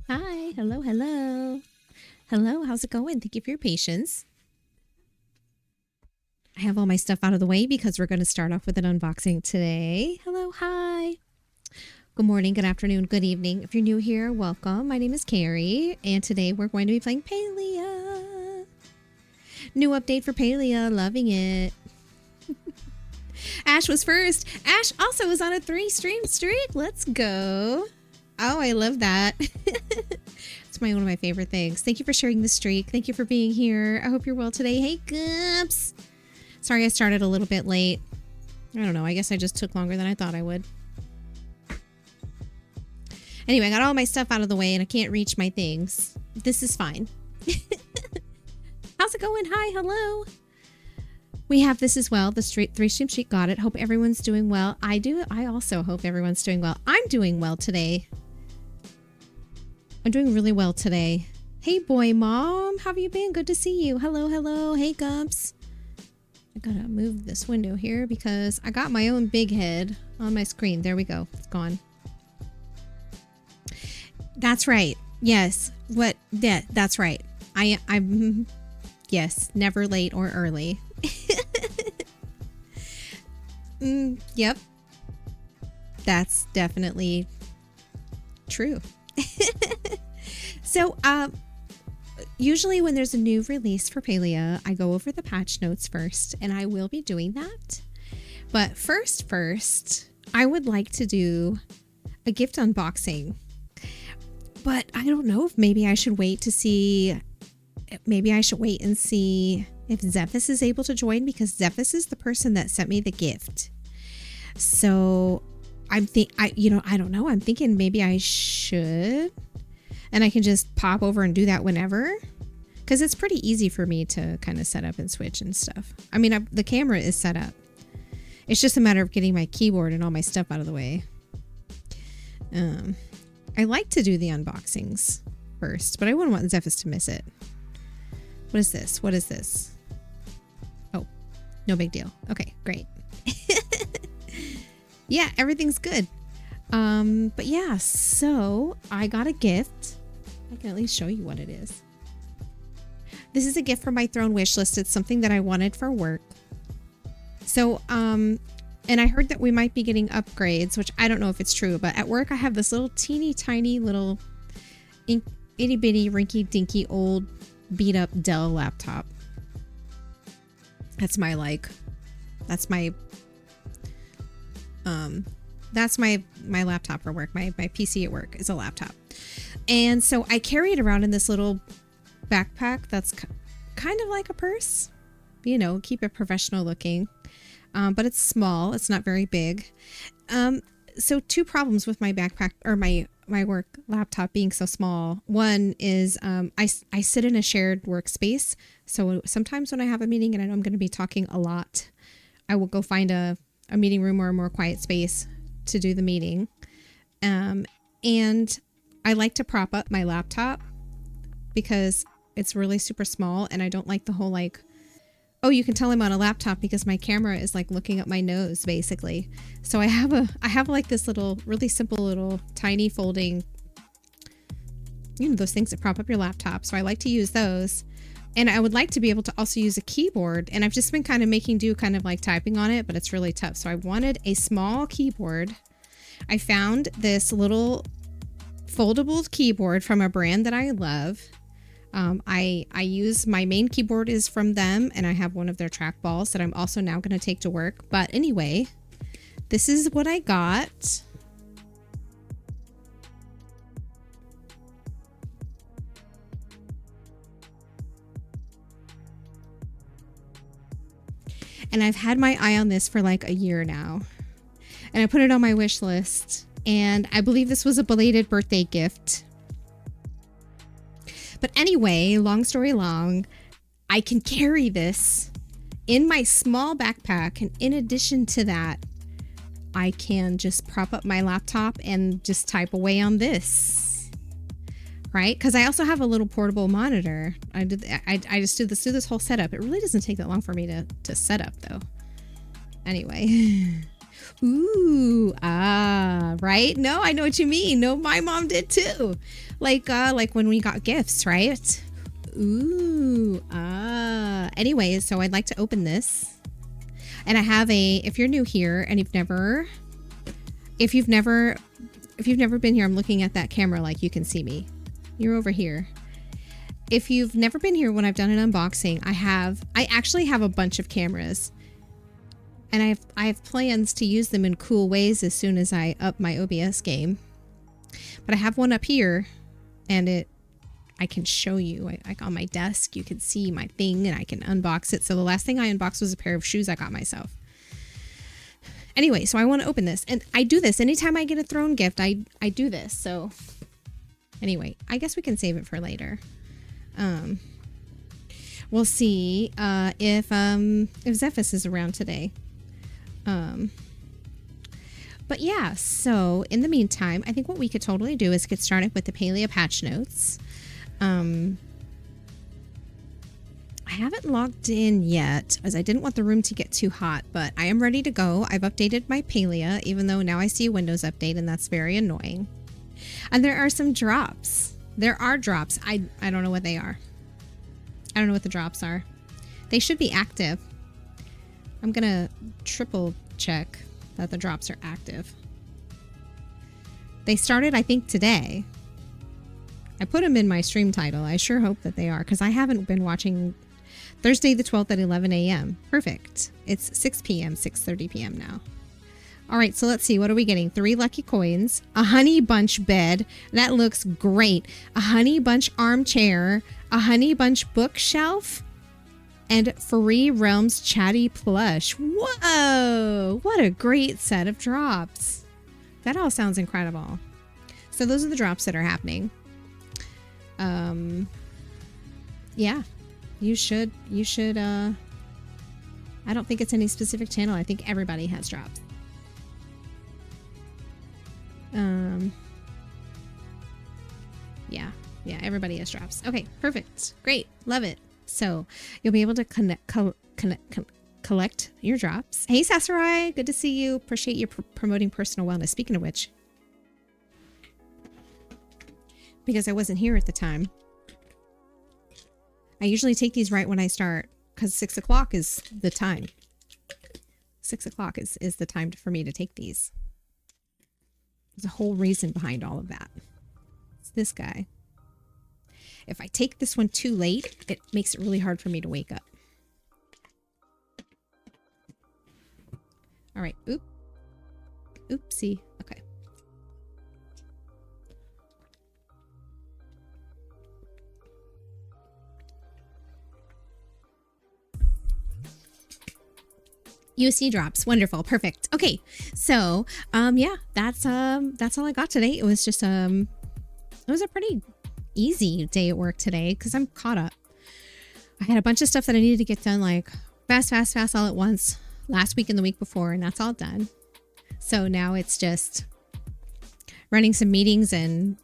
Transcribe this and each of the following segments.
Hi, hello, hello. Hello, how's it going? Thank you for your patience. I have all my stuff out of the way because we're going to start off with an unboxing today. Hello, hi. Good morning, good afternoon, good evening. If you're new here, welcome. My name is Carrie, and today we're going to be playing Palia. New update for Palia, loving it. Ash was first. Ash also is on a 3-stream streak. Let's go. Oh, I love that. It's one of my favorite things. Thank you for sharing the streak. Thank you for being here. I hope you're well today. Hey, Gumps. Sorry I started a little bit late. I don't know. I guess I just took longer than I thought I would. Anyway, I got all my stuff out of the way and I can't reach my things. This is fine. How's it going? Hi, hello. We have this as well. The 3-stream streak got it. Hope everyone's doing well. I do. I also hope everyone's doing well. I'm doing well today. I'm doing really well today. Hey, boy, mom. How have you been? Good to see you. Hello, hello. Hey, Gumps. I gotta move this window here because I got my own big head on my screen. There we go. It's gone. That's right. Yes. What? Yeah, that's right. I'm yes, never late or early. Yep. That's definitely true. So, usually when there's a new release for Palia, I go over the patch notes first, and I will be doing that. But first, I would like to do a gift unboxing. But I don't know if maybe I should wait to see. Maybe I should wait and see if Zephys is able to join, because Zephys is the person that sent me the gift. So I don't know. I'm thinking maybe I should, and I can just pop over and do that whenever, because it's pretty easy for me to kind of set up and switch and stuff. I mean, the camera is set up. It's just a matter of getting my keyboard and all my stuff out of the way. I like to do the unboxings first, but I wouldn't want Zephys to miss it. What is this? What is this? Oh, no big deal. Okay, great. Yeah, everything's good. But yeah, so I got a gift. I can at least show you what it is. This is a gift from my throne wish list. It's something that I wanted for work. So, and I heard that we might be getting upgrades, which I don't know if it's true, but at work I have this little teeny tiny little itty bitty rinky dinky old beat up Dell laptop. That's my laptop for work. My PC at work is a laptop. And so I carry it around in this little backpack that's kind of like a purse, you know, keep it professional looking. But it's small. It's not very big. So two problems with my backpack, or my work laptop being so small. One is I sit in a shared workspace. So sometimes when I have a meeting and I know I'm going to be talking a lot, I will go find a meeting room or a more quiet space to do the meeting. And I like to prop up my laptop because it's really super small, and I don't like the whole like, oh, you can tell I'm on a laptop because my camera is like looking up my nose basically. So I have like this little really simple little tiny folding, you know, those things that prop up your laptop. So I like to use those. And I would like to be able to also use a keyboard. And I've just been kind of making do, kind of like typing on it, but it's really tough. So I wanted a small keyboard. I found this little foldable keyboard from a brand that I love. I use, my main keyboard is from them, and I have one of their trackballs that I'm also now going to take to work. But anyway, this is what I got. And I've had my eye on this for like a year now. And I put it on my wish list. And I believe this was a belated birthday gift. But anyway, long story long, I can carry this in my small backpack. And in addition to that, I can just prop up my laptop and just type away on this. Right? Because I also have a little portable monitor. I just did this whole setup. It really doesn't take that long for me to set up though. Anyway. Ooh, right? No, I know what you mean. No, my mom did too. Like when we got gifts, right? Ooh, anyway, so I'd like to open this. And I have if you're new here and if you've never been here, I'm looking at that camera like you can see me. You're over here. If you've never been here when I've done an unboxing, I actually have a bunch of cameras. And I have plans to use them in cool ways as soon as I up my OBS game. But I have one up here, and I can show you. Like on my desk, you can see my thing, and I can unbox it. So the last thing I unboxed was a pair of shoes I got myself. Anyway, so I want to open this, and I do this anytime I get a thrown gift. I do this. So anyway, I guess we can save it for later. We'll see if Zephys is around today. But yeah, so in the meantime, I think what we could totally do is get started with the Palia patch notes. I haven't logged in yet as I didn't want the room to get too hot, but I am ready to go. I've updated my Palia, even though now I see a Windows update, and that's very annoying. And there are some drops. There are drops. I don't know what they are. I don't know what the drops are. They should be active. I'm gonna triple check that the drops are active. They started, I think, today. I put them in my stream title. I sure hope that they are, because I haven't been watching Thursday the 12th at 11 a.m. Perfect. It's 6 p.m., 6:30 p.m. now. All right, so let's see. What are we getting? 3 lucky coins, a honey bunch bed. That looks great. A honey bunch armchair, a honey bunch bookshelf, and Free Realms chatty plush. Whoa, what a great set of drops. That all sounds incredible. So those are the drops that are happening. Yeah, you should, I don't think it's any specific channel. I think everybody has drops. Yeah, everybody has drops. Okay, perfect. Great. Love it. So you'll be able to collect your drops. Hey, Sasarai. Good to see you. Appreciate you promoting personal wellness. Speaking of which, because I wasn't here at the time, I usually take these right when I start, because 6 o'clock is the time. 6 o'clock is the time for me to take these. There's a whole reason behind all of that. It's this guy. If I take this one too late, it makes it really hard for me to wake up. All right. Oopsie. Okay. USD drops. Wonderful. Perfect. Okay. So, yeah, that's all I got today. It was just, it was a pretty easy day at work today because I'm caught up. I had a bunch of stuff that I needed to get done, like fast all at once last week and the week before, and that's all done. So now it's just running some meetings and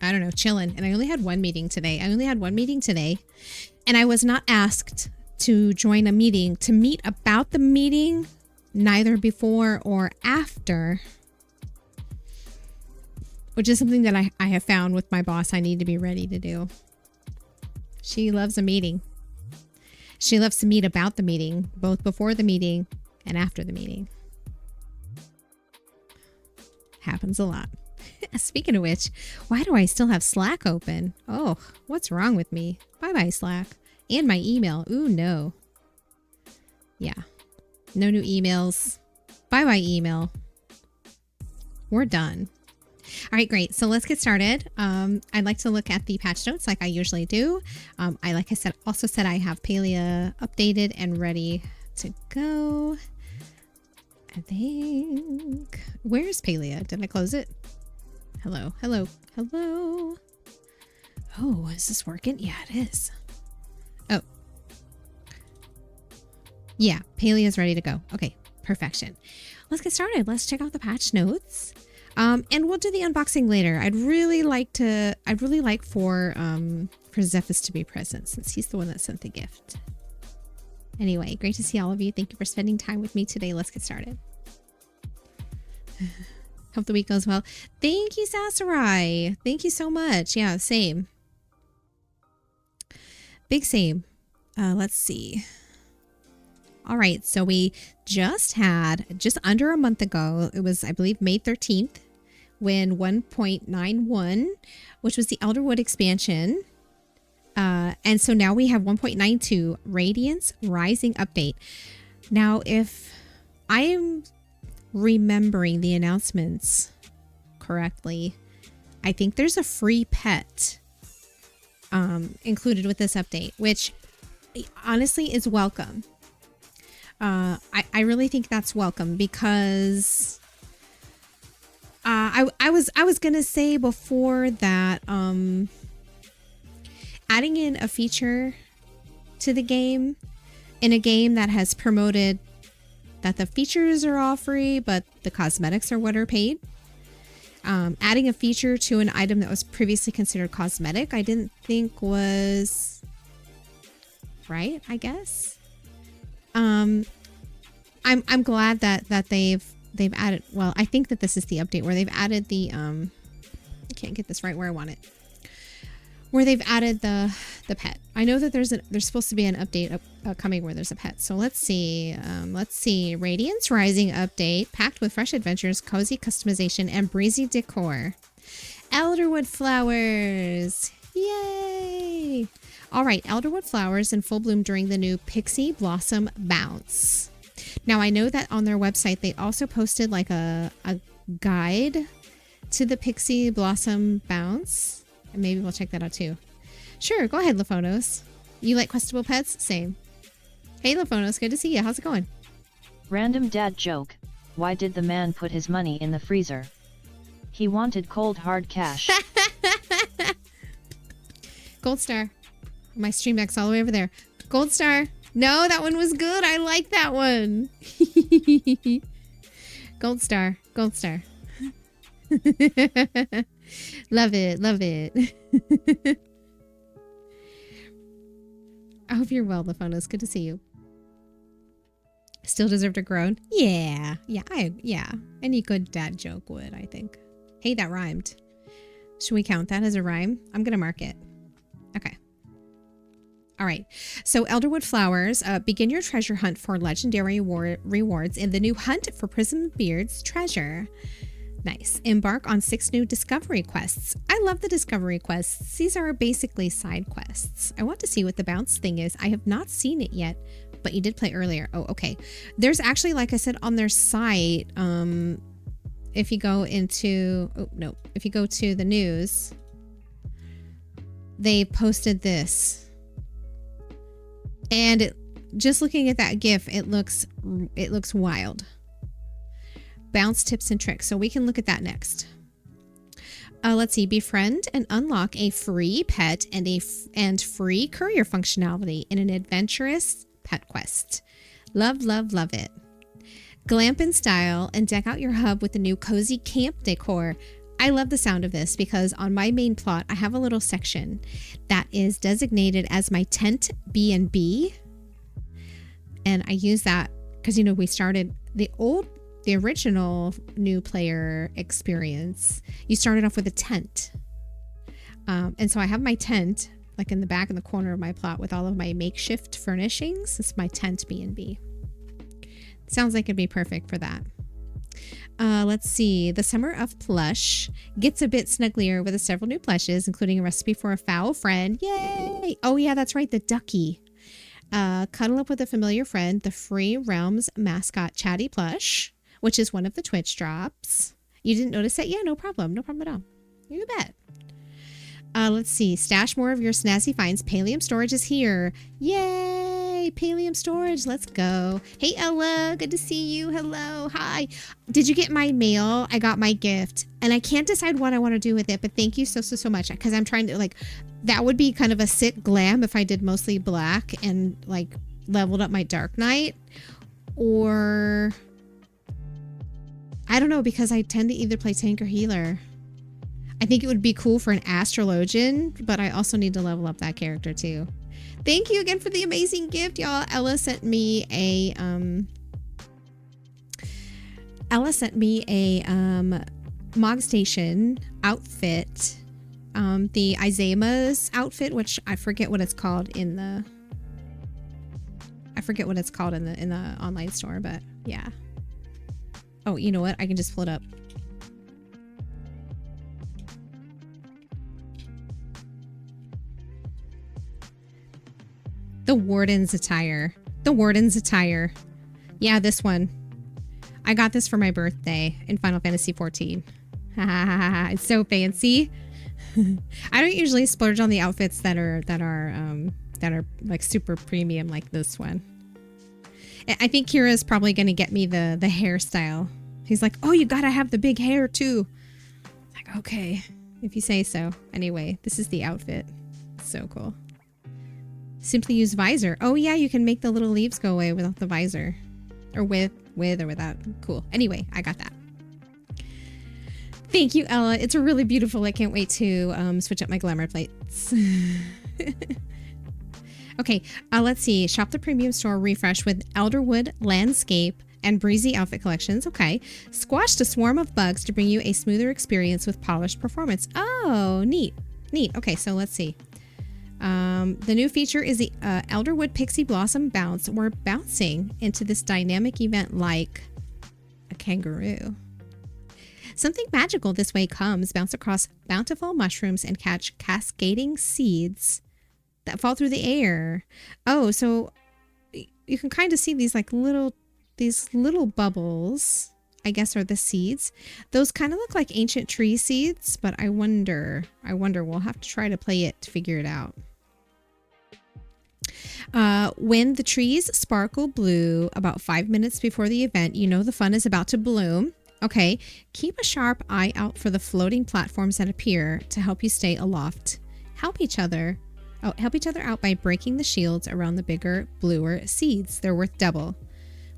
I don't know, chilling. And I only had one meeting today. And I was not asked to join a meeting to meet about the meeting, neither before or after, which is something that I have found with my boss I need to be ready to do. She loves a meeting. She loves to meet about the meeting, both before the meeting and after the meeting. Happens a lot. Speaking of which, why do I still have Slack open? Oh, what's wrong with me? Bye-bye, Slack. And my email. Ooh, no. Yeah. No new emails. Bye-bye, email. We're done. All right, great. So let's get started. I'd like to look at the patch notes like I usually do. Like I said, also said I have Palia updated and ready to go. I think. Where's Palia? Did I close it? Hello, hello, hello. Oh, is this working? Yeah, it is. Oh. Yeah, Palia is ready to go. Okay, perfection. Let's get started. Let's check out the patch notes. And we'll do the unboxing later. I'd really like for Zephys to be present since he's the one that sent the gift. Anyway, great to see all of you. Thank you for spending time with me today. Let's get started. Hope the week goes well. Thank you, Sasarai. Thank you so much. Yeah, same. Big same. Let's see. All right, so we just had, just under a month ago, it was, I believe, May 13th, when 1.91, which was the Elderwood expansion. And so now we have 1.92, Radiance Rising Update. Now, if I am remembering the announcements correctly, I think there's a free pet included with this update, which honestly is welcome. I really think that's welcome because I was gonna say before that adding in a feature to the game in a game that has promoted that the features are all free but the cosmetics are what are paid. Adding a feature to an item that was previously considered cosmetic, I didn't think was right, I guess. I'm glad that they've added, well, I think that this is the update where they've added the I can't get this right where I want it. Where they've added the pet. I know that there's supposed to be an update coming where there's a pet. So let's see. Radiance Rising update packed with fresh adventures, cozy customization, and breezy decor. Elderwood flowers. Yay! All right, Elderwood flowers in full bloom during the new Pixie Blossom Bounce. Now, I know that on their website, they also posted like a guide to the Pixie Blossom Bounce. And maybe we'll check that out too. Sure, go ahead, Laphonos. You like questable pets? Same. Hey, Laphonos, good to see you. How's it going? Random dad joke. Why did the man put his money in the freezer? He wanted cold hard cash. Gold star. My stream deck's all the way over there. Gold star. No, that one was good. I like that one. Gold star. Gold star. Love it. Love it. I hope you're well, Laphonos. Good to see you. Still deserved a groan? Yeah. Yeah. Any good dad joke would, I think. Hey, that rhymed. Should we count that as a rhyme? I'm going to mark it. Okay. All right. So Elderwood Flowers, begin your treasure hunt for legendary rewards in the new Hunt for Prismbeard's Treasure. Nice. Embark on 6 new discovery quests. I love the discovery quests. These are basically side quests. I want to see what the bounce thing is. I have not seen it yet, but you did play earlier. Oh, okay. There's actually, like I said, on their site, if you go into, if you go to the news, they posted this. And just looking at that GIF, it looks wild. Bounce tips and tricks. So we can look at that next. Let's see. Befriend and unlock a free pet and free courier functionality in an adventurous pet quest. Love, love, love it. Glamp in style and deck out your hub with the new cozy camp decor. I love the sound of this because on my main plot, I have a little section that is designated as my tent B&B. And I use that because, we started the original new player experience. You started off with a tent. And so I have my tent like in the back in the corner of my plot with all of my makeshift furnishings. It's my tent B&B. Sounds like it'd be perfect for that. Let's see. The Summer of Plush gets a bit snugglier with several new plushes, including a recipe for a foul friend. Yay! Oh yeah, that's right, the ducky. Cuddle up with a familiar friend, the Free Realms mascot Chatty plush, which is one of the Twitch drops. You didn't notice that? Yeah, no problem. No problem at all. You bet. Let's see. Stash more of your snazzy finds. Palium Storage is here. Yay! Palium Storage. Let's go. Hey, Ella. Good to see you. Hello. Hi. Did you get my mail? I got my gift. And I can't decide what I want to do with it, but thank you so much. Because I'm trying to, like, that would be kind of a sick glam if I did mostly black and, like, leveled up my Dark Knight. Or, I don't know, because I tend to either play tank or healer. I think it would be cool for an astrologian, but I also need to level up that character too. Thank you again for the amazing gift, y'all. Ella sent me a Mog Station outfit, the Izama's outfit, which I forget what it's called in the online store, but yeah. Oh, you know what? I can just pull it up. The Warden's attire. The Warden's attire. Yeah, this one. I got this for my birthday in Final Fantasy XIV. It's so fancy. I don't usually splurge on the outfits that are like super premium like this one. I think Kira's probably going to get me the hairstyle. He's like, "Oh, you got to have the big hair too." Like, okay, if you say so. Anyway, this is the outfit. So cool. Simply use visor. Oh yeah, you can make the little leaves go away without the visor. Or with or without. Cool. Anyway, I got that. Thank you, Ella. It's really beautiful. I can't wait to switch up my glamour plates. Okay, let's see. Shop the premium store refresh with Elderwood Landscape and Breezy outfit collections. Okay. Squashed a swarm of bugs to bring you a smoother experience with polished performance. Oh, neat. Neat. Okay, so let's see. The new feature is the Elderwood Pixie Blossom Bounce. We're bouncing into this dynamic event like a kangaroo. Something magical this way comes. Bounce across bountiful mushrooms and catch cascading seeds that fall through the air. Oh, so you can kind of see these like these little bubbles, I guess, are the seeds. Those kind of look like ancient tree seeds, but I wonder, we'll have to try to play it to figure it out. When the trees sparkle blue about 5 minutes before the event, you know the fun is about to bloom. Okay, keep a sharp eye out for the floating platforms that appear to help you stay aloft. Help each other out by breaking the shields around the bigger, bluer seeds. They're worth double.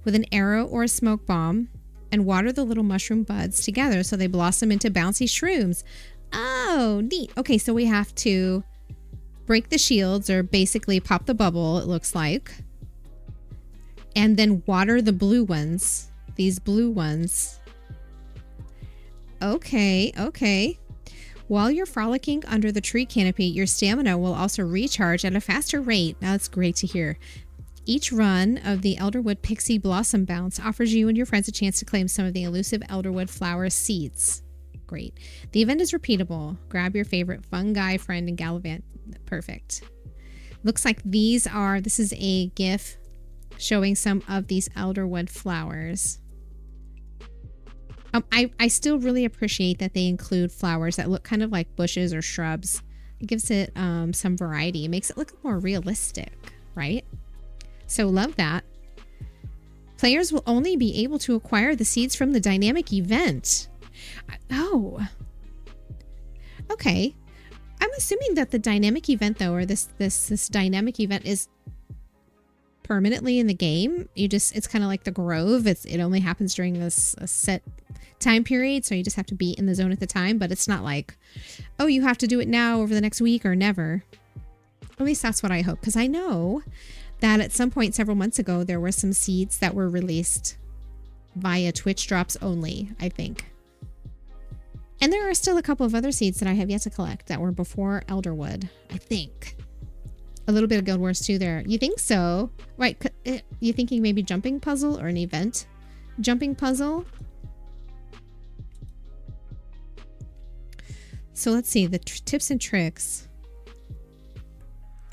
With an arrow or a smoke bomb, and water the little mushroom buds together so they blossom into bouncy shrooms. Oh, neat. Okay, so we have to break the shields, or basically pop the bubble, it looks like. And then water the blue ones. These blue ones. Okay. While you're frolicking under the tree canopy, your stamina will also recharge at a faster rate. Now, that's great to hear. Each run of the Elderwood Pixie Blossom Bounce offers you and your friends a chance to claim some of the elusive Elderwood flower seeds. Great. The event is repeatable. Grab your favorite fungi friend and gallivant. Perfect. Looks like this is a GIF showing some of these Elderwood flowers. I still really appreciate that they include flowers that look kind of like bushes or shrubs. It gives it some variety. It makes it look more realistic, right? So love that. Players will only be able to acquire the seeds from the dynamic event. Oh. Okay. I'm assuming that the dynamic event, though, or this dynamic event is permanently in the game. It's kind of like the Grove. It only happens during a set time period, so you just have to be in the zone at the time, but it's not like, oh, you have to do it now over the next week or never. At least that's what I hope, because I know that at some point several months ago, there were some seeds that were released via Twitch drops only, I think. And there are still a couple of other seeds that I have yet to collect that were before Elderwood, I think. A little bit of Guild Wars 2 there. You think so? Right. You thinking maybe jumping puzzle or an event jumping puzzle? So let's see. The tips and tricks.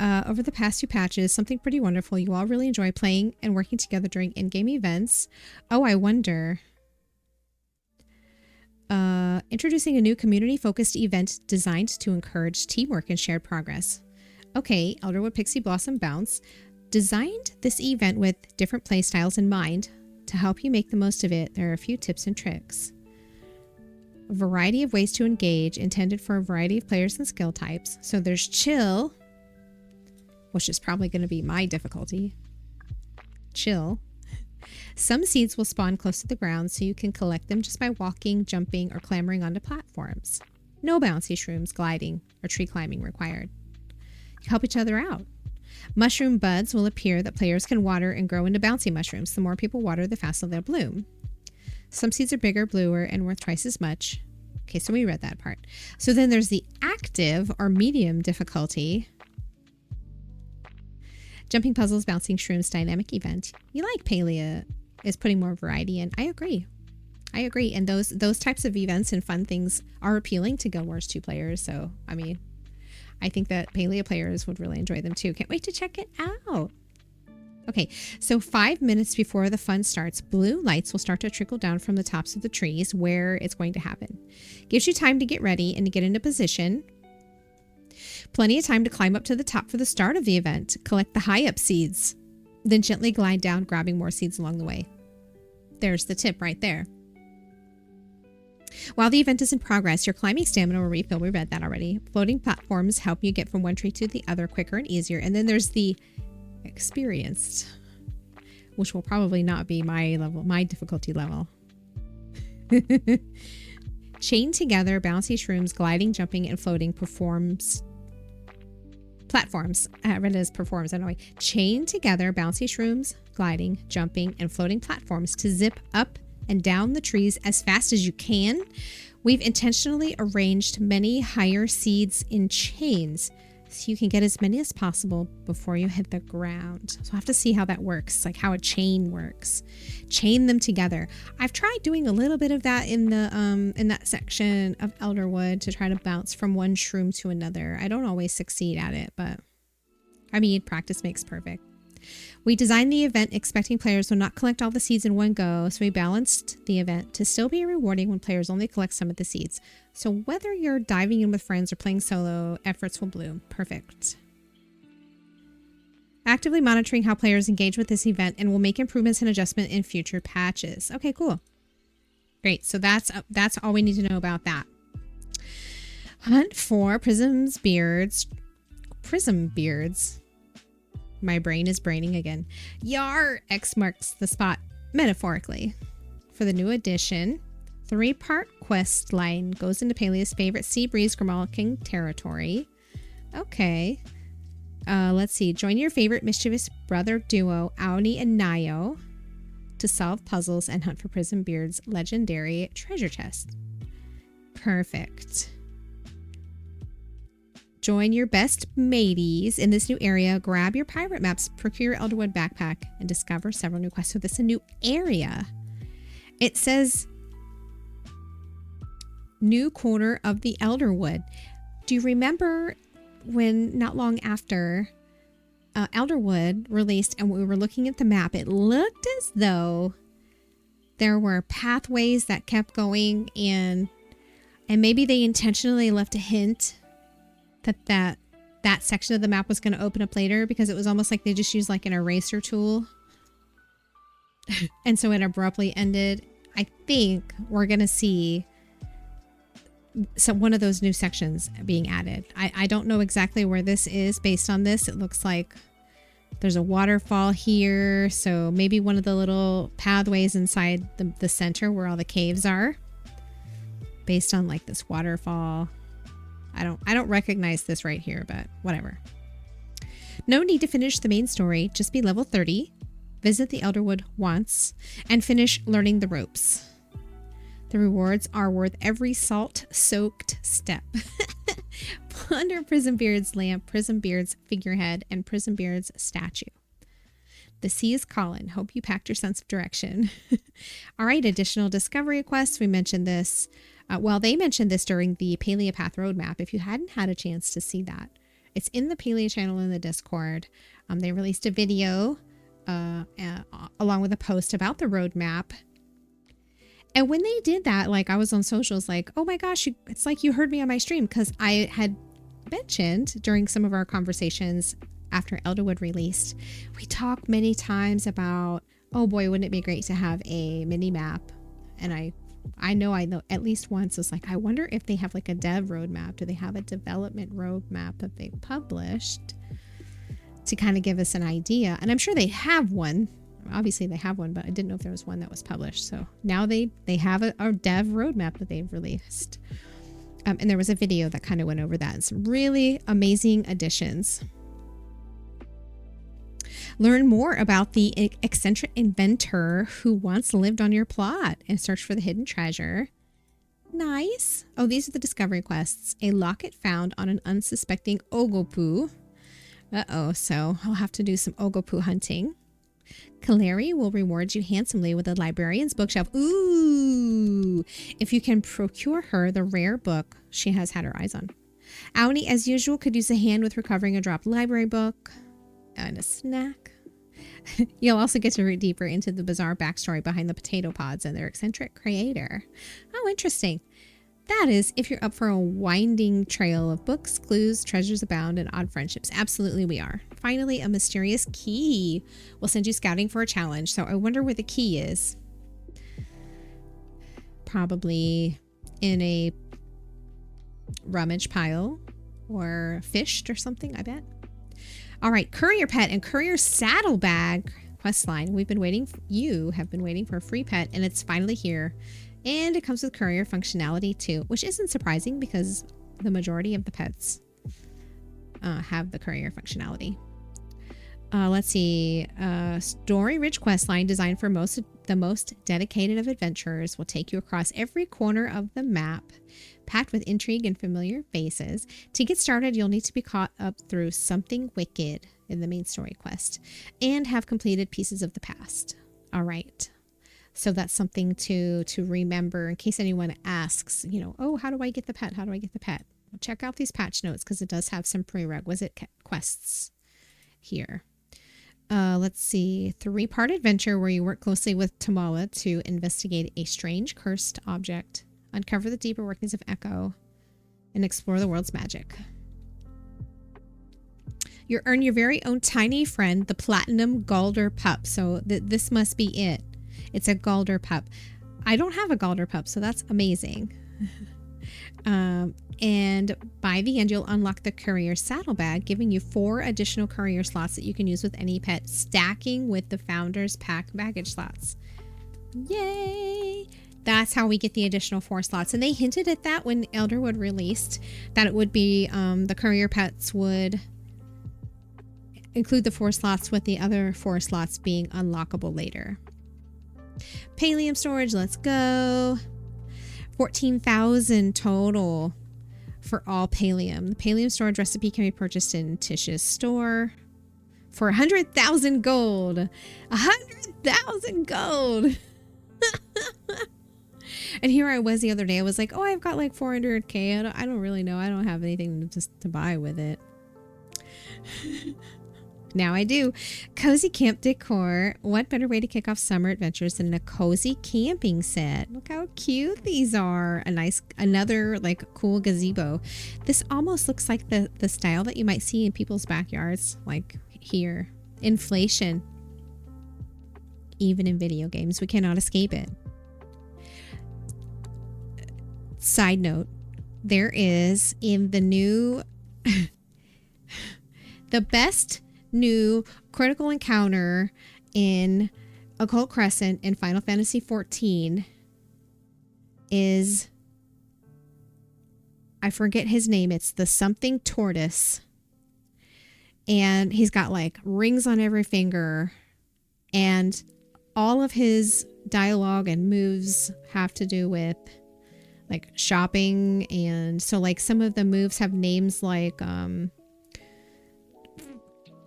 Over the past 2 patches, something pretty wonderful. You all really enjoy playing and working together during in-game events. Oh, I wonder. Introducing a new community-focused event designed to encourage teamwork and shared progress. Okay, Elderwood Pixie Blossom Bounce designed this event with different playstyles in mind. To help you make the most of it, there are a few tips and tricks. A variety of ways to engage, intended for a variety of players and skill types. So there's chill, which is probably going to be my difficulty. Chill. Some seeds will spawn close to the ground, so you can collect them just by walking, jumping, or clambering onto platforms. No bouncy shrooms, gliding, or tree climbing required. Help each other out. Mushroom buds will appear that players can water and grow into bouncy mushrooms. The more people water, the faster they'll bloom. Some seeds are bigger, bluer, and worth twice as much. Okay, so we read that part. So then there's the active or medium difficulty. Jumping puzzles, bouncing shrooms, dynamic event. You like Palia is putting more variety in. I agree. And those types of events and fun things are appealing to Guild Wars 2 players. So, I mean, I think that Palia players would really enjoy them too. Can't wait to check it out. Okay, so 5 minutes before the fun starts, blue lights will start to trickle down from the tops of the trees where it's going to happen. Gives you time to get ready and to get into position. Plenty of time to climb up to the top for the start of the event. Collect the high up seeds. Then gently glide down, grabbing more seeds along the way. There's the tip right there. While the event is in progress, your climbing stamina will refill. We read that already. Floating platforms help you get from one tree to the other quicker and easier. And then there's the experienced, which will probably not be my difficulty level. Chain together, bouncy shrooms, gliding, jumping, and floating platforms. I read it as performs. I don't know. Chain together, bouncy shrooms, gliding, jumping, and floating platforms to zip up and down the trees as fast as you can. We've intentionally arranged many higher seeds in chains so you can get as many as possible before you hit the ground. So I'll have to see how that works, like how a chain works. Chain them together. I've tried doing a little bit of that in that section of Elderwood to try to bounce from one shroom to another. I don't always succeed at it, but I mean, practice makes perfect. We designed the event expecting players will not collect all the seeds in one go, so we balanced the event to still be rewarding when players only collect some of the seeds. So whether you're diving in with friends or playing solo, efforts will bloom. Perfect. Actively monitoring how players engage with this event and will make improvements and adjustment in future patches. Okay, cool. Great. So that's all we need to know about that. Hunt for prism beards. My brain is braining again. Yar! X marks the spot, metaphorically. For the new edition, 3-part quest line goes into Palia's favorite Sea Breeze Grimalkin territory. Okay. Let's see. Join your favorite mischievous brother duo, Auni and Nayo, to solve puzzles and hunt for Prism Beard's legendary treasure chest. Perfect. Join your best mateys in this new area. Grab your pirate maps, procure your Elderwood backpack, and discover several new quests. So this is a new area. It says new corner of the Elderwood. Do you remember when not long after Elderwood released and we were looking at the map, it looked as though there were pathways that kept going and maybe they intentionally left a hint that section of the map was going to open up later because it was almost like they just used like an eraser tool. And so it abruptly ended. I think we're going to see one of those new sections being added. I don't know exactly where this is based on this. It looks like there's a waterfall here. So maybe one of the little pathways inside the center where all the caves are based on like this waterfall. I don't recognize this right here, but whatever. No need to finish the main story. Just be level 30, visit the Elderwood once, and finish learning the ropes. The rewards are worth every salt-soaked step. under Prismbeard's lamp, Prismbeard's figurehead, and Prismbeard's statue. The sea is calling. Hope you packed your sense of direction. All right, additional discovery quests. We mentioned this. They mentioned this during the Palia Path Roadmap. If you hadn't had a chance to see that, it's in the Palia channel in the Discord. They released a video along with a post about the roadmap. And when they did that, like I was on socials like, oh my gosh, it's like you heard me on my stream, because I had mentioned during some of our conversations after Elderwood released, we talked many times about, oh boy, wouldn't it be great to have a mini map? And I know at least once was like, I wonder if they have like a dev roadmap. Do they have a development roadmap that they published to kind of give us an idea? And I'm sure they have one. Obviously they have one, but I didn't know if there was one that was published. So now they have a dev roadmap that they've released. And there was a video that kind of went over that and some really amazing additions. Learn more about the eccentric inventor who once lived on your plot and search for the hidden treasure. Nice. Oh, these are the discovery quests. A locket found on an unsuspecting Ogopu. So I'll have to do some Ogopu hunting. Carrie will reward you handsomely with a librarian's bookshelf. Ooh! If you can procure her the rare book she has had her eyes on. Auni, as usual, could use a hand with recovering a dropped library book and a snack. You'll also get to read deeper into the bizarre backstory behind the potato pods and their eccentric creator. Oh, interesting. That is, if you're up for a winding trail of books, clues, treasures abound, and odd friendships. Absolutely we are. Finally, a mysterious key will send you scouting for a challenge. So I wonder where the key is. Probably in a rummage pile or fished or something, I bet. All right, courier pet and courier saddlebag questline. You have been waiting for a free pet, and it's finally here. And it comes with courier functionality too, which isn't surprising because the majority of the pets have the courier functionality. Let's see. Story Ridge questline designed for the most dedicated of adventurers will take you across every corner of the map, packed with intrigue and familiar faces. To get started, you'll need to be caught up through something wicked in the main story quest and have completed pieces of the past. All right. So that's something to remember in case anyone asks, oh, how do I get the pet? How do I get the pet? Well, check out these patch notes because it does have some prerequisite quests here. Let's see. 3-part adventure where you work closely with Tamala to investigate a strange cursed object, uncover the deeper workings of Echo, and explore the world's magic. You earn your very own tiny friend, the Platinum Galder Pup. So this must be it. It's a Galder pup. I don't have a Galder pup, so that's amazing. And by the end, you'll unlock the courier saddlebag, giving you 4 additional courier slots that you can use with any pet, stacking with the founder's pack baggage slots. Yay! That's how we get the additional 4 slots. And they hinted at that when Elderwood released, that it would be the courier pets would include the 4 slots, with the other 4 slots being unlockable later. Palium storage, let's go. 14,000 total for all Palium. The Palium storage recipe can be purchased in Tish's store for 100,000 gold. 100,000 gold. And here I was the other day. I was like, oh, I've got like 400k. I don't really know. I don't have anything to buy with it. Now I do. Cozy camp decor. What better way to kick off summer adventures than a cozy camping set? Look how cute these are. Another like cool gazebo. This almost looks like the style that you might see in people's backyards, like here. Inflation. Even in video games, we cannot escape it. Side note, there is in the new the best new critical encounter in Occult Crescent in Final Fantasy XIV is, I forget his name, it's the something tortoise, and he's got like rings on every finger, and all of his dialogue and moves have to do with like shopping. And so like some of the moves have names like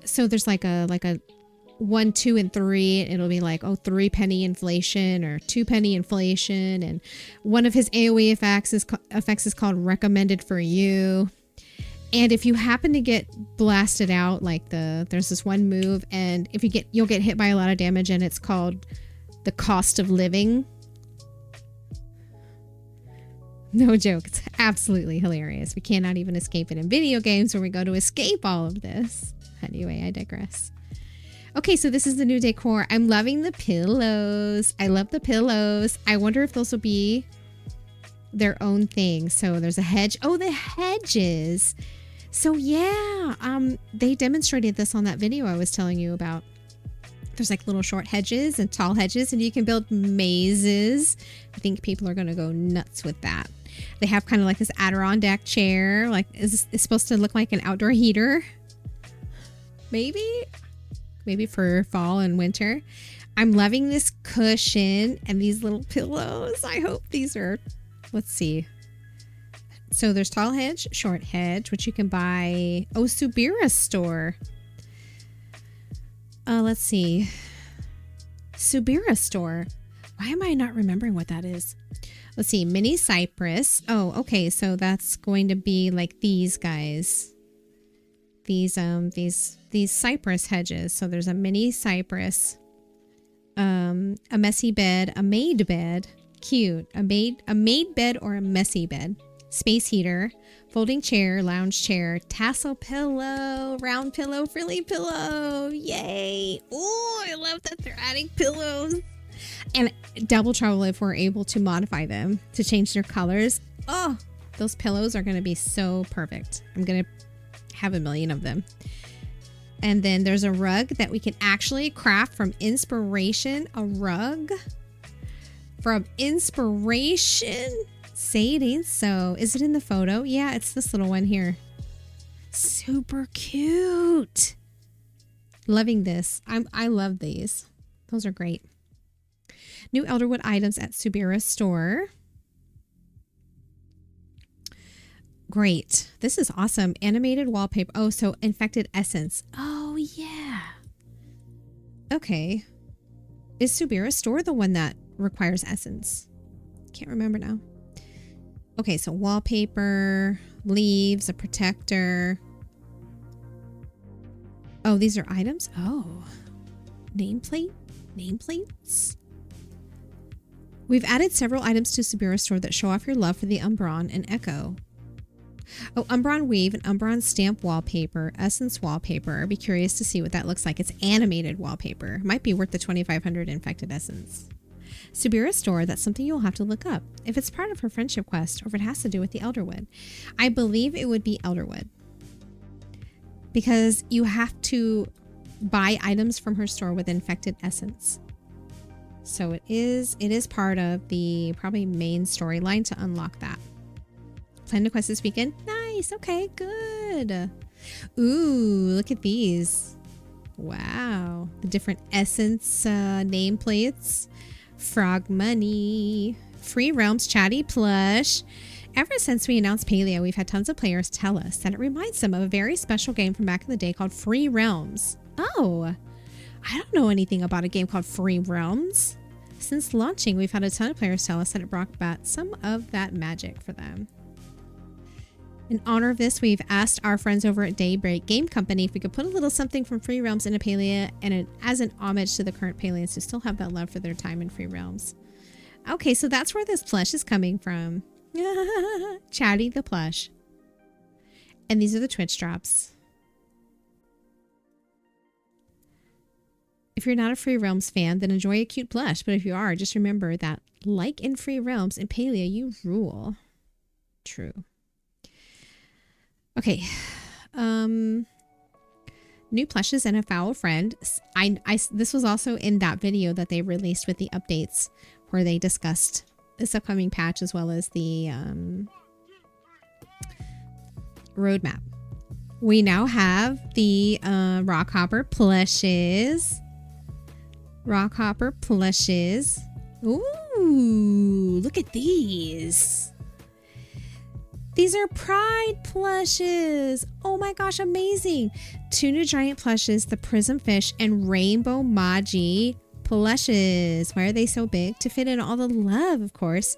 so there's like a 1, 2, and 3. It'll be like, oh, 3 penny inflation or 2 penny inflation. And one of his AoE effects is called recommended for you. And if you happen to get blasted out, like there's this one move, and if you'll get hit by a lot of damage, and it's called the cost of living. No joke. It's absolutely hilarious. We cannot even escape it in video games where we go to escape all of this. Anyway, I digress. Okay, so this is the new decor. I'm loving the pillows. I love the pillows. I wonder if those will be their own thing. So there's a hedge. Oh, the hedges. So yeah, they demonstrated this on that video I was telling you about. There's like little short hedges and tall hedges, and you can build mazes. I think people are going to go nuts with that. They have kind of like this Adirondack chair. Like, is supposed to look like an outdoor heater. Maybe for fall and winter. I'm loving this cushion and these little pillows. I hope these are, let's see. So there's tall hedge, short hedge, which you can buy. Oh, Subira store. Let's see. Subira store. Why am I not remembering what that is? Let's see. Mini cypress. Oh, okay. So that's going to be like these guys. These cypress hedges. So there's a mini cypress, a messy bed, a made bed, cute, a made bed or a messy bed, space heater, folding chair, lounge chair, tassel pillow, round pillow, frilly pillow. Yay! Oh, I love that they're adding pillows. And double trouble if we're able to modify them to change their colors. Oh, those pillows are going to be so perfect. I'm going to have a million of them. And then there's a rug that we can actually craft from inspiration. A rug from inspiration. Say it ain't so. Is it in the photo? Yeah, it's this little one here. Super cute. Loving this. I love these. Those are great. New Elderwood items at Subira store. Great. This is awesome. Animated wallpaper. Oh, so infected essence. Oh, yeah. Okay. Is Subira store the one that requires essence? Can't remember now. Okay, so wallpaper, leaves, a protector. Oh, these are items? Oh. Nameplates? We've added several items to Subira store that show off your love for the Umbron and Echo. Oh, Umbron Weave and Umbron Stamp wallpaper, Essence wallpaper. I'd be curious to see what that looks like. It's animated wallpaper. Might be worth the 2,500 infected essence. Subira store, that's something you'll have to look up. If it's part of her friendship quest or if it has to do with the Elderwood. I believe it would be Elderwood. Because you have to buy items from her store with infected essence. So it is part of the probably main storyline to unlock that. Plan to quest this weekend? Nice. Okay, good. Ooh, look at these. Wow. The different essence nameplates. Frog money. Free Realms chatty plush. Ever since we announced Palia, we've had tons of players tell us that it reminds them of a very special game from back in the day called Free Realms. Oh, I don't know anything about a game called Free Realms. Since launching, we've had a ton of players tell us that it brought back some of that magic for them. In honor of this, we've asked our friends over at Daybreak Game Company if we could put a little something from Free Realms into Palia and as an homage to the current Palians who still have that love for their time in Free Realms. Okay, so that's where this plush is coming from. Chatty the plush. And these are the Twitch drops. If you're not a Free Realms fan, then enjoy a cute plush. But if you are, just remember that like in Free Realms, in Palia, you rule. True. Okay. New plushes and a foul friend. This was also in that video that they released with the updates where they discussed this upcoming patch as well as the roadmap. We now have the Rockhopper plushes. Rockhopper plushes. Ooh, look at these. These are Pride plushes. Oh my gosh, amazing. 2 new giant plushes, the Prism Fish and Rainbow Maji plushes. Why are they so big? To fit in all the love, of course.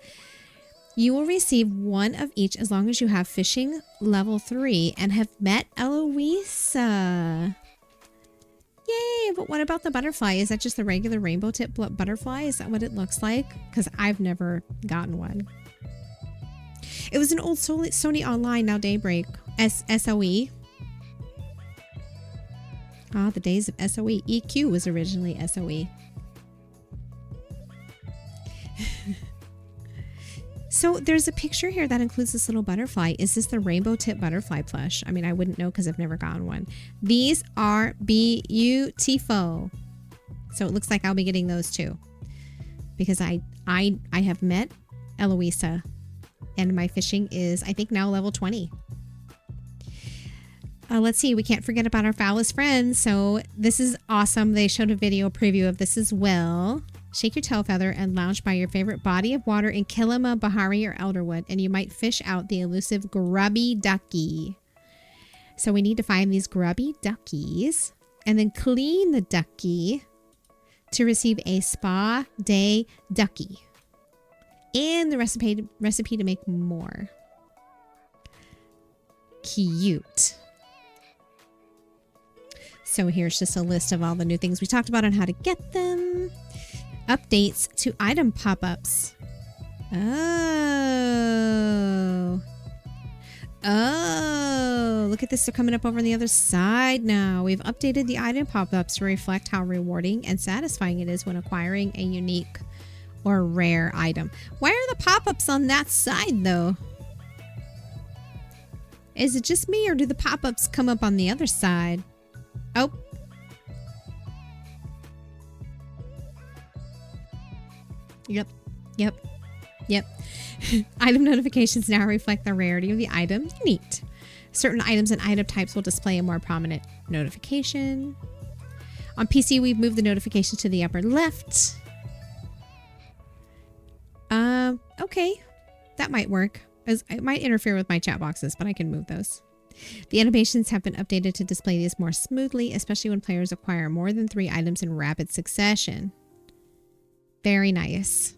You will receive 1 of each as long as you have fishing level 3 and have met Eloisa. Yay, but what about the butterfly? Is that just the regular rainbow tip butterfly? Is that what it looks like? Because I've never gotten one. It was an old Sony Online, now Daybreak. SOE. Ah, the days of SOE. EQ was originally SOE. So there's a picture here that includes this little butterfly. Is this the rainbow tip butterfly plush? I mean, I wouldn't know because I've never gotten one. These are beautiful. So it looks like I'll be getting those too. Because I have met Eloisa. And my fishing is, I think, now level 20. Let's see. We can't forget about our foulest friends. So this is awesome. They showed a video preview of this as well. Shake your tail feather and lounge by your favorite body of water in Kilima, Bahari, or Elderwood, and you might fish out the elusive grubby ducky. So we need to find these grubby duckies and then clean the ducky to receive a spa day ducky and the recipe to make more. Cute. So here's just a list of all the new things we talked about and how to get them. Updates to item pop-ups. Oh, look at this. They're coming up over on the other side now. We've updated the item pop-ups to reflect how rewarding and satisfying it is when acquiring a unique or rare item. Why are the pop-ups on that side though? Is it just me or do the pop-ups come up on the other side? Oh. Yep. Item notifications now reflect the rarity of the item. Neat. Certain items and item types will display a more prominent notification. On PC, we've moved the notification to the upper left. Okay. That might work. It might interfere with my chat boxes, but I can move those. The animations have been updated to display these more smoothly, especially when players acquire more than 3 items in rapid succession. Very nice.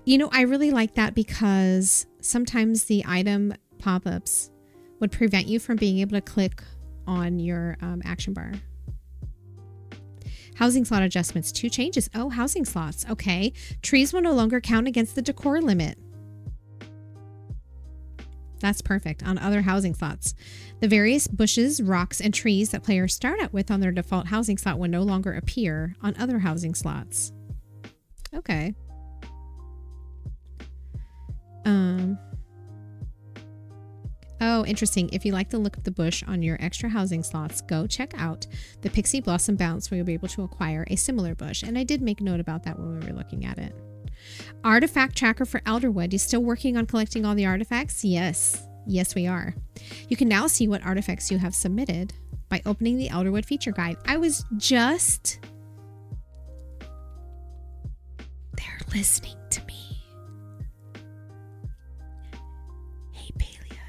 You know, I really like that because sometimes the item pop-ups would prevent you from being able to click on your action bar. Housing slot adjustments. 2 changes. Oh, housing slots. Okay. Trees will no longer count against the decor limit. That's perfect. On other housing slots, the various bushes, rocks, and trees that players start out with on their default housing slot will no longer appear on other housing slots. Okay. Oh, interesting. If you like the look of the bush on your extra housing slots, go check out the Pixie Blossom Bounce where you'll be able to acquire a similar bush. And I did make note about that when we were looking at it. Artifact tracker for Elderwood. You still working on collecting all the artifacts? Yes. Yes, we are. You can now see what artifacts you have submitted by opening the Elderwood feature guide. I was just... They're listening to me. Hey, Palia.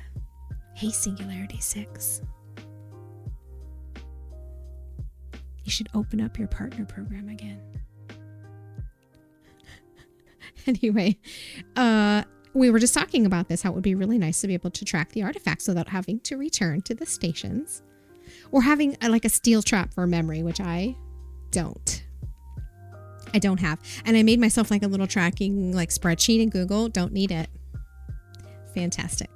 Hey, Singularity 6. You should open up your partner program again. Anyway, we were just talking about this, how it would be really nice to be able to track the artifacts without having to return to the stations or having like a steel trap for memory, which I don't have. And I made myself like a little tracking like spreadsheet in Google. Don't need it. Fantastic.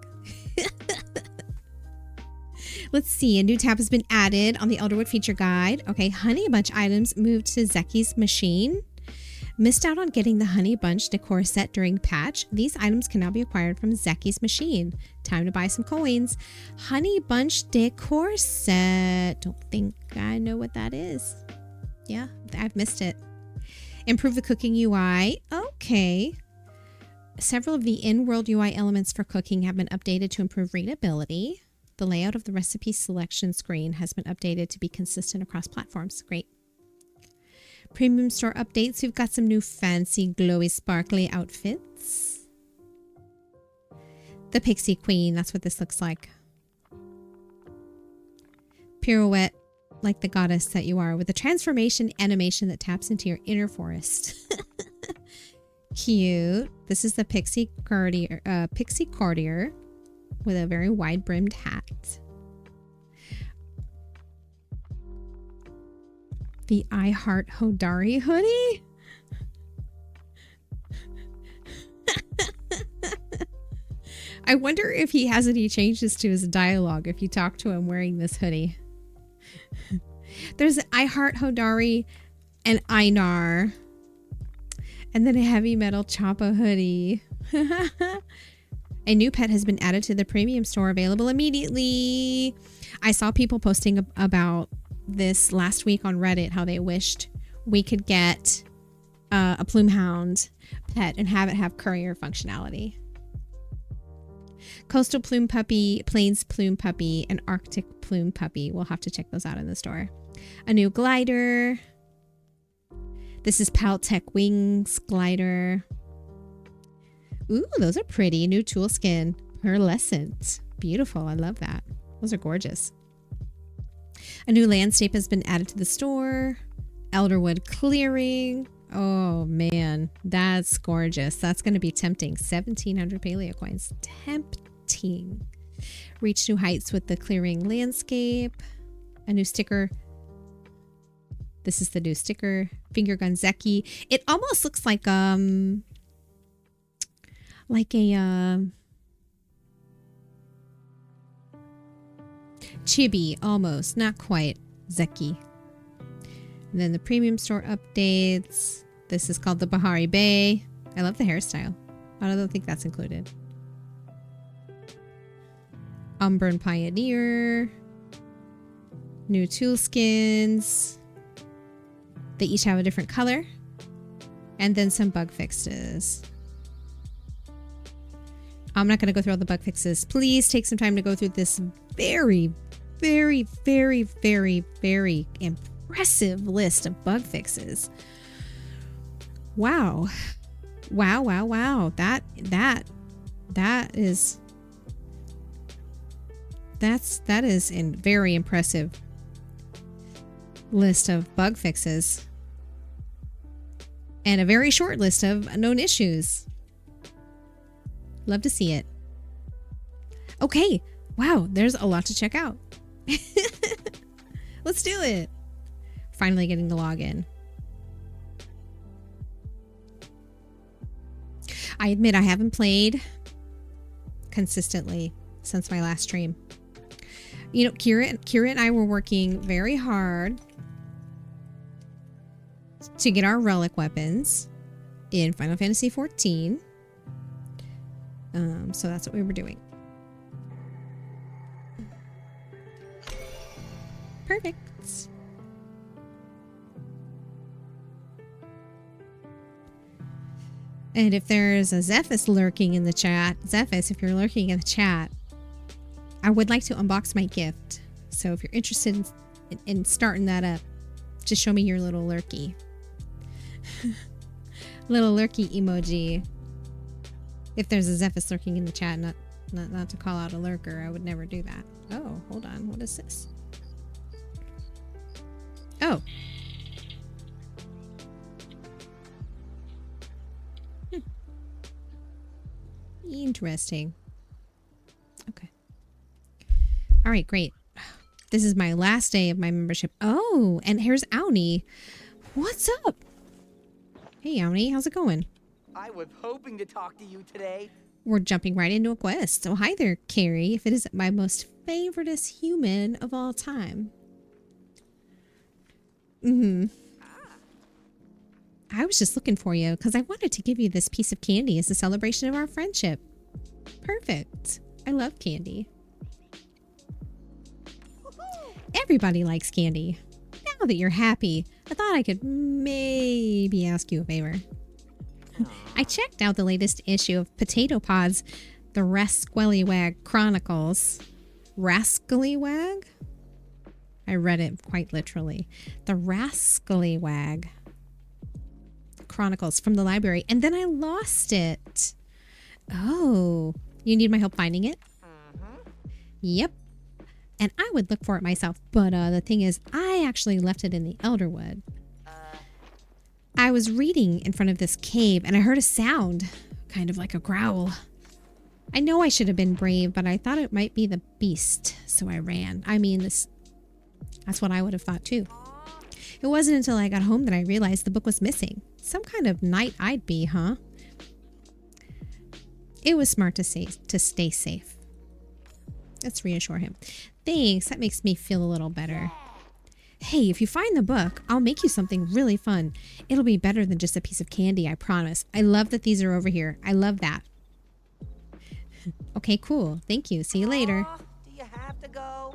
Let's see. A new tab has been added on the Elderwood feature guide. Okay. Honey Bunch items moved to Zeki's machine. Missed out on getting the Honey Bunch decor set during patch? These items can now be acquired from Zeki's machine. Time to buy some coins. Honey Bunch decor set. Don't think I know what that is. Yeah, I've missed it. Improve the cooking UI. Okay. Several of the in-world UI elements for cooking have been updated to improve readability. The layout of the recipe selection screen has been updated to be consistent across platforms. Great. Premium store updates. We've got some new fancy glowy sparkly outfits. The Pixie Queen. That's what this looks like. Pirouette like the goddess that you are with a transformation animation that taps into your inner forest. Cute. This is the Pixie Courtier with a very wide brimmed hat. The I Heart Hodari hoodie. I wonder if he has any changes to his dialogue if you talk to him wearing this hoodie. There's I Heart Hodari and Einar. And then a heavy metal Choppa hoodie. A new pet has been added to the premium store, available immediately. I saw people posting about this last week on Reddit, how they wished we could get a plume hound pet and have it have courier functionality. Coastal plume puppy, plains plume puppy, and Arctic plume puppy. We'll have to check those out in the store. A new glider. This is Paltech Wings glider. Ooh, those are pretty. New tool skin. Pearlescent. Beautiful. I love that. Those are gorgeous. A new landscape has been added to the store. Elderwood clearing. Oh, man. That's gorgeous. That's going to be tempting. 1,700 Palia coins. Tempting. Reach new heights with the clearing landscape. A new sticker. This is the new sticker. Finger gun Zeki. It almost looks like a chibi almost, not quite Zeki. And then the premium store updates. This is called the Bahari Bay. I love the hairstyle. I don't think that's included. Umbrun Pioneer. New tool skins. They each have a different color. And then some bug fixes. I'm not going to go through all the bug fixes. Please take some time to go through this very, very, very, very, very impressive list of bug fixes. Wow. Wow, wow, wow. That is a very impressive list of bug fixes. And a very short list of known issues. Love to see it. Okay. Wow, there's a lot to check out. Let's do it. Finally getting the login. I admit I haven't played consistently since my last stream. You know, Kira and I were working very hard to get our relic weapons in Final Fantasy XIV. So that's what we were doing. Perfect. And if there's a Zephys lurking in the chat, Zephys, if you're lurking in the chat, I would like to unbox my gift. So if you're interested in starting that up, just show me your little lurky. Little lurky emoji. If there's a Zephys lurking in the chat, not to call out a lurker, I would never do that. Oh, hold on. What is this? Oh. Interesting. Okay. All right, great. This is my last day of my membership. Oh, and here's Auni. What's up? Hey, Auni, how's it going? I was hoping to talk to you today. We're jumping right into a quest. Oh, hi there, Carrie. If it is my most favoriteest human of all time. I was just looking for you because I wanted to give you this piece of candy as a celebration of our friendship. Perfect. I love candy. Everybody likes candy. Now that you're happy, I thought I could maybe ask you a favor. I checked out the latest issue of Potato Pods, the Rascallywag Chronicles. Rascallywag? I read it quite literally. The Rascallywag Chronicles from the library, and then I lost it. Oh, You need my help finding it? Yep. And I would look for it myself, but the thing is, I actually left it in the Elderwood. I was reading in front of this cave, and I heard a sound, kind of like a growl. I know I should have been brave, but I thought it might be the beast, so I ran. I mean, that's what I would have thought too. It wasn't until I got home that I realized the book was missing. Some kind of night I'd be, huh? It was smart to stay safe. Let's reassure him. Thanks, that makes me feel a little better. Hey, if you find the book, I'll make you something really fun. It'll be better than just a piece of candy, I promise. I love that these are over here. I love that. Okay, cool. Thank you. See you later. Do you have to go?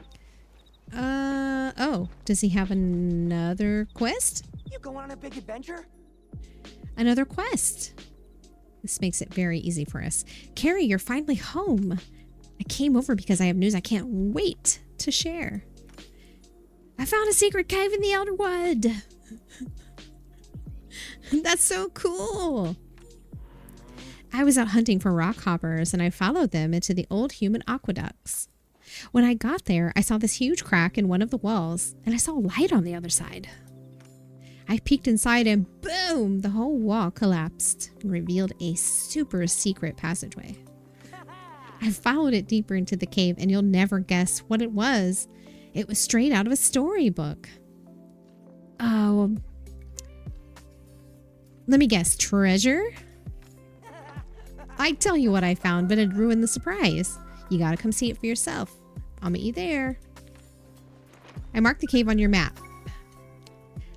Oh. Does he have another quest? You going on a big adventure? Another quest. This makes it very easy for us. Carrie, you're finally home. I came over because I have news I can't wait to share. I found a secret cave in the Elderwood. That's so cool. I was out hunting for rock hoppers and I followed them into the old human aqueducts. When I got there, I saw this huge crack in one of the walls and I saw light on the other side. I peeked inside and boom, the whole wall collapsed and revealed a super secret passageway. I followed it deeper into the cave and you'll never guess what it was. It was straight out of a storybook. Oh, let me guess, treasure? I'd tell you what I found, but it'd ruin the surprise. You gotta come see it for yourself. I'll meet you there. I marked the cave on your map.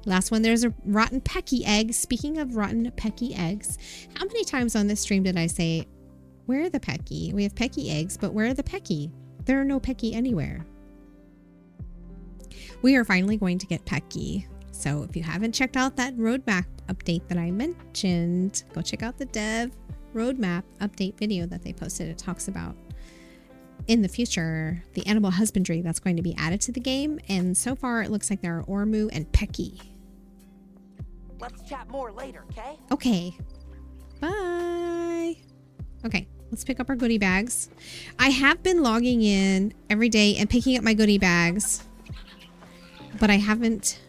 Last one, there's a rotten pecky egg. Speaking of rotten pecky eggs, how many times on this stream did I say, where are the pecky? We have pecky eggs, but where are the pecky? There are no pecky anywhere. We are finally going to get pecky. So if you haven't checked out that roadmap update that I mentioned, go check out the dev roadmap update video that they posted. It talks about in the future the animal husbandry that's going to be added to the game, and so far it looks like there are Ormu and Pecky. Let's chat more later, okay? Okay. Bye. Okay, let's pick up our goodie bags. I have been logging in every day and picking up my goodie bags, but I haven't.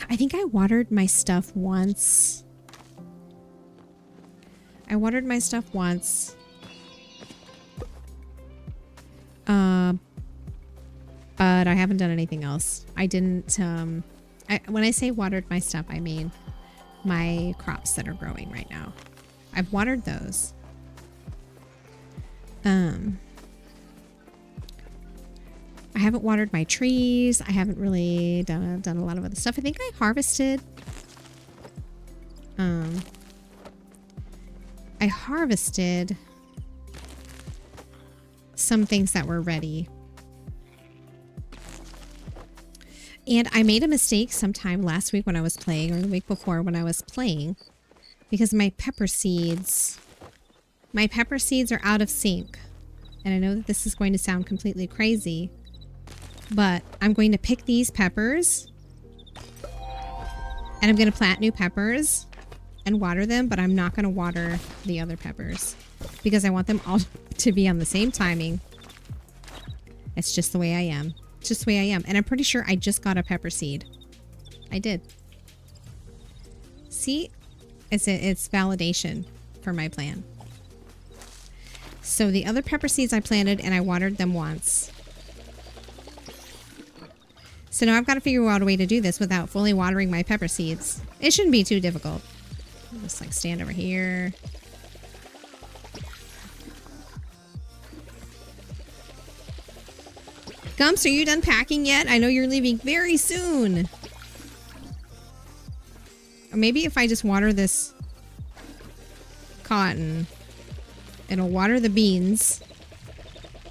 I think I watered my stuff once. But I haven't done anything else. I didn't, when I say watered my stuff, I mean my crops that are growing right now. I've watered those. I haven't watered my trees. I haven't really done a lot of other stuff. I think I harvested. I harvested some things that were ready. And I made a mistake sometime last week when I was playing, or the week before when I was playing, because my pepper seeds are out of sync. And I know that this is going to sound completely crazy, but I'm going to pick these peppers and I'm going to plant new peppers and water them, but I'm not going to water the other peppers because I want them all to be on the same timing. It's just the way I am. It's just the way I am. And I'm pretty sure I just got a pepper seed. I did. See? It's validation for my plan. So the other pepper seeds I planted and I watered them once. So now I've got to figure out a way to do this without fully watering my pepper seeds. It shouldn't be too difficult. I'll just like stand over here. Gumps, are you done packing yet? I know you're leaving very soon. Or maybe if I just water this cotton, it'll water the beans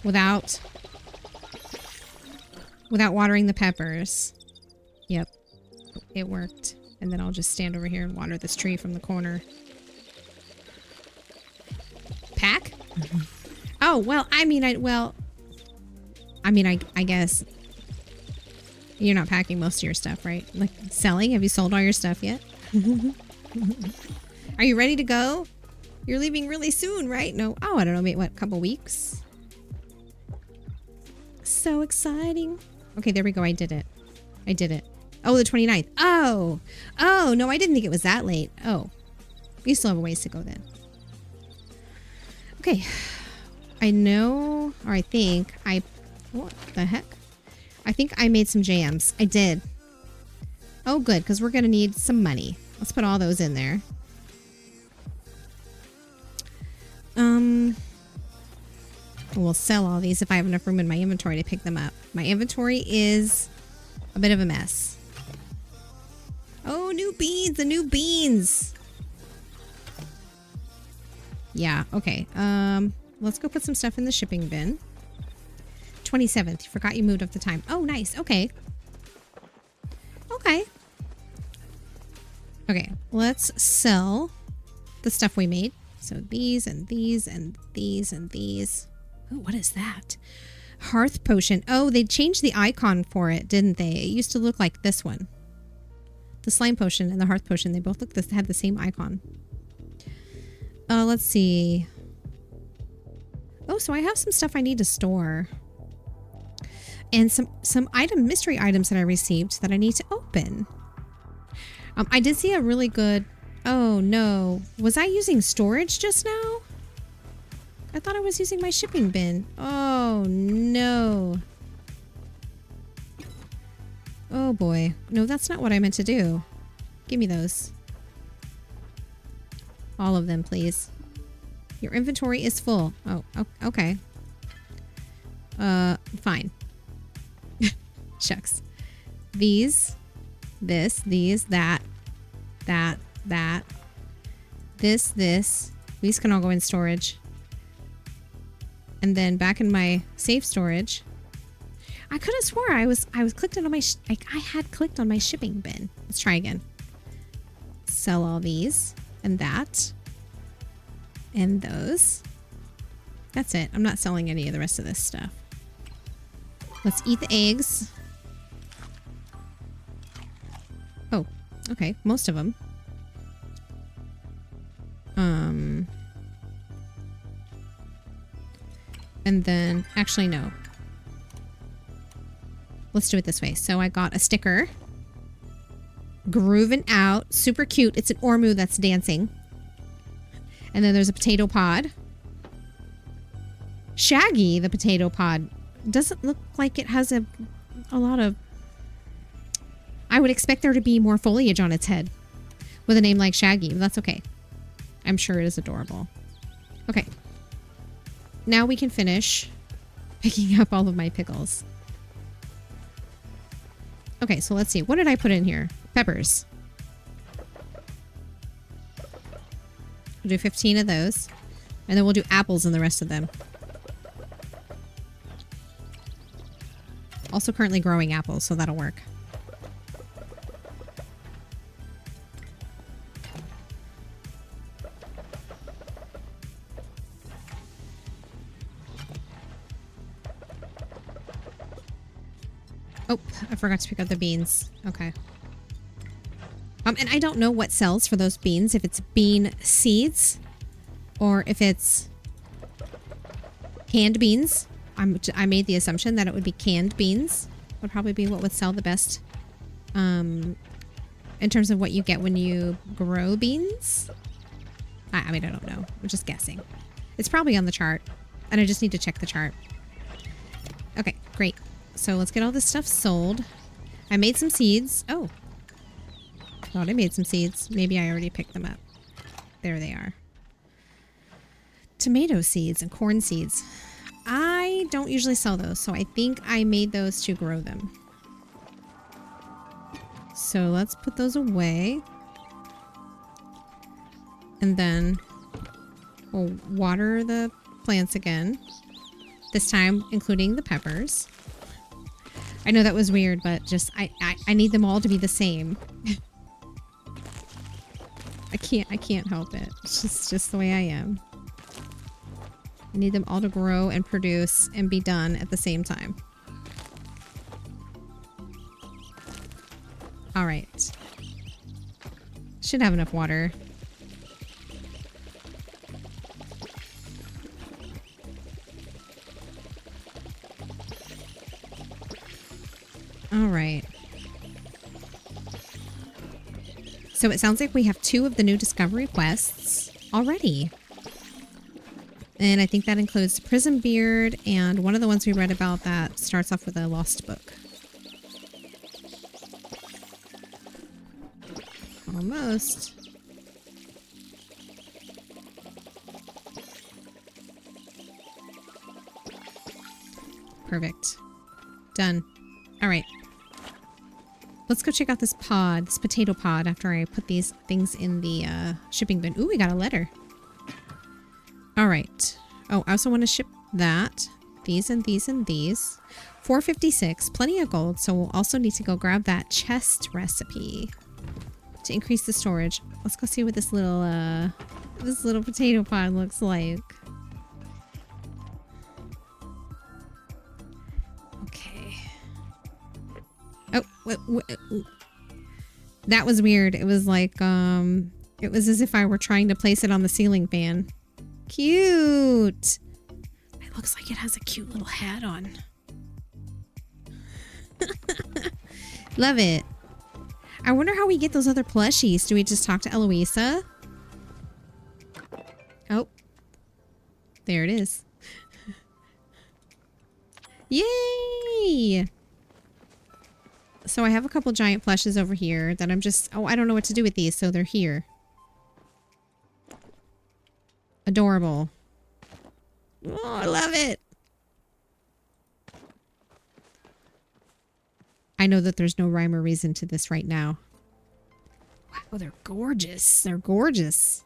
without watering the peppers. Yep, it worked. And then I'll just stand over here and water this tree from the corner. Pack? Oh, well, I guess you're not packing most of your stuff, right? Like selling? Have you sold all your stuff yet? Are you ready to go? You're leaving really soon, right? No. Oh, I don't know. Maybe what? A couple weeks? So exciting. Okay, there we go. I did it. I did it. Oh, the 29th. Oh. Oh, no, I didn't think it was that late. Oh. We still have a ways to go then. Okay. I know, or I think I... What the heck? I think I made some jams. I did. Oh, good, because we're going to need some money. Let's put all those in there. We'll sell all these if I have enough room in my inventory to pick them up. My inventory is a bit of a mess. Oh, new beans, the new beans. Yeah, okay. Let's go put some stuff in the shipping bin. 27th. Forgot you moved up the time. Oh, nice. Okay. Okay. Okay, let's sell the stuff we made. So these and these and these and these. Oh, what is that? Hearth potion. Oh, they changed the icon for it, didn't they? It used to look like this one. The slime potion and the hearth potion. They both had the same icon. Let's see. Oh, so I have some stuff I need to store. And some mystery items that I received that I need to open. I did see a really good... Oh, no. Was I using storage just now? I thought I was using my shipping bin. Oh, no. Oh, boy. No, that's not what I meant to do. Give me those. All of them, please. Your inventory is full. Oh, okay. Fine. Shucks. These, this, these, that, this. These can all go in storage. And then back in my safe storage. I could have swore I clicked on my I had clicked on my shipping bin. Let's try again. Sell all these and that and those. That's it. I'm not selling any of the rest of this stuff. Let's eat the eggs. Oh, okay. Most of them. And then, actually, no. Let's do it this way. So I got a sticker. Grooving out. Super cute. It's an Ormu that's dancing. And then there's a potato pod. Shaggy, the potato pod. Doesn't look like it has a lot of... I would expect there to be more foliage on its head with a name like Shaggy, but that's okay. I'm sure it is adorable. Okay. Now we can finish picking up all of my pickles. Okay, so let's see. What did I put in here? Peppers. We'll do 15 of those. And then we'll do apples in the rest of them. Also currently growing apples, so that'll work. Oh, I forgot to pick up the beans. Okay. And I don't know what sells for those beans, if it's bean seeds or if it's canned beans. I made the assumption that it would be canned beans. Would probably be what would sell the best in terms of what you get when you grow beans. I mean, I don't know. I'm just guessing. It's probably on the chart, and I just need to check the chart. Okay, great. So let's get all this stuff sold. I made some seeds. Oh. Thought I made some seeds. Maybe I already picked them up. There they are. Tomato seeds and corn seeds. I don't usually sell those, so I think I made those to grow them. So let's put those away. And then we'll water the plants again. This time including the peppers. I know that was weird, but just I need them all to be the same. I can't help it. It's just the way I am. I need them all to grow and produce and be done at the same time. All right. Should have enough water. All right. So it sounds like we have 2 of the new discovery quests already. And I think that includes Prison Beard and one of the ones we read about that starts off with a lost book. Almost. Perfect. Done. All right. Let's go check out this pod, this potato pod, after I put these things in the shipping bin. Ooh, we got a letter. All right. Oh, I also want to ship that. These and these and these. 456. Plenty of gold, so we'll also need to go grab that chest recipe to increase the storage. Let's go see what this little potato pod looks like. Okay. Oh, that was weird. It was like, it was as if I were trying to place it on the ceiling fan. Cute. It looks like it has a cute little hat on. Love it. I wonder how we get those other plushies. Do we just talk to Eloisa? Oh. There it is. Yay! So I have a couple giant plushes over here that I'm just... Oh, I don't know what to do with these, so they're here. Adorable. Oh, I love it. I know that there's no rhyme or reason to this right now. Wow, they're gorgeous. They're gorgeous.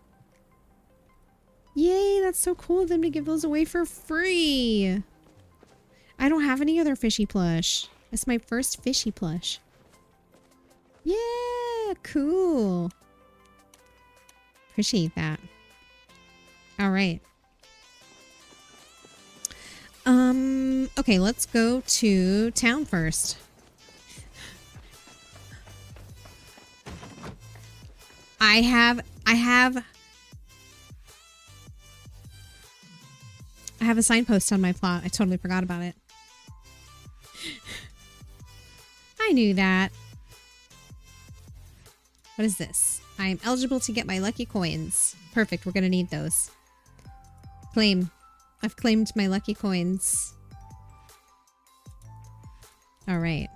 Yay, that's so cool of them to give those away for free. I don't have any other fishy plush. It's my first fishy plush. Yeah, cool. Appreciate that. All right. Okay, let's go to town first. I have a signpost on my plot. I totally forgot about it. I knew that. What is this? I am eligible to get my lucky coins. Perfect. We're going to need those. Claim. I've claimed my lucky coins. All right.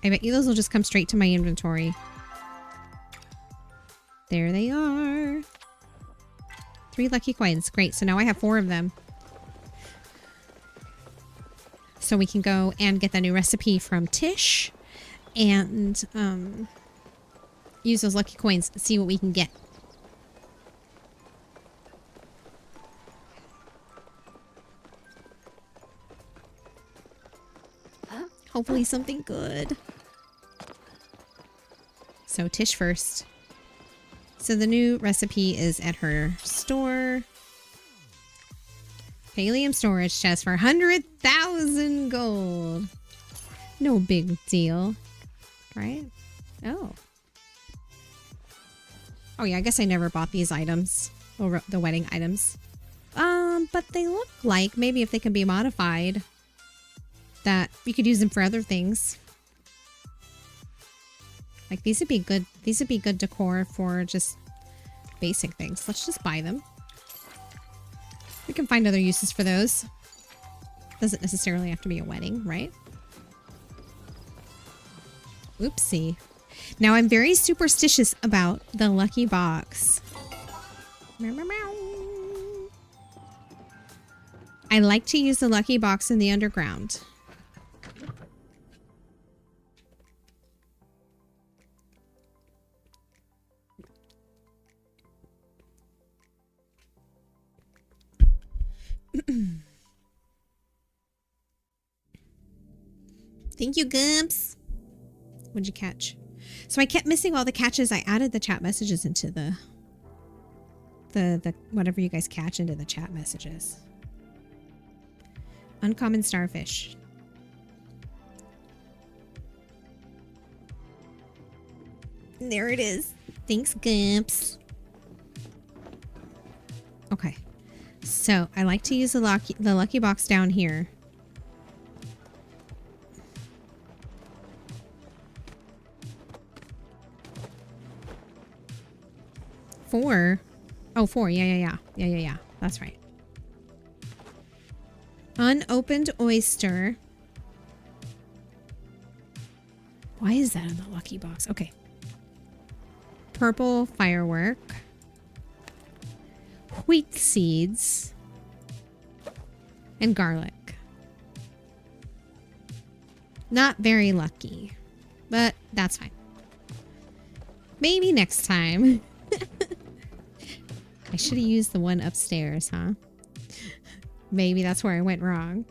I bet you those will just come straight to my inventory. There they are. 3 lucky coins. Great. So now I have 4 of them. So we can go and get the new recipe from Tish and use those lucky coins to see what we can get. Hopefully something good. So Tish first. So the new recipe is at her store. Pallium storage chest for 100,000 gold. No big deal. Right? Oh. Oh yeah, I guess I never bought these items. Or the wedding items. But they look like maybe if they can be modified, that you could use them for other things. Like these would be good. These would be good decor for just basic things. Let's just buy them. We can find other uses for those. Doesn't necessarily have to be a wedding, right? Oopsie. Now I'm very superstitious about the lucky box. Meow, meow, meow. I like to use the lucky box in the underground. Thank you, Gumps. What'd you catch? So I kept missing all the catches. I added the chat messages into the whatever you guys catch into the chat messages. Uncommon starfish. There it is. Thanks, Gumps. Okay. So I like to use the lucky box down here 4. Oh, 4. Yeah. That's right. Unopened oyster. Why is that in the lucky box? Okay. Purple firework. Wheat seeds. And garlic. Not very lucky. But that's fine. Maybe next time. I should have used the one upstairs, huh? Maybe that's where I went wrong.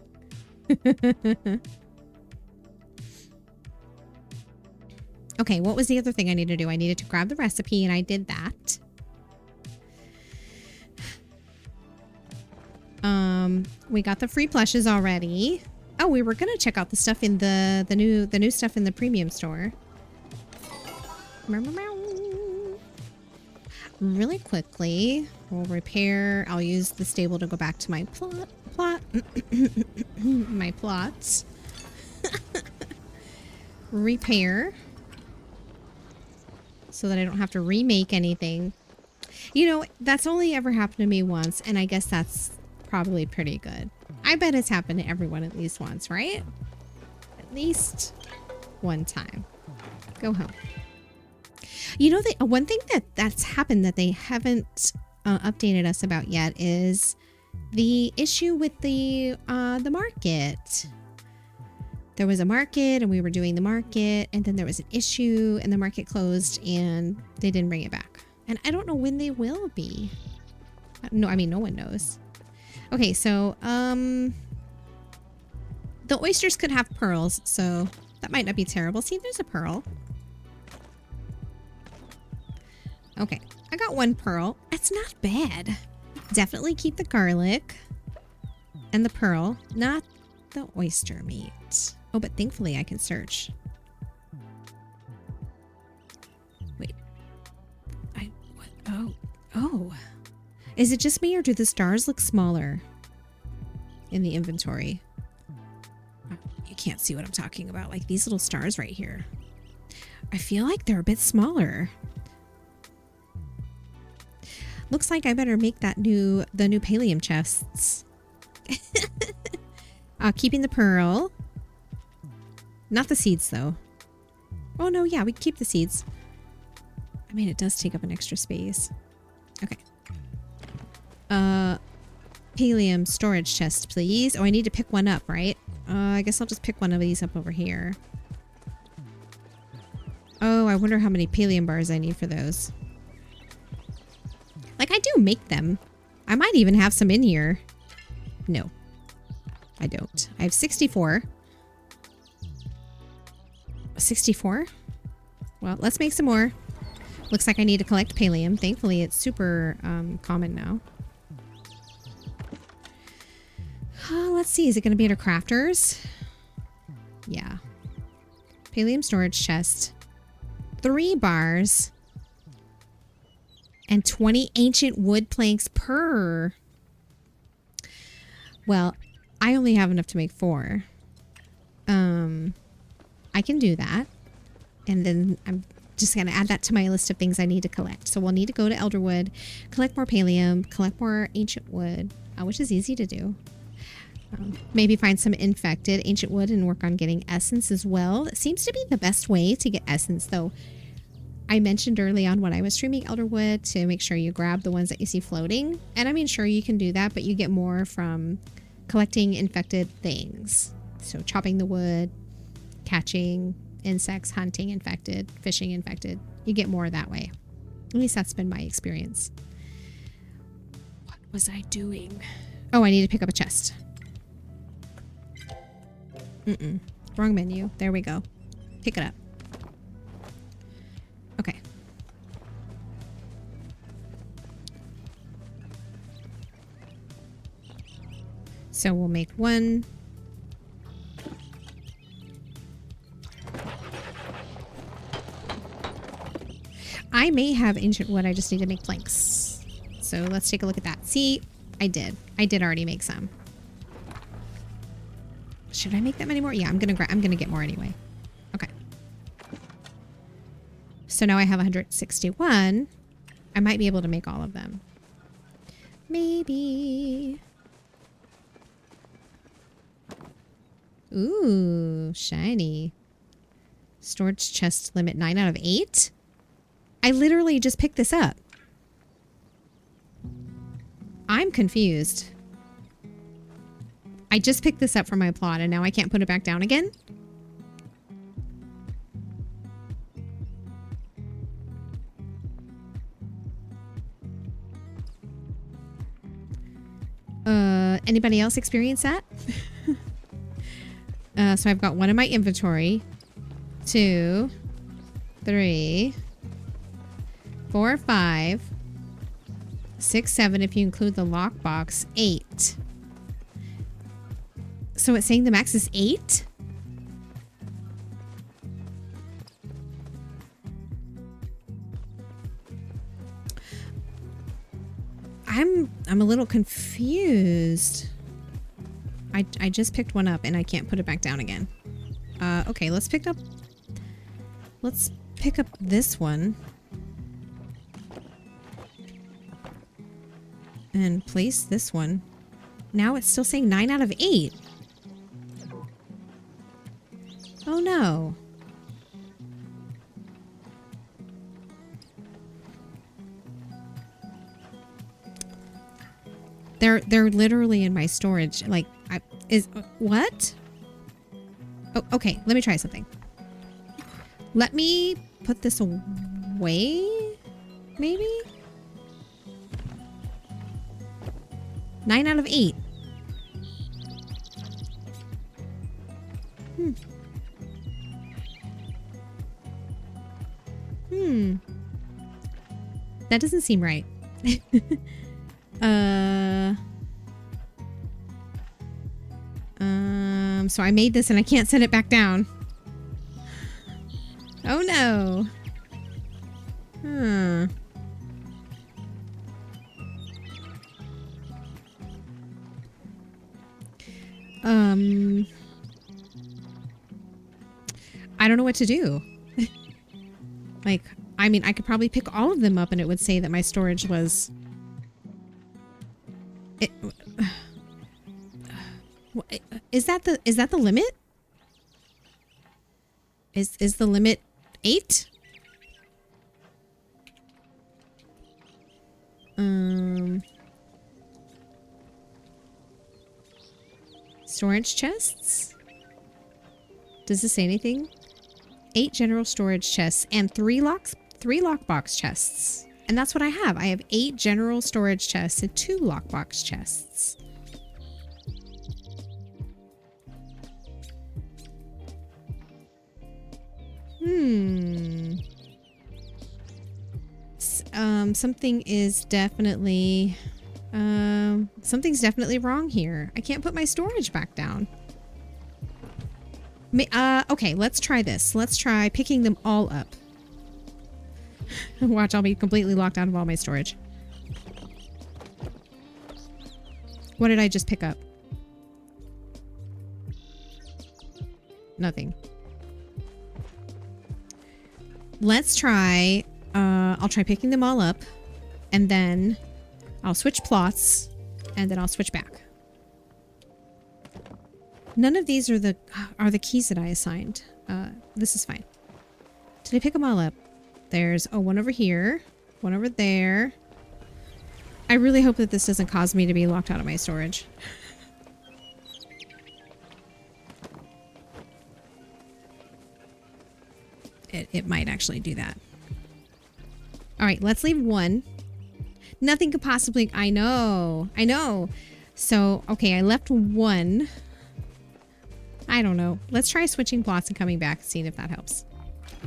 Okay, what was the other thing I needed to do? I needed to grab the recipe, and I did that. We got the free plushes already. Oh, we were gonna check out the stuff in the new stuff in the premium store. Really quickly, we'll repair. I'll use the stable to go back to my plot. My plots. Repair. So that I don't have to remake anything. You know, that's only ever happened to me once, and I guess that's probably pretty good. I bet it's happened to everyone at least once, right? At least one time. Go home. You know, one thing that's happened that they haven't updated us about yet is the issue with the market. There was a market, and we were doing the market, and then there was an issue, and the market closed, and they didn't bring it back. And I don't know when they will be. No, I mean, no one knows. Okay, so the oysters could have pearls, so that might not be terrible. See, there's a pearl. Okay, I got 1 pearl. That's not bad. Definitely keep the garlic and the pearl, not the oyster meat. Oh, but thankfully I can search. Wait. Oh. Is it just me, or do the stars look smaller in the inventory? You can't see what I'm talking about. Like these little stars right here. I feel like they're a bit smaller. Looks like I better make the new Palium chests. Keeping the pearl. Not the seeds, though. Oh, no, yeah, we can keep the seeds. I mean, it does take up an extra space. Okay. Palium storage chest, please. Oh, I need to pick one up, right? I guess I'll just pick one of these up over here. Oh, I wonder how many Palium bars I need for those. Like, I do make them. I might even have some in here. No. I don't. I have 64. 64? Well, let's make some more. Looks like I need to collect Palium. Thankfully, it's super common now. Let's see. Is it going to be under crafters? Yeah. Palium storage chest. 3 bars. And 20 ancient wood planks per. Well, I only have enough to make 4. I can do that. And then I'm just going to add that to my list of things I need to collect. So we'll need to go to Elderwood, collect more Palium, collect more ancient wood, which is easy to do. Maybe find some infected ancient wood and work on getting essence as well. It seems to be the best way to get essence, though. I mentioned early on when I was streaming Elderwood to make sure you grab the ones that you see floating. And I mean, sure, you can do that, but you get more from collecting infected things. So chopping the wood, catching insects, hunting infected, fishing infected. You get more that way. At least that's been my experience. What was I doing? Oh, I need to pick up a chest. Wrong menu. There we go. Pick it up. Okay. So we'll make 1. I may have ancient wood. I just need to make planks. So let's take a look at that. See, I did. I did already make some. Should I make that many more? Yeah, I'm gonna get more anyway. Okay. So now I have 161. I might be able to make all of them. Maybe. Ooh, shiny. Storage chest limit 9 out of 8? I literally just picked this up. I'm confused. I just picked this up from my plot and now I can't put it back down again? Anybody else experience that? So I've got one in my inventory. 2, 3, 4, 5, 6, 7 if you include the lockbox. 8. So it's saying the max is 8? I'm a little confused. I just picked one up and I can't put it back down again. Okay, let's pick up this one and place this one. Now it's still saying 9 out of 8. Oh no. They're literally in my storage. Like, what? Oh, okay. Let me try something. Let me put this away, maybe? 9 out of 8. That doesn't seem right. So I made this and I can't set it back down. Oh no. I don't know what to do. Like, I mean, I could probably pick all of them up and it would say that my storage was... Is that the limit? Is the limit 8? Storage chests? Does this say anything? 8 general storage chests and 3 lockbox chests. And that's what I have. I have 8 general storage chests and 2 lockbox chests. Something's definitely wrong here. I can't put my storage back down. Okay, let's try this. Let's try picking them all up. Watch, I'll be completely locked out of all my storage. What did I just pick up? Nothing. Let's try, I'll try picking them all up, and then I'll switch plots, and then I'll switch back. None of these are the keys that I assigned. This is fine. Did I pick them all up? There's, one over here, one over there. I really hope that this doesn't cause me to be locked out of my storage. It might actually do that. All right, let's leave one. Nothing could possibly... I know. So, okay, I left one. I don't know. Let's try switching plots and coming back and seeing if that helps.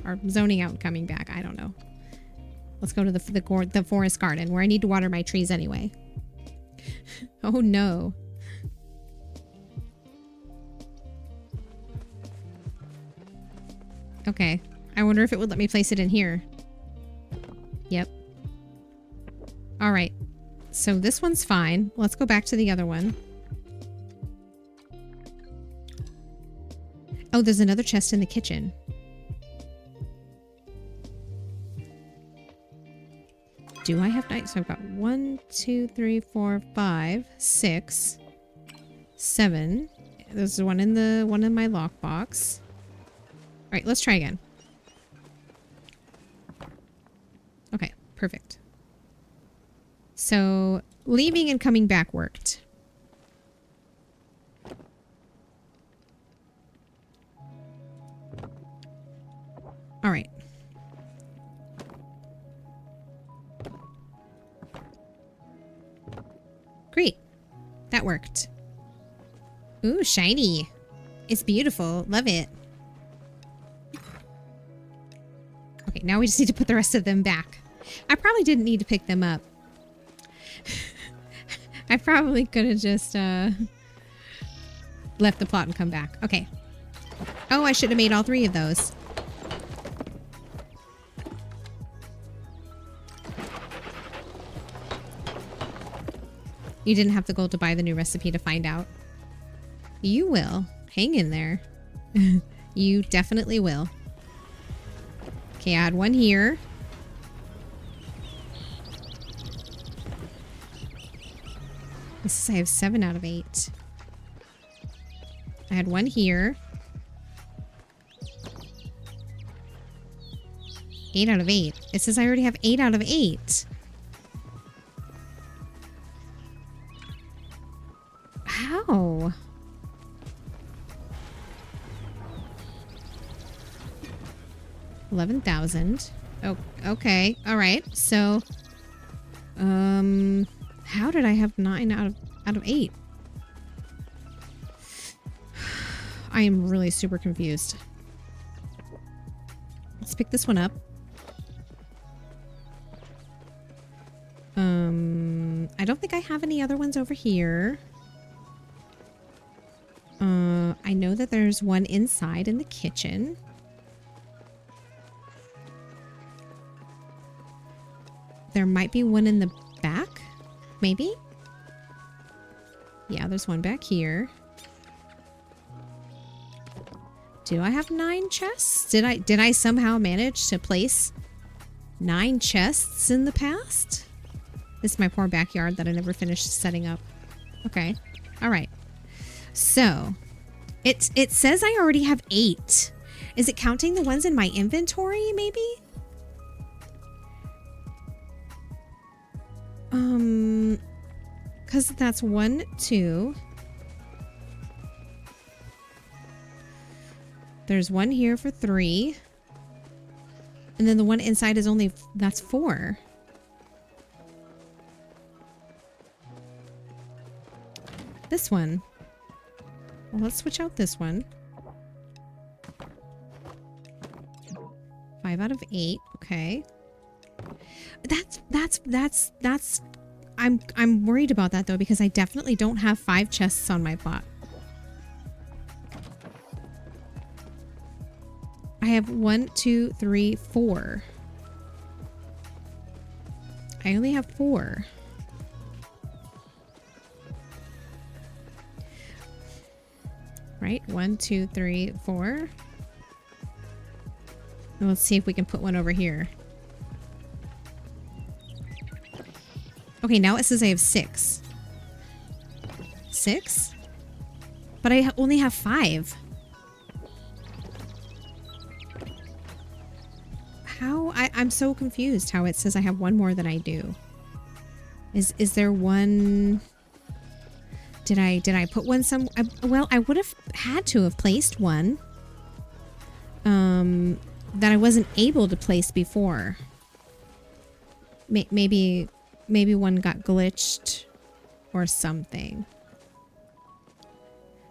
Or zoning out and coming back. I don't know. Let's go to the forest garden where I need to water my trees anyway. Oh no. Okay. I wonder if it would let me place it in here. Yep. All right. So this one's fine. Let's go back to the other one. Oh, there's another chest in the kitchen. Do I have 9? So I've got 1, 2, 3, 4, 5, 6, 7. There's one in my lockbox. All right, let's try again. Okay, perfect. So leaving and coming back worked. All right. Great. That worked. Ooh, shiny. It's beautiful. Love it. Okay, now we just need to put the rest of them back. I probably didn't need to pick them up. I probably could have just left the plot and come back. Okay. Oh, I should have made all 3 of those. You didn't have the gold to buy the new recipe to find out. You will. Hang in there. You definitely will. Okay, I had 1 here. This says I have 7 out of 8. I had 1 here. 8 out of 8. It says I already have 8 out of 8. How? $11,000. Oh, okay. All right. So, how did I have 9 out of 8? I am really super confused. Let's pick this one up. I don't think I have any other ones over here. I know that there's one inside in the kitchen. There might be one in the back, maybe? Yeah, there's one back here. Do I have 9 chests? Did I somehow manage to place 9 chests in the past? This is my poor backyard that I never finished setting up. Okay. All right. So, it says I already have 8. Is it counting the ones in my inventory, maybe? Because that's 1, 2. There's one here for 3. And then the one inside is only, that's 4. This one. Well, let's switch out this one. 5 out of 8. Okay. That's I'm worried about that though, because I definitely don't have 5 chests on my plot. I have 1, 2, 3, 4. I only have 4. Right? 1, 2, 3, 4. And let's see if we can put one over here. Okay, now it says I have 6. 6? But I only have 5. How? I'm so confused how it says I have one more than I do. Is there one... Did I put one some... well, I would have had to have placed one. That I wasn't able to place before. Maybe one got glitched or something.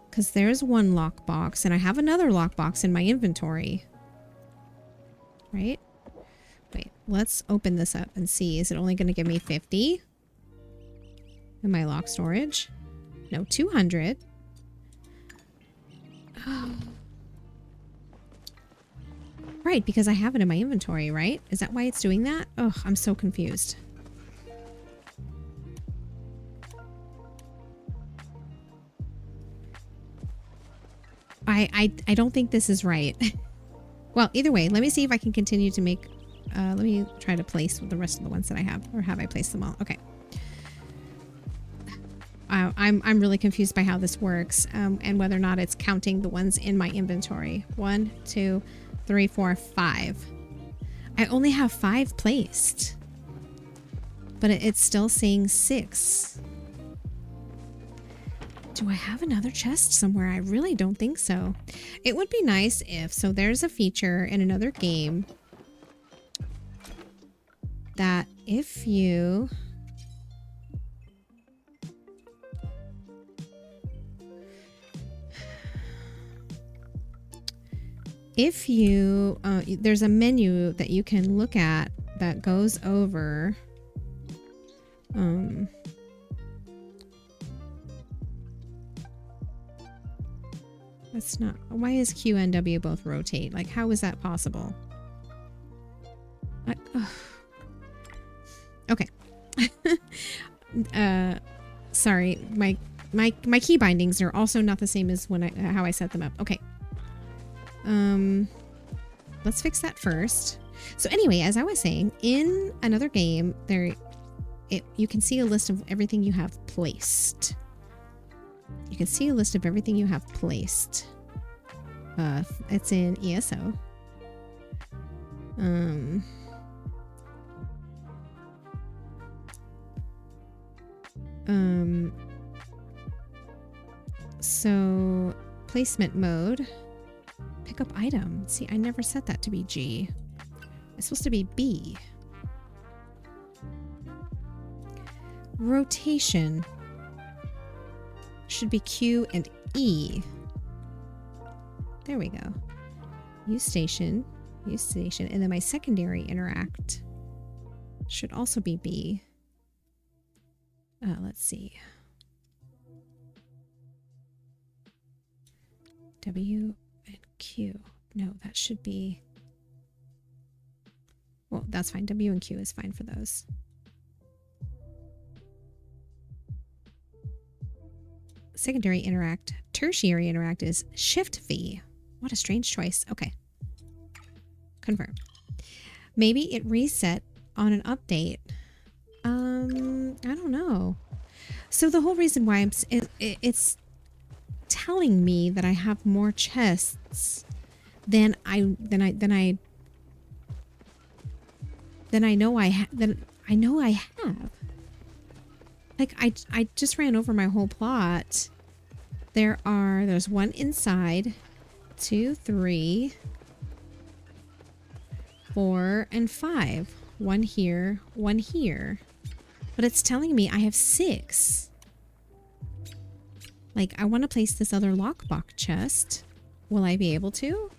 Because there's one lockbox and I have another lockbox in my inventory. Right? Wait, let's open this up and see. Is it only going to give me 50? In my lock storage? No, 200. Oh. Right, because I have it in my inventory, right? Is that why it's doing that? Oh, I'm so confused. I don't think this is right. Well, either way, let me see if I can continue to make Let me try to place the rest of the ones that I have. Or have I placed them all? Okay. I'm really confused by how this works and whether or not it's counting the ones in my inventory. 1, 2, 3, 4, 5. I only have 5 placed. But it's still saying 6. Do I have another chest somewhere? I really don't think so. It would be nice if... So there's a feature in another game that if you... If you... there's a menu that you can look at that goes over... That's not... Why is Q and W both rotate? Like, how is that possible? Okay. Sorry. My key bindings are also not the same as when how I set them up. Okay. Let's fix that first. So anyway, as I was saying, in another game, you can see a list of everything you have placed. You can see a list of everything you have placed. It's in ESO. So placement mode. Pick up item. See, I never set that to be G. It's supposed to be B. Rotation should be Q and E. There we go. Use station, and then my secondary interact should also be B. Let's see. W and Q. No, that should be... Well, that's fine. W and Q is fine for those. Secondary interact. Tertiary interact is Shift V. What a strange choice. Okay. Confirm. Maybe it reset on an update. I don't know. So the whole reason why it's telling me that I have more chests than I know I have. Like I just ran over my whole plot. There's one inside, 2, 3, 4, and 5. One here, one here. But it's telling me I have 6. Like, I want to place this other lockbox chest. Will I be able to?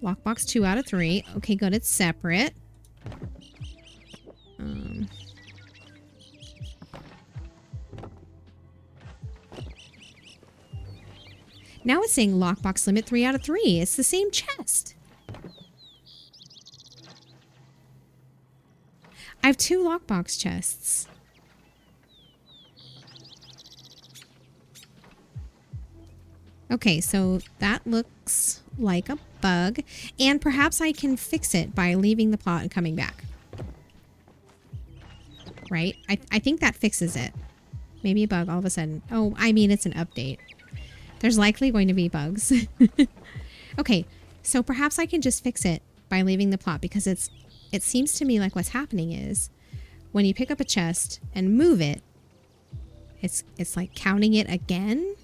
Lockbox 2 out of 3. Okay, good. It's separate. Now it's saying lockbox limit 3 out of 3. It's the same chest. I have 2 lockbox chests. Okay, so that looks like a bug. And perhaps I can fix it by leaving the plot and coming back. Right? I think that fixes it. Maybe a bug all of a sudden. Oh, I mean, it's an update. There's likely going to be bugs. Okay, so perhaps I can just fix it by leaving the plot because it seems to me like what's happening is when you pick up a chest and move it, it's like counting it again.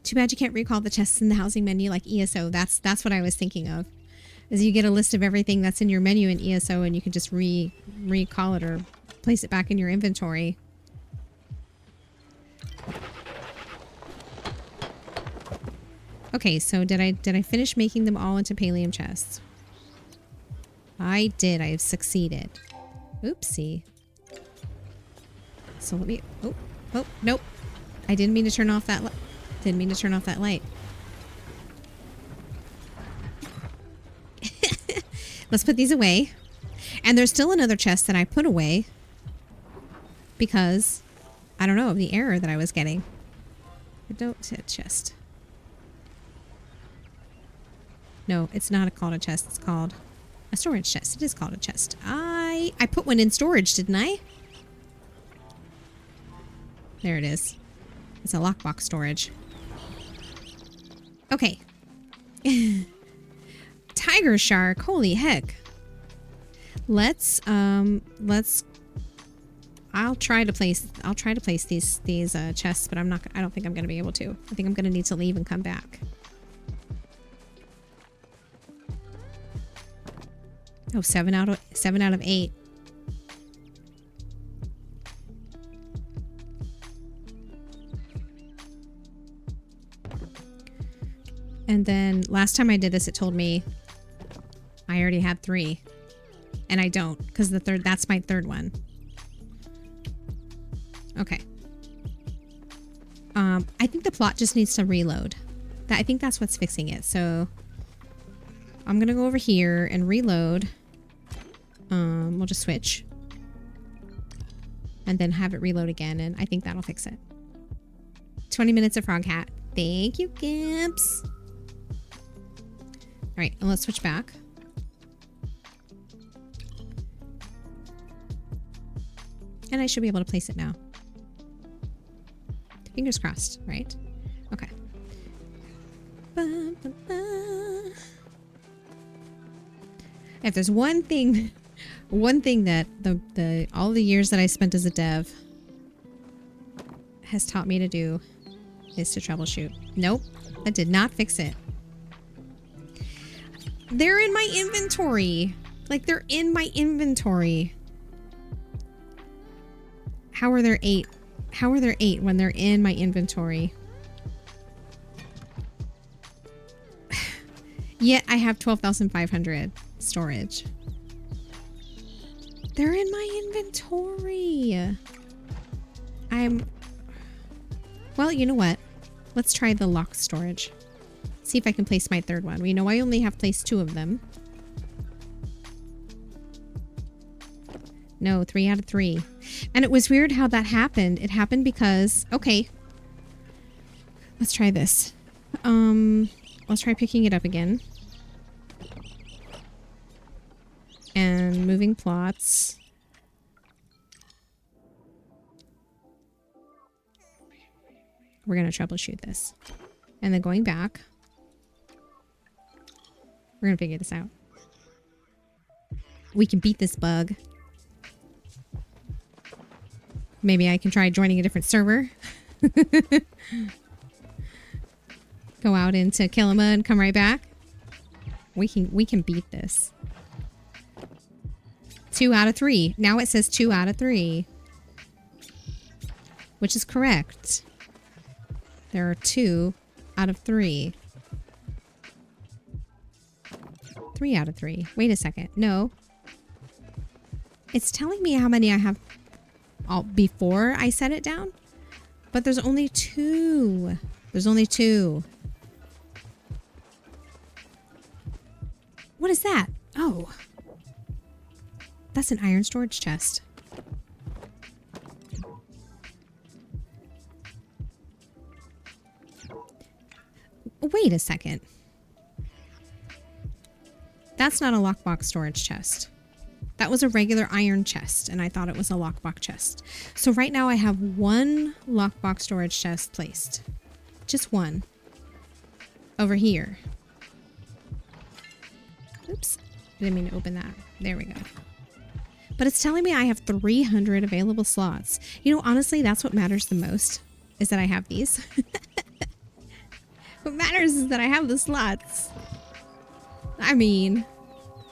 Too bad you can't recall the chests in the housing menu like ESO. That's what I was thinking of. Is you get a list of everything that's in your menu in ESO and you can just recall it or place it back in your inventory. Okay, so did I finish making them all into pallium chests? I did. I have succeeded. Oopsie. So let me... Oh, nope. I didn't mean to turn off that light. Didn't mean to turn off that light. Let's put these away. And there's still another chest that I put away because, I don't know, of the error that I was getting. Don't hit chest. No, it's not called a chest. It's called a storage chest. It is called a chest. I put one in storage, didn't I? There it is. It's a lockbox storage. Okay. Tiger shark. Holy heck. Let's I'll try to place these chests, but I don't think I'm going to be able to. I think I'm going to need to leave and come back. Oh, 7 out of 8. And then last time I did this, it told me I already had 3. And I don't, because that's my third one. Okay. I think the plot just needs to reload. I think that's what's fixing it. So I'm gonna go over here and reload. We'll just switch. And then have it reload again, and I think that'll fix it. 20 minutes of Frog Hat. Thank you, Gimps. Alright, and let's switch back. And I should be able to place it now. Fingers crossed, right? Okay. Ba, ba, ba. If there's one thing that all the years that I spent as a dev has taught me to do is to troubleshoot. Nope, that did not fix it. They're in my inventory. Like, they're in my inventory. How are there 8? How are there 8 when they're in my inventory? Yet I have 12,500 storage. They're in my inventory. Well, you know what? Let's try the locked storage. See if I can place my third one. We know I only have placed 2 of them. No, 3 out of 3. And it was weird how that happened. It happened because... Okay. Let's try this. Let's try picking it up again. And moving plots. We're going to troubleshoot this. And then going back. We're going to figure this out. We can beat this bug. Maybe I can try joining a different server. Go out into Kilima and come right back. We can beat this. 2 out of 3. Now it says 2 out of 3. Which is correct. There are 2 out of 3. 3 out of 3. Wait a second. No. It's telling me how many I have before I set it down. But there's only 2. There's only 2. What is that? Oh. That's an iron storage chest. Wait a second. That's not a lockbox storage chest. That was a regular iron chest, and I thought it was a lockbox chest. So right now I have 1 lockbox storage chest placed. Just 1. Over here. Oops. Didn't mean to open that. There we go. But it's telling me I have 300 available slots. You know, honestly, that's what matters the most, is that I have these. What matters is that I have the slots. I mean,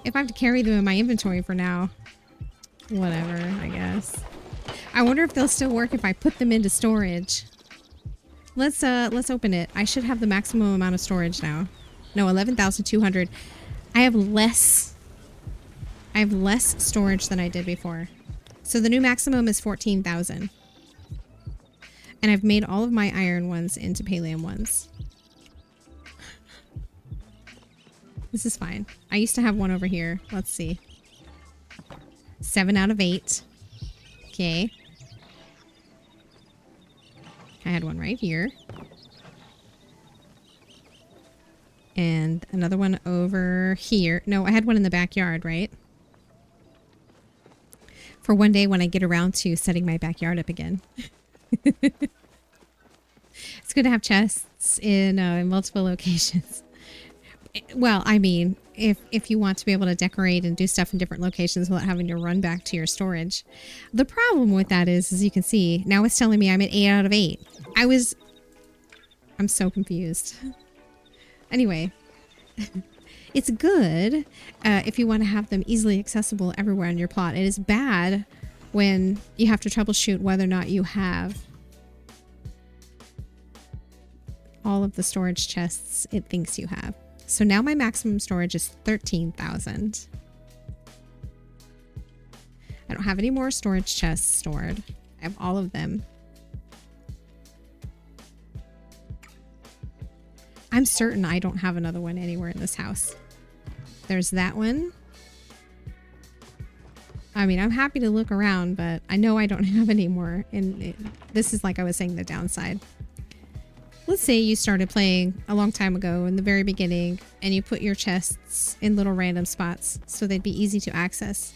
if I have to carry them in my inventory for now, whatever, I guess. I wonder if they'll still work if I put them into storage. Let's open it. I should have the maximum amount of storage now. No, 11,200. I have less storage than I did before. So the new maximum is 14,000. And I've made all of my iron ones into Palium ones. This is fine. I used to have one over here. Let's see. 7 out of 8. Okay. I had one right here. And another one over here. No, I had one in the backyard, right? For one day when I get around to setting my backyard up again. It's good to have chests in multiple locations. Well, I mean, if you want to be able to decorate and do stuff in different locations without having to run back to your storage. The problem with that is, as you can see, now it's telling me I'm at 8 out of 8. I'm so confused. Anyway, it's good if you want to have them easily accessible everywhere on your plot. It is bad when you have to troubleshoot whether or not you have all of the storage chests it thinks you have. So now my maximum storage is 13,000. I don't have any more storage chests stored. I have all of them. I'm certain I don't have another one anywhere in this house. There's that one. I mean, I'm happy to look around, but I know I don't have any more. And this is, like I was saying, the downside. Let's say you started playing a long time ago in the very beginning and you put your chests in little random spots so they'd be easy to access.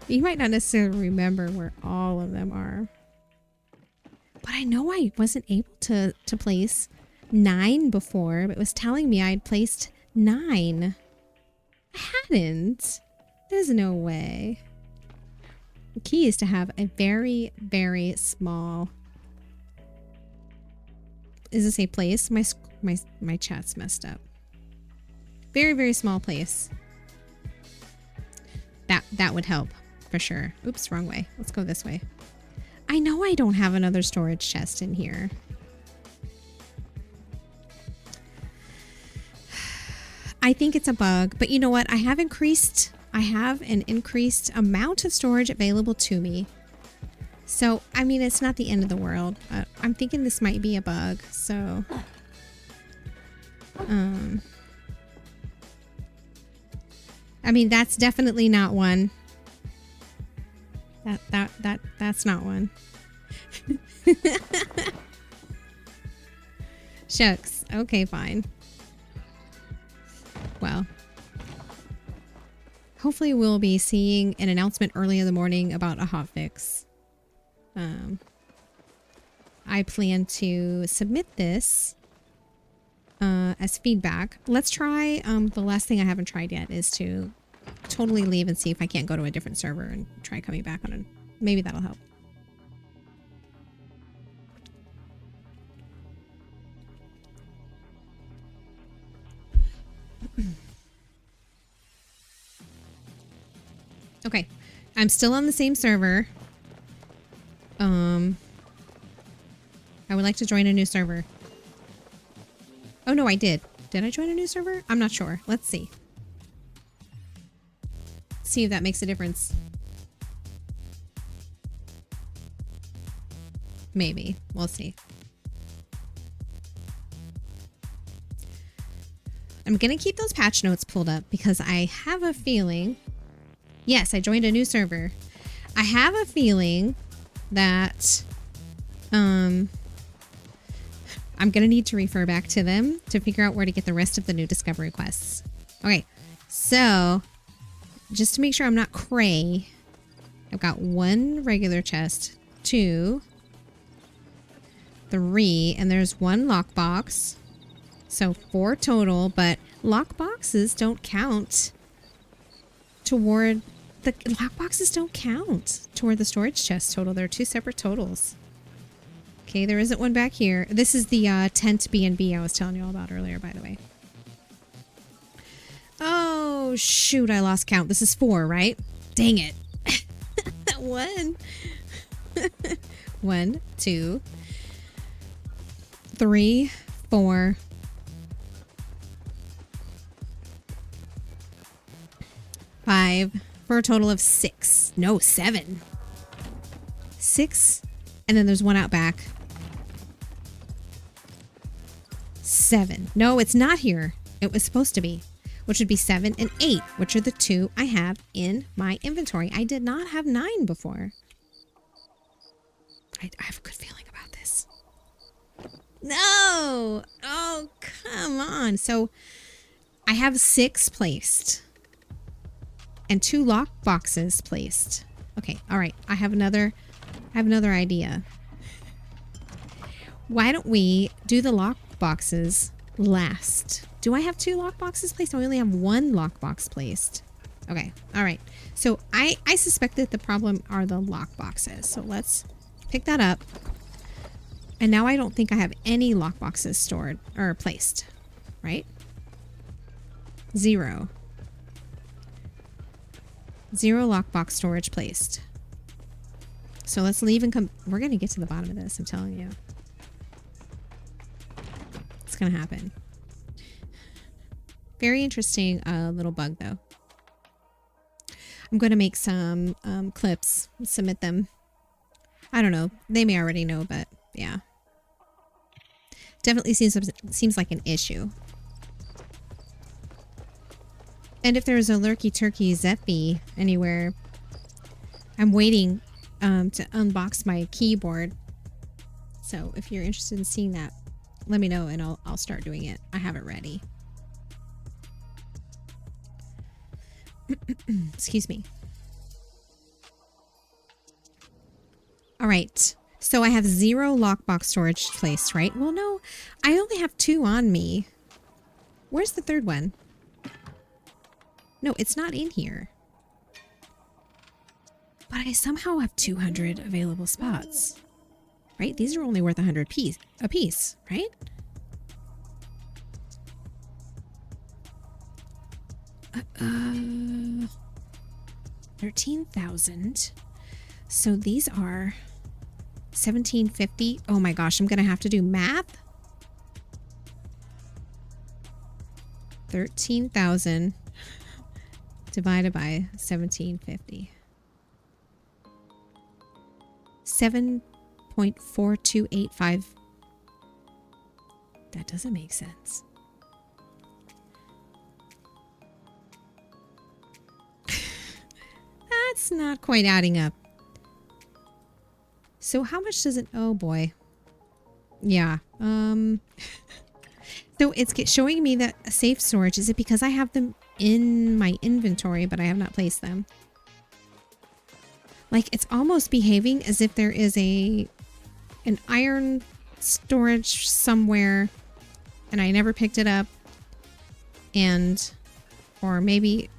You might not necessarily remember where all of them are. But I know I wasn't able to place 9 before, but it was telling me I'd placed 9. I hadn't. There's no way. The key is to have a very, very small... Is this a place? My chat's messed up. Very, very small place. That would help for sure. Oops, wrong way. Let's go this way. I know I don't have another storage chest in here. I think it's a bug, but you know what? I have an increased amount of storage available to me. So, I mean, it's not the end of the world. I'm thinking this might be a bug, so... I mean, that's definitely not one. That's not one. Shucks. Okay, fine. Well, hopefully we'll be seeing an announcement early in the morning about a hotfix. I plan to submit this as feedback. Let's try, the last thing I haven't tried yet is to totally leave and see if I can't go to a different server and try coming back on it. Maybe that'll help. Okay, I'm still on the same server. I would like to join a new server. Oh no, I did. Did I join a new server? I'm not sure. Let's see. See if that makes a difference. Maybe. We'll see. I'm gonna keep those patch notes pulled up because I have a feeling... Yes, I joined a new server. I have a feeling that I'm going to need to refer back to them to figure out where to get the rest of the new discovery quests. Okay, so just to make sure I'm not cray, I've got 1 regular chest, 2, 3, and there's 1 lockbox. So 4 total, but lockboxes don't count toward the lockboxes don't count toward the storage chest total. They're 2 separate totals. Okay, there isn't one back here. This is the tent B&B I was telling you all about earlier, by the way. Oh, shoot, I lost count. This is 4, right? Dang it. 1. 1, 2, 3, 4, 5, for a total of 6. No, 7. 6, and then there's 1 out back. 7. No, it's not here. It was supposed to be, which would be 7 and 8, which are the 2 I have in my inventory. I did not have 9 before. I have a good feeling about this. No! Oh, come on. So I have 6 placed and 2 lock boxes placed. Okay, all right. I have another idea. Why don't we do the lock boxes last? Do I have 2 lock boxes placed? I only have 1 lock box placed. Okay, all right. So I suspect that the problem are the lock boxes. So let's pick that up. And now I don't think I have any lock boxes stored or placed, right? 0. 0 lockbox storage placed. So let's leave and come. We're going to get to the bottom of this, I'm telling you. It's going to happen. Very interesting little bug, though. I'm going to make some clips, submit them. I don't know. They may already know, but yeah. Definitely seems like an issue. And if there's a lurky turkey Zeppi anywhere, I'm waiting to unbox my keyboard. So if you're interested in seeing that, let me know and I'll start doing it. I have it ready. Excuse me. All right. So I have 0 lockbox storage placed, right? Well, no, I only have 2 on me. Where's the 3rd one? No, it's not in here. But I somehow have 200 available spots. Right? These are only worth 100 a piece, right? Uh, 13,000. So these are 1750. Oh my gosh, I'm gonna have to do math. 13,000 divided by 1750. 7.4285. That doesn't make sense. That's not quite adding up. So how much does it... Oh boy. Yeah. So it's showing me that a safe storage. Is it because I have them in my inventory, but I have not placed them? Like, it's almost behaving as if there is an iron storage somewhere and I never picked it up. Or maybe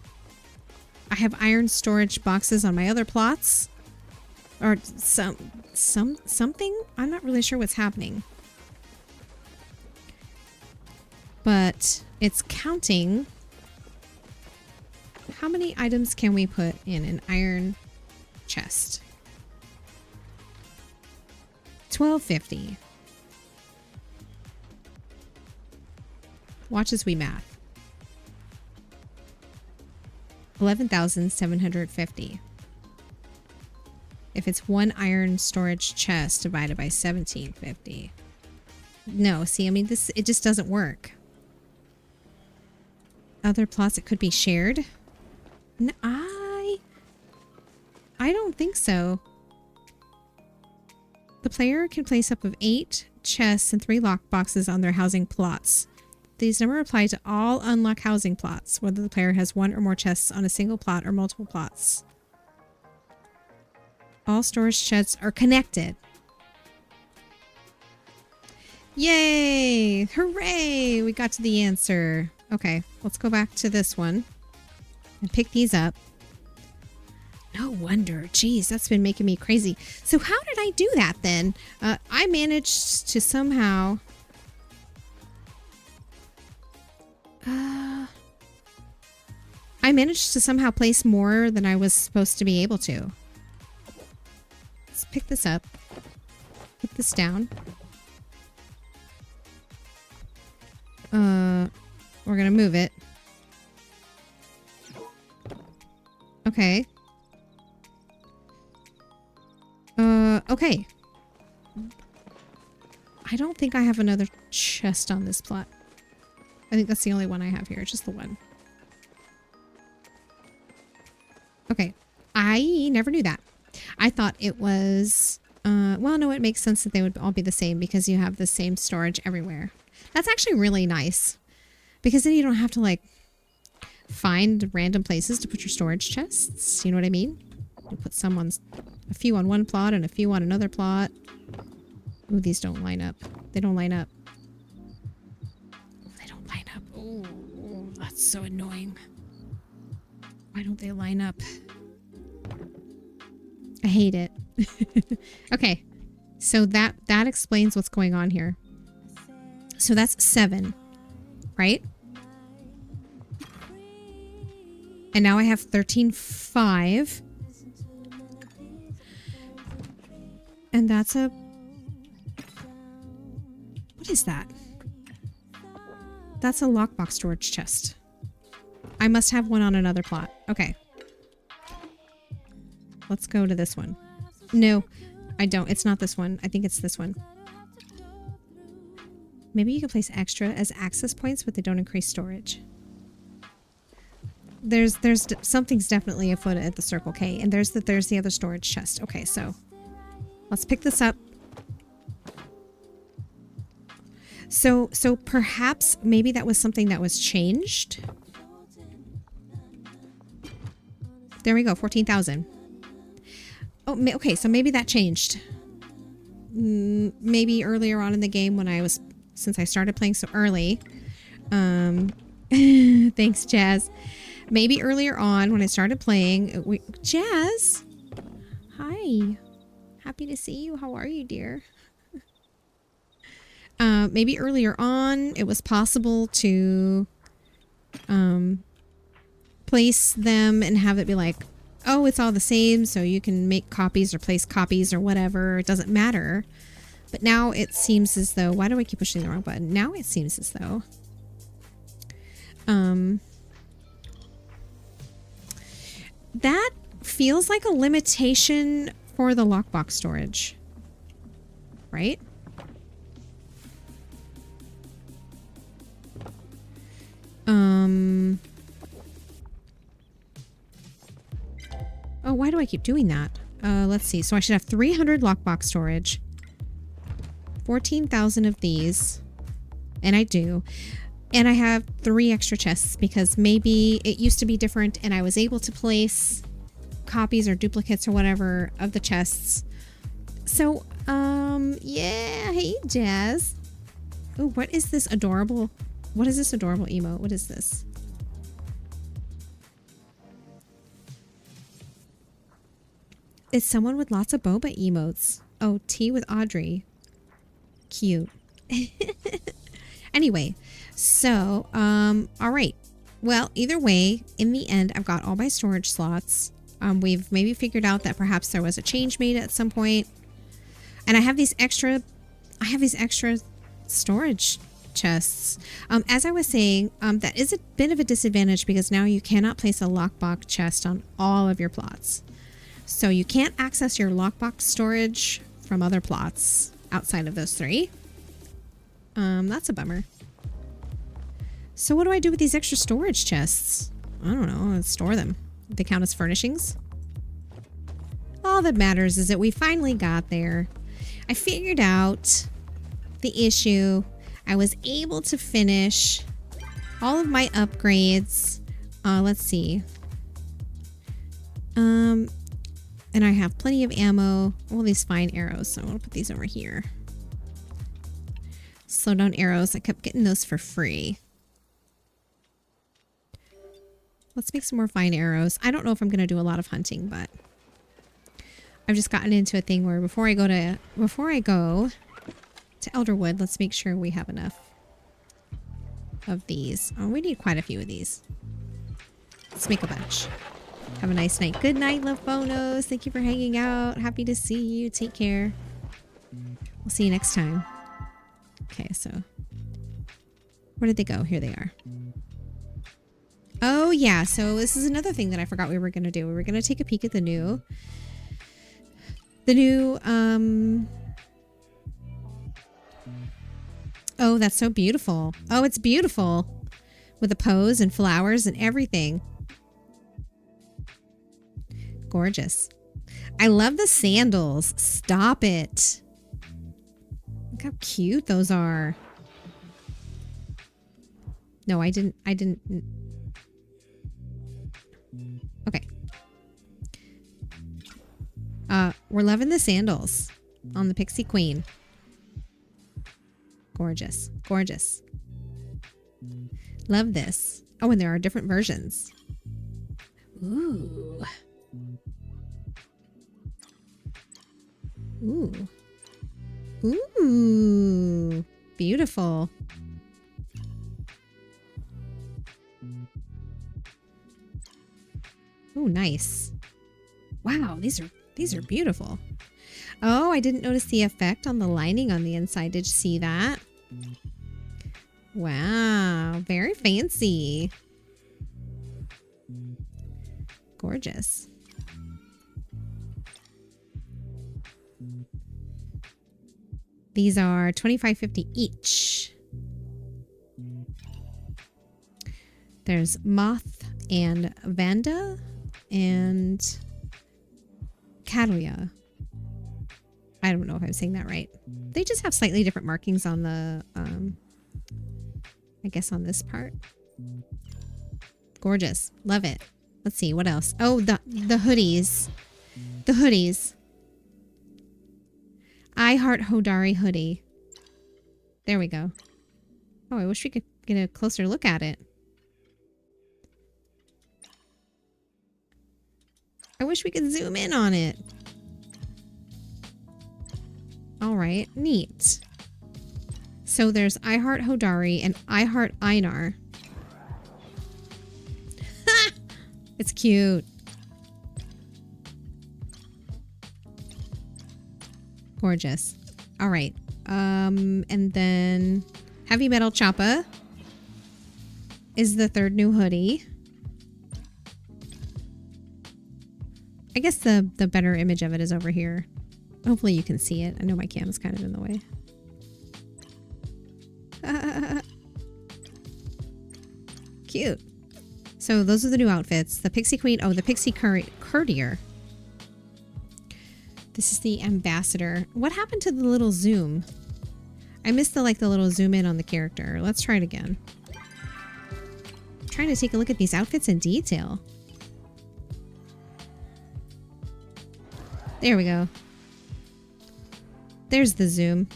I have iron storage boxes on my other plots. Or something. I'm not really sure what's happening. But it's counting. How many items can we put in an iron chest? 1250. Watch as we math. 11,750. If it's 1 iron storage chest divided by 1750. No, see, I mean, it just doesn't work. Other plots, it could be shared. No, I don't think so. The player can place up of 8 chests and 3 lock boxes on their housing plots. These numbers apply to all unlock housing plots, whether the player has 1 or more chests on a single plot or multiple plots. All storage chests are connected. Yay! Hooray! We got to the answer. Okay, let's go back to this one and pick these up. No wonder. Geez, that's been making me crazy. So how did I do that then? I managed to somehow... place more than I was supposed to be able to. Let's pick this up. Put this down. We're gonna move it. Okay. Okay. I don't think I have another chest on this plot. I think that's the only one I have here. Just the one. Okay. I never knew that. I thought it was Well, no, it makes sense that they would all be the same because you have the same storage everywhere. That's actually really nice because then you don't have to like find random places to put your storage chests. You know what I mean? You put a few on one plot and a few on another plot. Ooh, these don't line up. They don't line up. They don't line up. Oh, that's so annoying. Why don't they line up? I hate it. Okay. So that explains what's going on here. So that's 7, right? And now I have 13.5. And that's a... What is that? That's a lockbox storage chest. I must have one on another plot. Okay. Let's go to this one. No, I don't. It's not this one. I think it's this one. Maybe you can place extra as access points, but they don't increase storage. There's something's definitely afoot at the Circle K, and there's the other storage chest. Okay, so let's pick this up. So perhaps maybe that was something that was changed. There we go, 14,000. Oh, okay, so maybe that changed. Maybe earlier on in the game since I started playing so early. Thanks, Jazz. Maybe earlier on when I started playing, Jazz, hi. Happy to see you. How are you, dear? Maybe earlier on it was possible to place them and have it be like, oh, it's all the same, so you can make copies or place copies or whatever. It doesn't matter. But now it seems as though... Why do I keep pushing the wrong button? Now it seems as though... that feels like a limitation for the lockbox storage. Right? Oh, why do I keep doing that? Let's see. So I should have 300 lockbox storage. 14,000 of these. And I do. And I have 3 extra chests because maybe it used to be different and I was able to place copies or duplicates or whatever of the chests. So, yeah. Hey, Jazz. Oh, what is this adorable... What is this adorable emote? What is this? It's someone with lots of boba emotes. Oh, tea with Audrey. Cute. Anyway, so, all right. Well, either way, in the end, I've got all my storage slots. We've maybe figured out that perhaps there was a change made at some point. And I have these extra storage chests. As I was saying, that is a bit of a disadvantage because now you cannot place a lockbox chest on all of your plots. So you can't access your lockbox storage from other plots outside of those 3. That's a bummer. So what do I do with these extra storage chests? I don't know. I'll store them. They count as furnishings. All that matters is that we finally got there. I figured out the issue. I was able to finish all of my upgrades. Let's see. And I have plenty of ammo. All these fine arrows. So I'm going to put these over here. Slow down arrows. I kept getting those for free. Let's make some more fine arrows. I don't know if I'm going to do a lot of hunting, but I've just gotten into a thing where before I go to Elderwood, let's make sure we have enough of these. Oh, we need quite a few of these. Let's make a bunch. Have a nice night. Good night, Love Bonos. Thank you for hanging out. Happy to see you. Take care. We'll see you next time. Okay, so where did they go? Here they are. Oh, yeah. So this is another thing that I forgot we were going to do. We were going to take a peek at the new, oh, that's so beautiful. Oh, it's beautiful with the pose and flowers and everything. Gorgeous. I love the sandals. Stop it. Look how cute those are. No, I didn't. Okay. We're loving the sandals on the Pixie Queen. Gorgeous. Gorgeous. Love this. Oh, and there are different versions. Ooh. Ooh. Ooh. Beautiful. Oh, nice. Wow, these are beautiful. Oh, I didn't notice the effect on the lining on the inside. Did you see that? Wow, very fancy. Gorgeous. These are $25.50 each. There's Moth and Vanda and Catalia. I don't know if I'm saying that right. They just have slightly different markings on the, I guess on this part. Gorgeous. Love it. Let's see. What else? Oh, the hoodies. The hoodies. I Heart Hodari hoodie. There we go. Oh, I wish we could get a closer look at it. I wish we could zoom in on it. All right, neat. So there's I Heart Hodari and I Heart Einar. It's cute. Gorgeous. All right. And then Heavy Metal Choppa is the third new hoodie. I guess the better image of it is over here. Hopefully you can see it. I know my cam is kind of in the way. Cute. So those are the new outfits. The Pixie Queen. Oh, the Pixie Courtier. This is the ambassador. What happened to the little zoom? I missed the little zoom in on the character. Let's try it again. I'm trying to take a look at these outfits in detail. There we go. There's the zoom.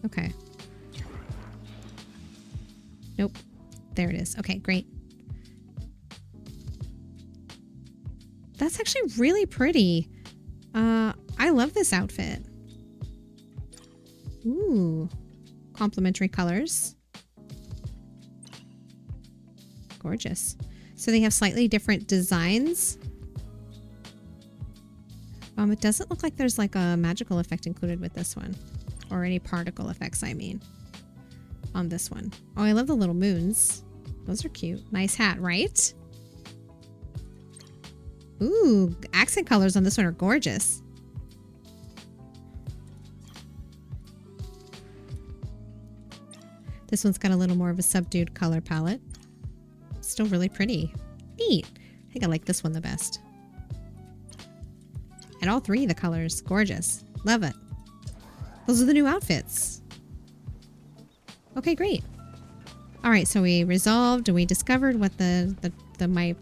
Okay. Nope. There it is. Okay, great. That's actually really pretty. I love this outfit. Ooh. Complementary colors. Gorgeous. So they have slightly different designs. It doesn't look like there's like a magical effect included with this one. Or any particle effects, I mean. On this one. Oh, I love the little moons. Those are cute. Nice hat, right? Ooh, accent colors on this one are gorgeous. This one's got a little more of a subdued color palette. Still really pretty. Neat. I think I like this one the best. And all three of the colors. Gorgeous. Love it. Those are the new outfits. Okay, great. All right, so we resolved and we discovered what my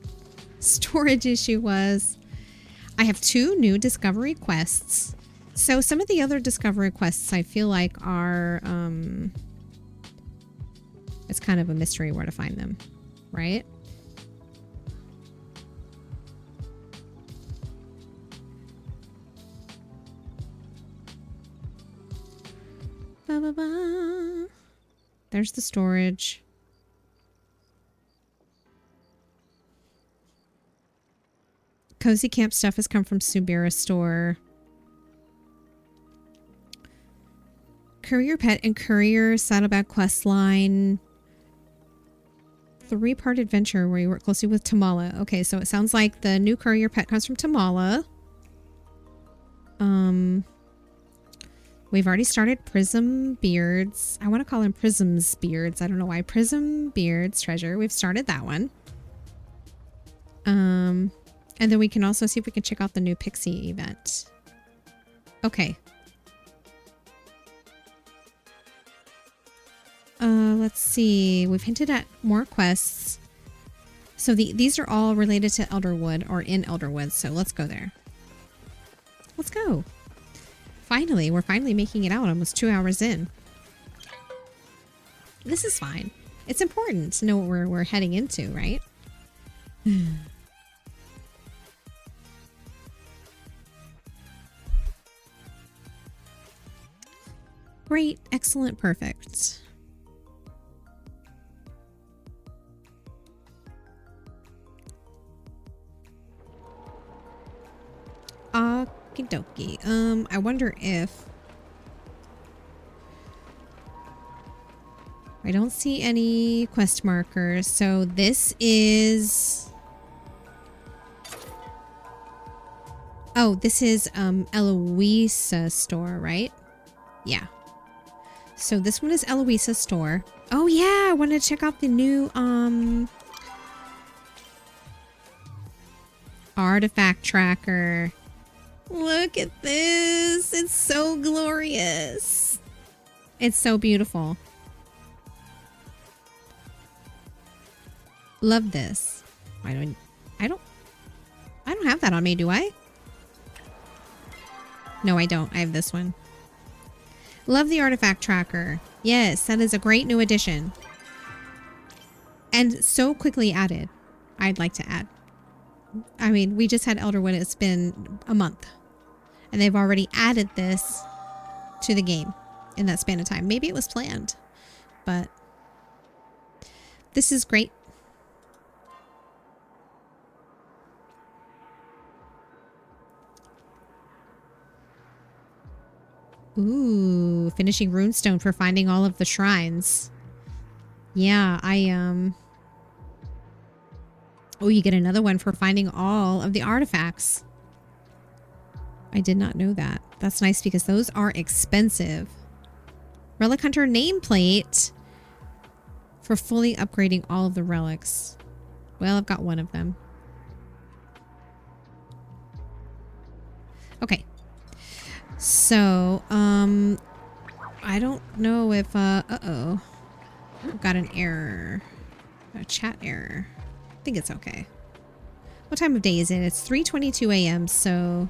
storage issue was. I have 2 new discovery quests. So some of the other discovery quests I feel like are, it's kind of a mystery where to find them, right? Ba, ba, ba. There's the storage. Cozy Camp stuff has come from Subira store. Courier Pet and Courier Saddleback quest line. 3-part adventure where you work closely with Tamala. Okay, so it sounds like the new Courier Pet comes from Tamala. We've already started Prism Beards. I want to call him Prism's Beards. I don't know why. Prism Beards Treasure. We've started that one. And And then we can also see if we can check out the new Pixie event. Okay. Let's see. We've hinted at more quests. So these are all related to Elderwood or in Elderwood. So let's go there. Let's go. Finally, we're finally making it out almost 2 hours in. This is fine. It's important to know what we're heading into, right? Great, excellent, perfect. Okie dokie. I wonder if... I don't see any quest markers. So this is... Oh, this is Eloisa's store, right? Yeah. So this one is Eloisa's store. Oh yeah, I want to check out the new artifact tracker. Look at this. It's so glorious. It's so beautiful. Love this. I don't have that on me, do I? No, I don't. I have this one. Love the artifact tracker. Yes, that is a great new addition. And so quickly added. I'd like to add. I mean, we just had Elderwood. It's been a month. And they've already added this to the game in that span of time. Maybe it was planned. But this is great. Ooh, finishing runestone for finding all of the shrines. Yeah, Oh, you get another one for finding all of the artifacts. I did not know that. That's nice because those are expensive. Relic Hunter nameplate for fully upgrading all of the relics. Well, I've got one of them. Okay. So, I don't know if, uh-oh. I've got an error. A chat error. I think it's okay. What time of day is it? It's 3:22 a.m., so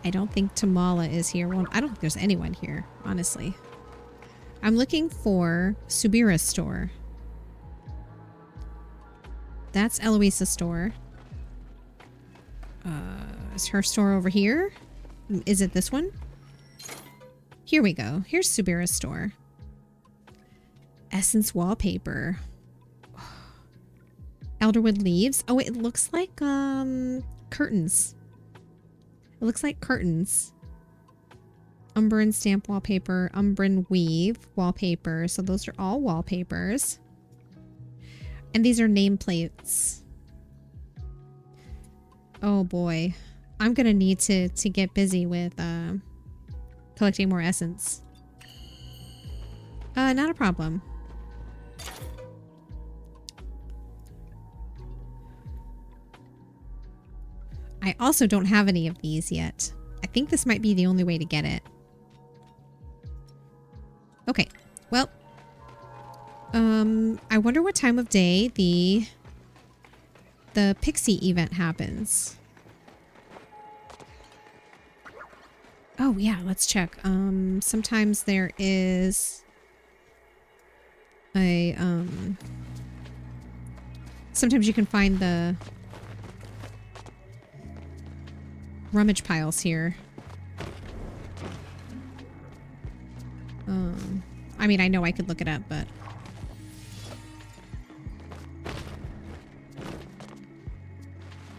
I don't think Tamala is here. Well, I don't think there's anyone here, honestly. I'm looking for Subira's store. That's Eloisa's store. Is her store over here? Is it this one? Here we go. Here's Subira's store. Essence wallpaper. Elderwood leaves. Oh, it looks like curtains. It looks like curtains. Umbran stamp wallpaper, Umbran weave wallpaper. So those are all wallpapers. And these are nameplates. Oh boy. I'm gonna need to get busy with collecting more essence. Not a problem. I also don't have any of these yet. I think this might be the only way to get it. Okay, well, I wonder what time of day the Pixie event happens. Oh yeah, let's check. Sometimes there is a sometimes you can find the rummage piles here. I mean, I know I could look it up, but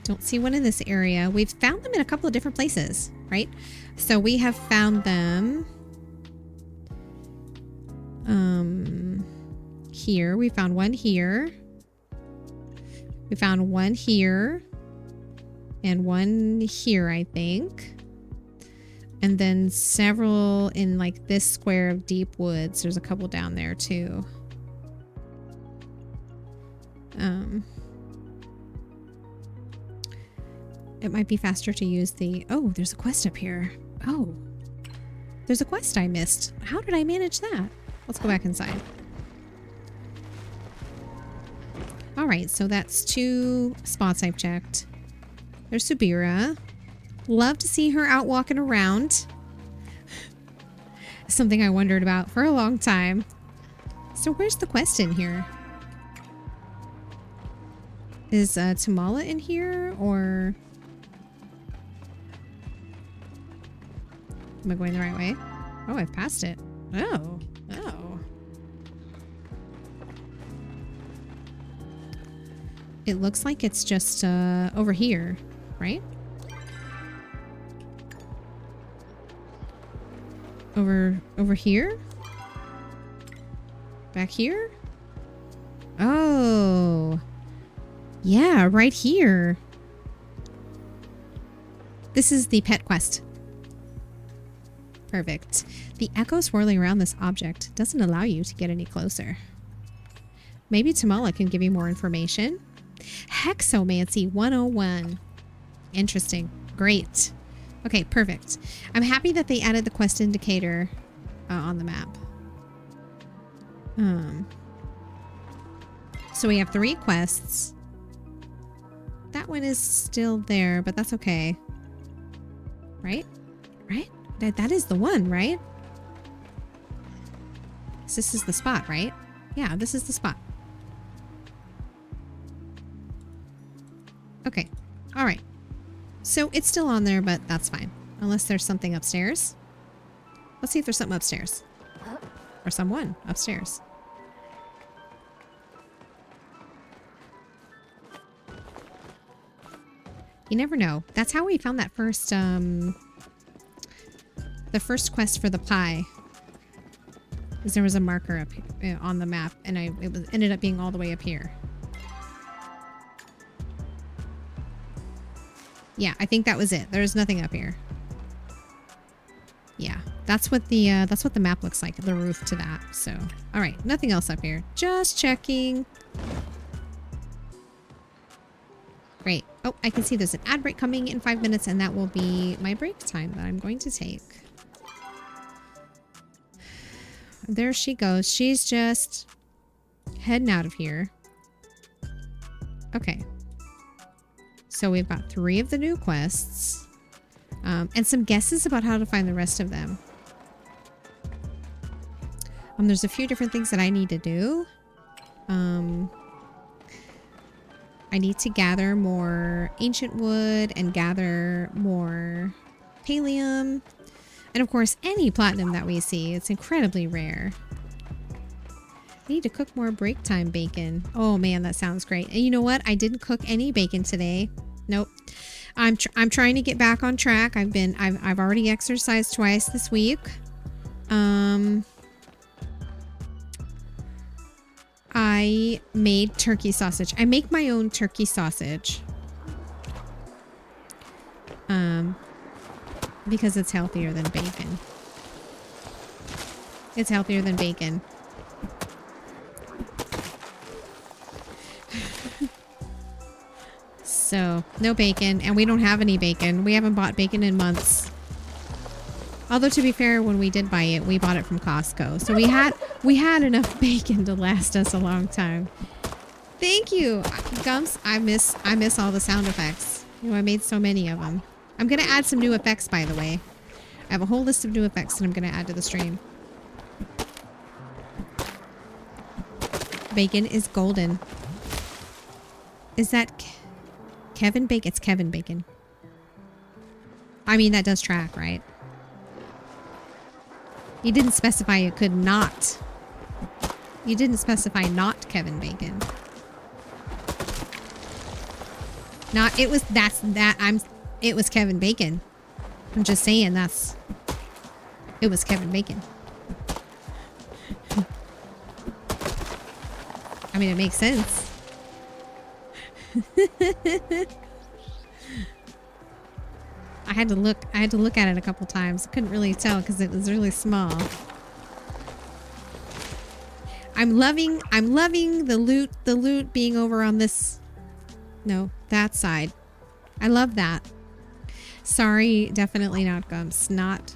don't see one in this area. We've found them in a couple of different places, right? So we have found them here. We found one here. We found one here. And one here, I think. And then several in like this square of deep woods. There's a couple down there too. It might be faster to use the... Oh, there's a quest up here. Oh. There's a quest I missed. How did I manage that? Let's go back inside. Alright, so that's 2 spots I've checked. There's Subira. Love to see her out walking around. Something I wondered about for a long time. So where's the quest in here? Is Tamala in here, or... Am I going the right way? Oh, I've passed it. Oh. Oh. It looks like it's just over here, right? Over here? Back here? Oh. Yeah, right here. This is the pet quest. Perfect. The echo swirling around this object doesn't allow you to get any closer. Maybe Tamala can give you more information. Hexomancy 101. Interesting. Great. Okay, perfect. I'm happy that they added the quest indicator on the map. So we have 3 quests. That one is still there, but that's okay. Right? Right? That is the one, right? This is the spot, right? Yeah, this is the spot. Okay. All right. So it's still on there, but that's fine. Unless there's something upstairs. Let's see if there's something upstairs. Or someone upstairs. You never know. That's how we found that first, the first quest for the pie. Is there was a marker up on the map, and it ended up being all the way up here. Yeah, I think that was it. There's nothing up here. Yeah, that's what the map looks like, the roof to that. So, all right, nothing else up here. Just checking. Great. Oh, I can see there's an ad break coming in 5 minutes, and that will be my break time that I'm going to take. There she goes. She's just heading out of here. Okay. So we've got 3 of the new quests. And some guesses about how to find the rest of them. There's a few different things that I need to do. I need to gather more ancient wood and gather more pallium. And of course, any platinum that we see, it's incredibly rare. I need to cook more break time bacon. Oh man, that sounds great. And you know what? I didn't cook any bacon today. Nope. I'm trying to get back on track. I've already exercised twice this week. I made turkey sausage. I make my own turkey sausage. Because it's healthier than bacon. It's healthier than bacon. So, no bacon, and we don't have any bacon. We haven't bought bacon in months. Although, to be fair, when we did buy it, we bought it from Costco. So we had enough bacon to last us a long time. Thank you, Gumps. I miss all the sound effects. You know, I made so many of them. I'm gonna add some new effects, by the way. I have a whole list of new effects that I'm gonna add to the stream. Bacon is golden. Is that Kevin Bacon? It's Kevin Bacon. I mean, that does track, right? You didn't specify it could not. You didn't specify not Kevin Bacon. Not, it was, it was Kevin Bacon. I'm just saying it was Kevin Bacon. I mean, it makes sense. I had to look at it a couple times. Couldn't really tell because it was really small. I'm loving the loot being over on this, no, that side. I love that. Sorry, definitely not Gumps. Not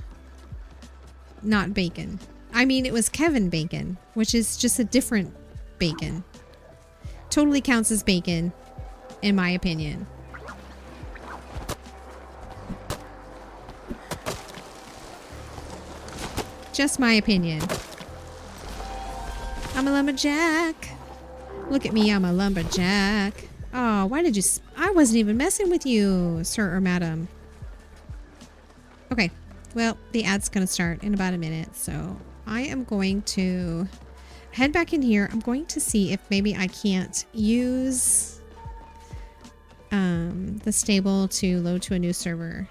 Bacon. I mean, it was Kevin Bacon, which is just a different bacon. Totally counts as bacon, in my opinion. Just my opinion. I'm a lumberjack. Look at me, I'm a lumberjack. Oh, why did you... I wasn't even messing with you, sir or madam. Okay, well, the ad's going to start in about a minute, so I am going to head back in here. I'm going to see if maybe I can't use the stable to load to a new server.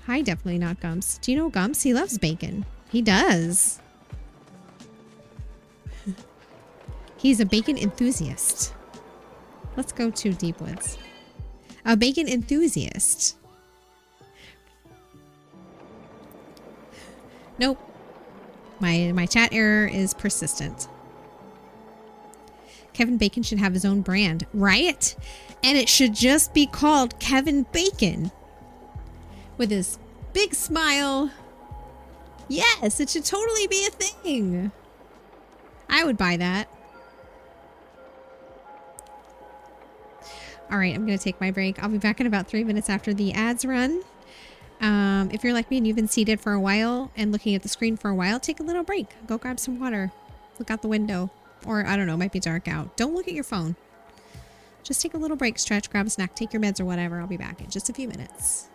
Hi, definitely not Gumps. Do you know Gumps? He loves bacon. He does. He's a bacon enthusiast. Let's go to Deep Woods. A bacon enthusiast. Nope. My chat error is persistent. Kevin Bacon should have his own brand, right? And it should just be called Kevin Bacon. With his big smile. Yes, it should totally be a thing. I would buy that. All right, I'm going to take my break. I'll be back in about 3 minutes after the ads run. If you're like me and you've been seated for a while and looking at the screen for a while, take a little break. Go grab some water. Look out the window. Or, I don't know, it might be dark out. Don't look at your phone. Just take a little break, stretch, grab a snack, take your meds or whatever. I'll be back in just a few minutes.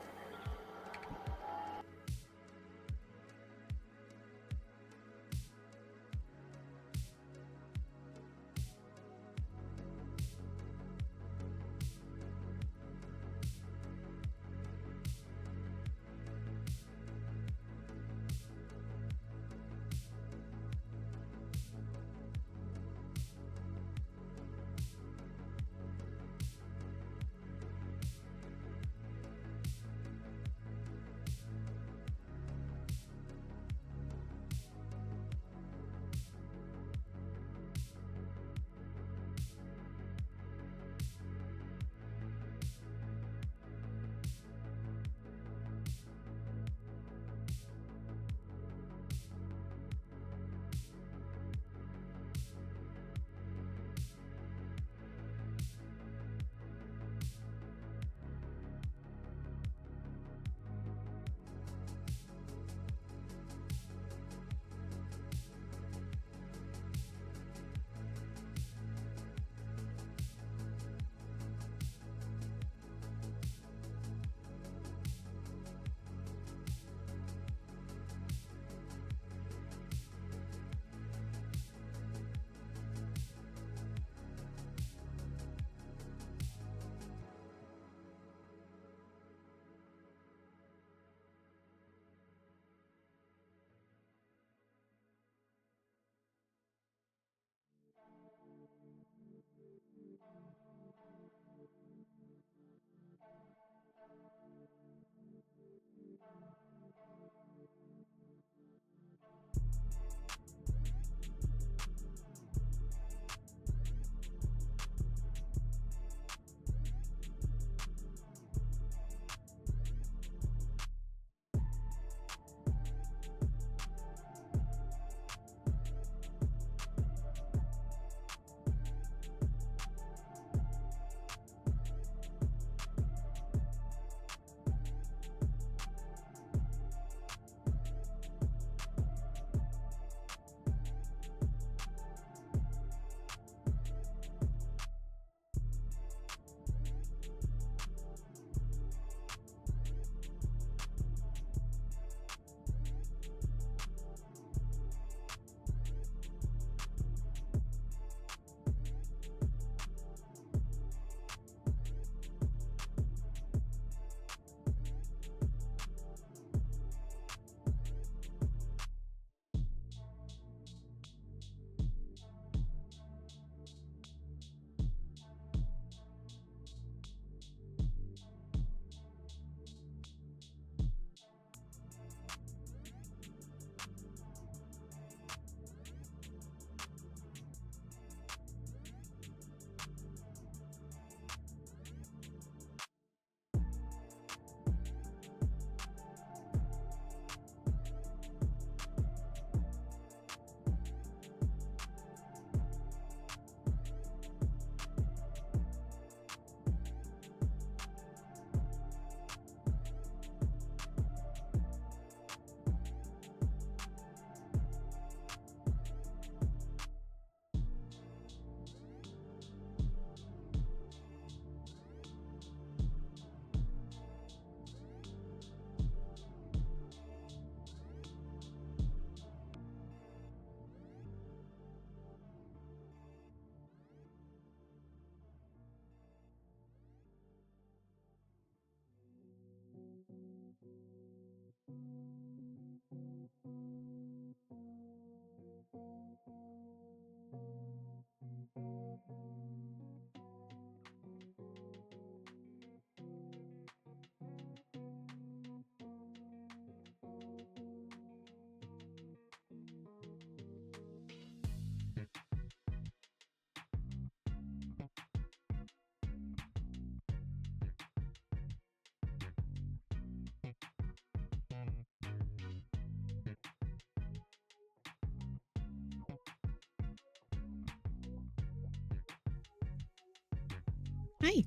Hi.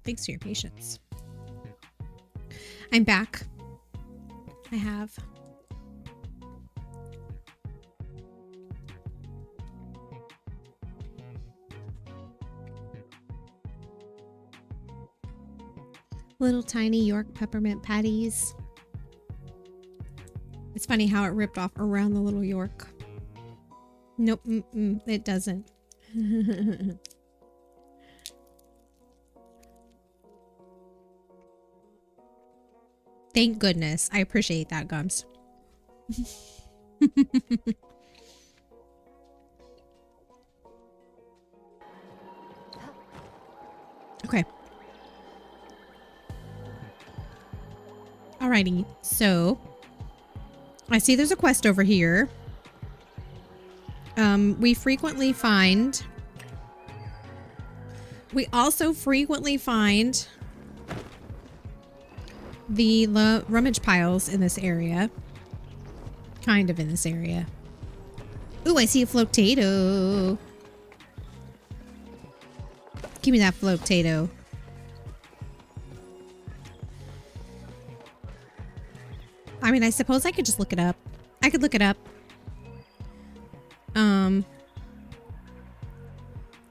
Thanks for your patience. I'm back. I have. Little tiny York peppermint patties. It's funny how it ripped off around the little York. Nope, it doesn't. Thank goodness. I appreciate that, Gums. Okay. Alrighty. So, I see there's a quest over here. We also frequently find the rummage piles in this area. Kind of in this area. Ooh, I see a flotato. Give me that flotato. I mean, I suppose I could just look it up. I could look it up.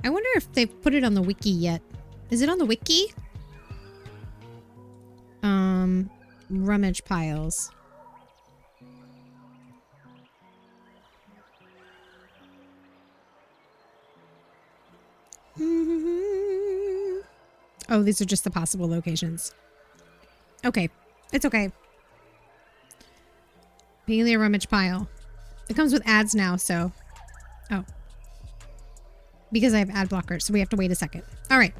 I wonder if they've put it on the wiki yet. Is it on the wiki? Rummage piles. Oh, these are just the possible locations. Okay. It's okay. Palia rummage pile. It comes with ads now, so... Oh. Because I have ad blockers, so we have to wait a second. Alright.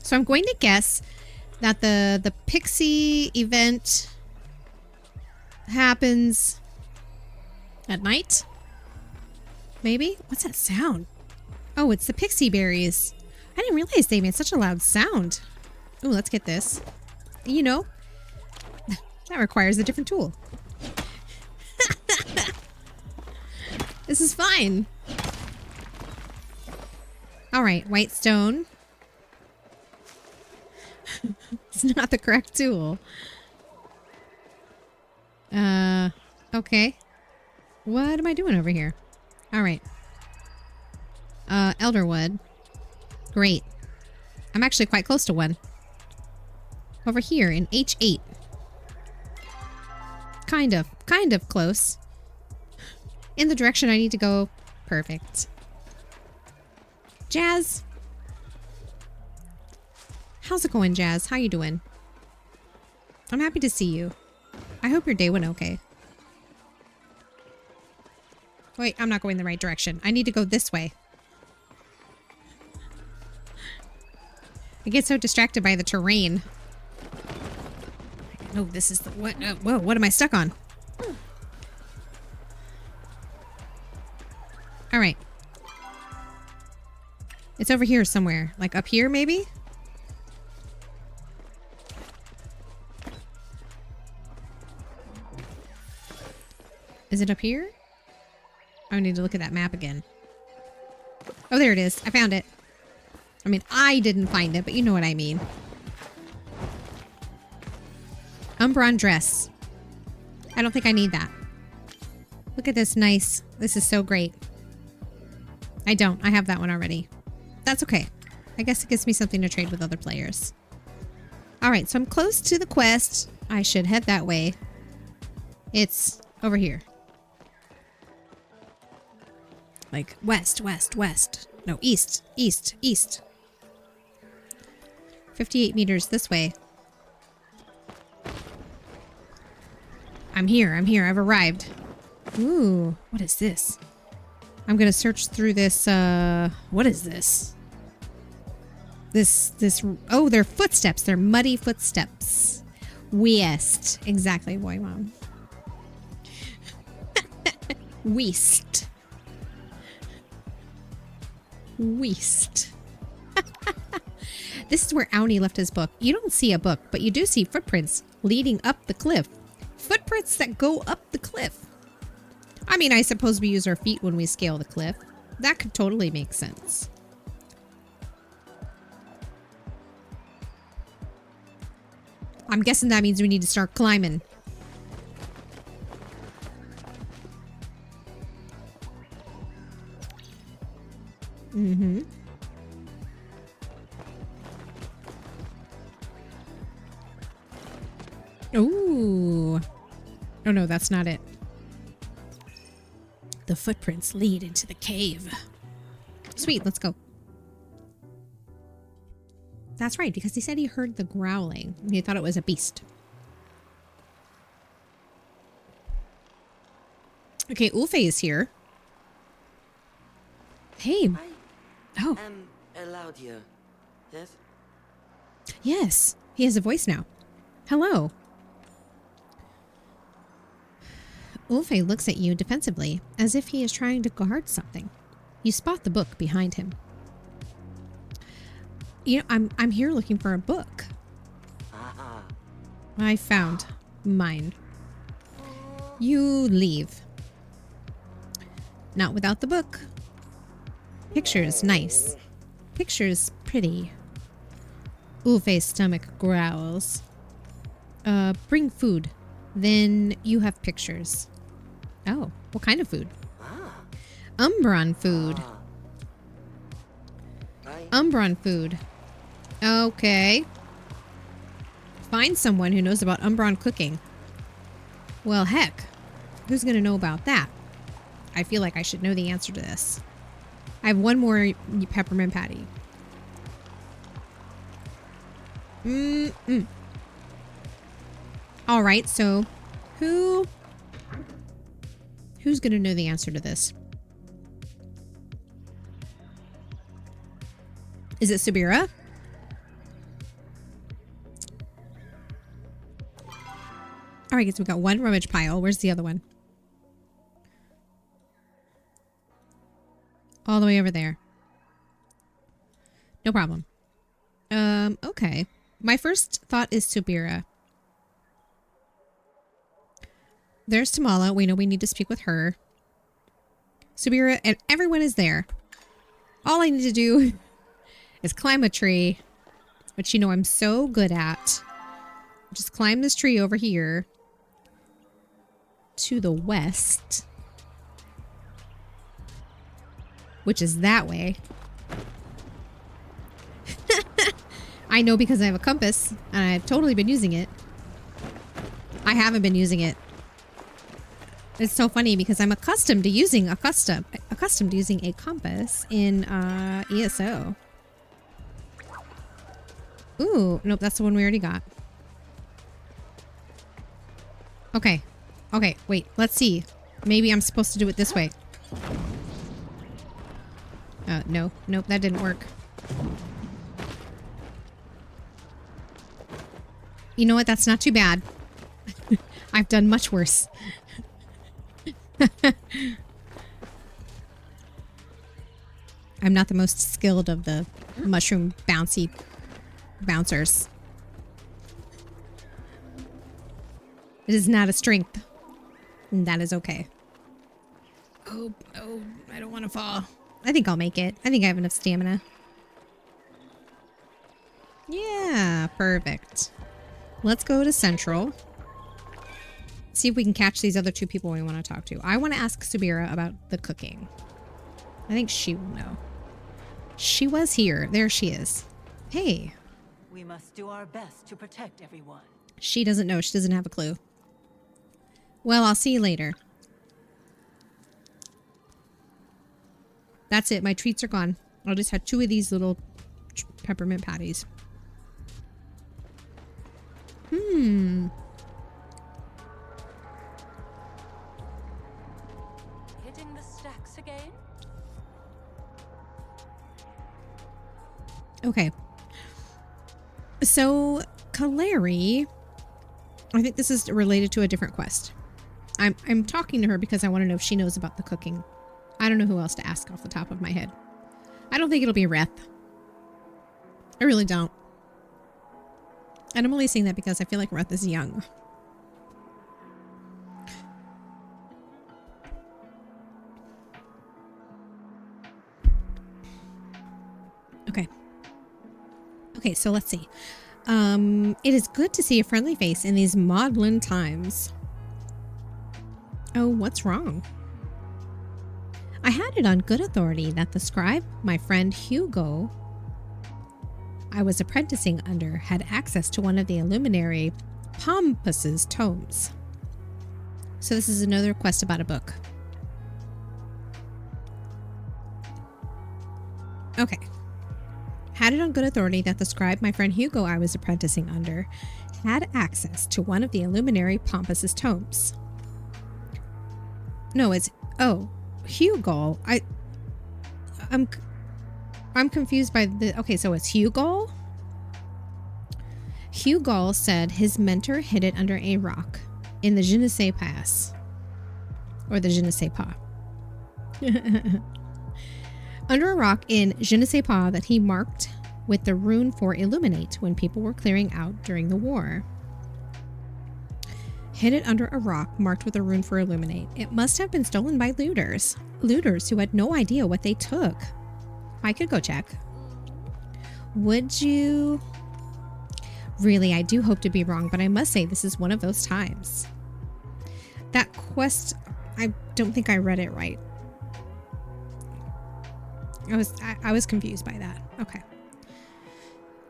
So I'm going to guess that the pixie event happens at night? Maybe? What's that sound? Oh, it's the pixie berries. I didn't realize they made such a loud sound. Ooh, let's get this. You know, that requires a different tool. This is fine. All right, white stone. It's not the correct tool. Okay. What am I doing over here? All right. Elderwood. Great. I'm actually quite close to one. Over here in H8. Kind of close. In the direction I need to go. Perfect. Jazz. How's it going, Jazz? How you doing? I'm happy to see you. I hope your day went okay. Wait, I'm not going the right direction. I need to go this way. I get so distracted by the terrain. Oh, this is the... What? Whoa, what am I stuck on? All right. It's over here somewhere. Like up here, maybe? Is it up here? I need to look at that map again. Oh, there it is. I found it. I mean, I didn't find it, but you know what I mean. Umbron dress. I don't think I need that. Look at this nice. This is so great. I don't. I have that one already. That's okay. I guess it gives me something to trade with other players. Alright, so I'm close to the quest. I should head that way. It's over here. Like west, west, west. No, east, east, east. 58 meters this way. I'm here. I've arrived. Ooh, what is this? I'm gonna search through this, what is this? Oh, they're footsteps. They're muddy footsteps. West. Exactly, boy, mom. West. West. This is where Auni left his book. You don't see a book, but you do see footprints leading up the cliff. Footprints that go up the cliff. I mean, I suppose we use our feet when we scale the cliff. That could totally make sense. I'm guessing that means we need to start climbing. Mm-hmm. Ooh. Oh no, that's not it. The footprints lead into the cave. Sweet, let's go. That's right, because he said he heard the growling. And he thought it was a beast. Okay, Ulfe is here. Hey. Oh. I'm allowed here. Yes? Yes, he has a voice now. Hello. Ulfe looks at you defensively, as if he is trying to guard something. You spot the book behind him. You know, I'm here looking for a book. I found mine. You leave. Not without the book. Picture's nice. Picture's pretty. Ulfe's stomach growls. Bring food. Then you have pictures. Oh, what kind of food? Umbron food. Umbron food. Okay. Find someone who knows about Umbron cooking. Well, heck. Who's gonna know about that? I feel like I should know the answer to this. I have one more peppermint patty. All right, so who's gonna know the answer to this? Is it Subira? All right, so we got one rummage pile. Where's the other one? All the way over there. No problem. Okay. My first thought is Subira. There's Tamala. We know we need to speak with her. Subira, and everyone is there. All I need to do is climb a tree, which you know I'm so good at. Just climb this tree over here to the west, which is that way. I know because I have a compass and I've totally been using it. I haven't been using it. It's so funny because I'm accustomed to using a compass in ESO. Ooh, nope, that's the one we already got. Okay. Okay, wait, let's see. Maybe I'm supposed to do it this way. No. Nope, that didn't work. You know what? That's not too bad. I've done much worse. I'm not the most skilled of the mushroom bouncy bouncers. It is not a strength. And that is okay. Oh, I don't want to fall. I think I'll make it. I think I have enough stamina. Yeah, perfect. Let's go to Central. See if we can catch these other two people we want to talk to. I want to ask Subira about the cooking. I think she will know. She was here. There she is. Hey. We must do our best to protect everyone. She doesn't know. She doesn't have a clue. Well, I'll see you later. That's it. My treats are gone. I'll just have 2 of these little peppermint patties. Okay. So, Kaleri, I think this is related to a different quest. I'm talking to her because I want to know if she knows about the cooking. I don't know who else to ask off the top of my head. I don't think it'll be Reth. I really don't. And I'm only saying that because I feel like Reth is young. Okay. Okay, so let's see. It is good to see a friendly face in these maudlin times. Oh, what's wrong? I had it on good authority that the scribe, my friend Hugo, I was apprenticing under, had access to one of the Illuminary Pompus's tomes. So this is another quest about a book. Okay. Had it on good authority that the scribe, my friend Hugo, I was apprenticing under, had access to one of the Illuminary Pompus's tomes. No, it's... Oh, Hugo. I'm confused by the... Okay, so it's Hugo? Hugo said his mentor hid it under a rock in the Je ne sais pas. Or the Je ne sais pas. Under a rock in Je ne sais pas that he marked with the rune for illuminate when people were clearing out during the war. Hid it under a rock marked with a rune for illuminate. It must have been stolen by looters. Looters who had no idea what they took. I could go check. Would you? Really, I do hope to be wrong, but I must say this is one of those times. That quest, I don't think I read it right. I was confused by that. Okay.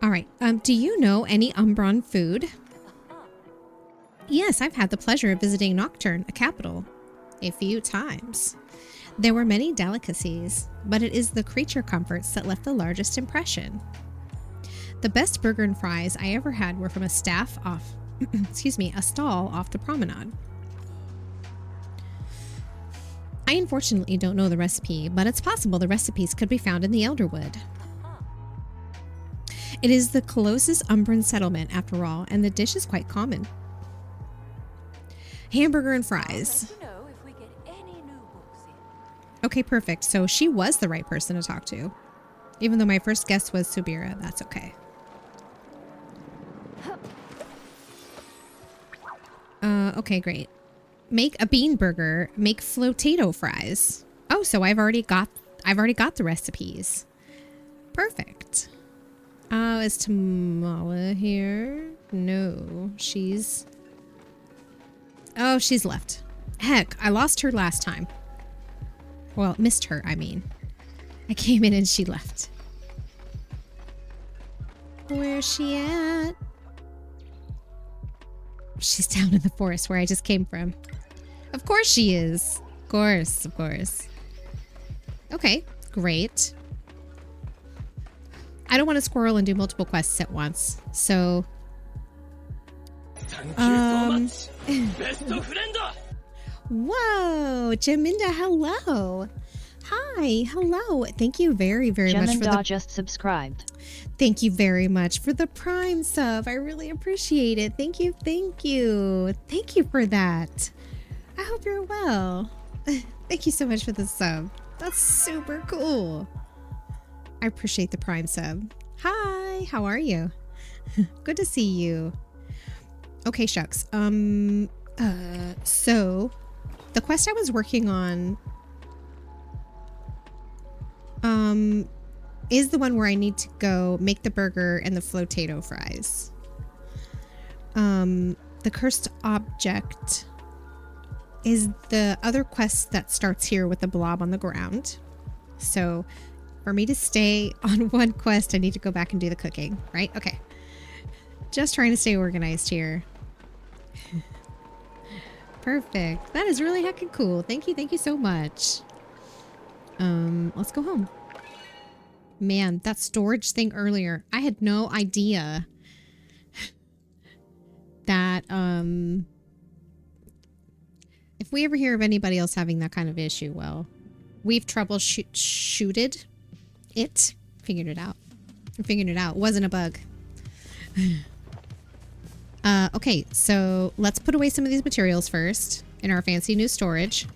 All right. Do you know any Umbron food? Yes, I've had the pleasure of visiting Nocturne, a capital, a few times. There were many delicacies, but it is the creature comforts that left the largest impression. The best burger and fries I ever had were from a stall off the promenade. I unfortunately don't know the recipe, but it's possible the recipes could be found in the Elderwood. It is the closest Umbran settlement, after all, and the dish is quite common. Hamburger and fries. Okay, perfect. So she was the right person to talk to. Even though my first guess was Subira, that's okay. Okay, great. Make a bean burger, make flotato fries. Oh, so I've already got the recipes. Perfect. Is Tamala here? No, she's left. Heck, I lost her last time. Well, missed her, I mean. I came in and she left. Where's she at? She's down in the forest where I just came from. Of course she is. Of course. Okay, great. I don't want to squirrel and do multiple quests at once, so... Thank you so much. Best of friend. Whoa, Jaminda, hello. Hi, hello. Thank you very, very much for the... just subscribed. Thank you very much for the Prime sub. I really appreciate it. Thank you. Thank you for that. I hope you're well. Thank you so much for the sub. That's super cool. I appreciate the Prime sub. Hi, how are you? Good to see you. Okay, shucks. So the quest I was working on is the one where I need to go make the burger and the flotato fries. The cursed object is the other quest that starts here with the blob on the ground. So for me to stay on one quest, I need to go back and do the cooking, right? Okay. Just trying to stay organized here. Perfect. That is really heckin' cool. Thank you so much. Let's go home. Man, that storage thing earlier, I had no idea that if we ever hear of anybody else having that kind of issue, well, we've troubleshooted it, figured it out. I figured it out. It wasn't a bug. Okay, so let's put away some of these materials first in our fancy new storage.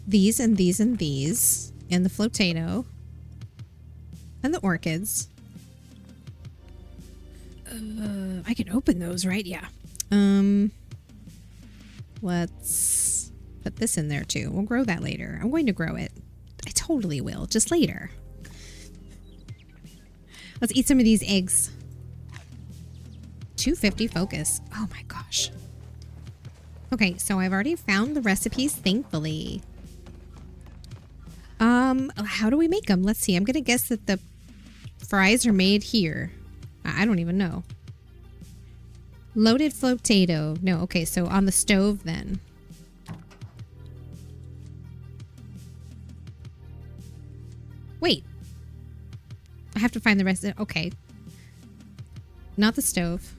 These and these and these. And the flotato. And the orchids. I can open those, right? Yeah. Let's put this in there too. We'll grow that later. I'm going to grow it. I totally will, just later. Let's eat some of these eggs. 250 focus. Oh my gosh. Okay, so I've already found the recipes, thankfully. How do we make them? Let's see. I'm gonna guess that the fries are made here. I don't even know. Loaded flotato. No, okay, so on the stove then. Wait. I have to find the rest of it. Okay. Not the stove.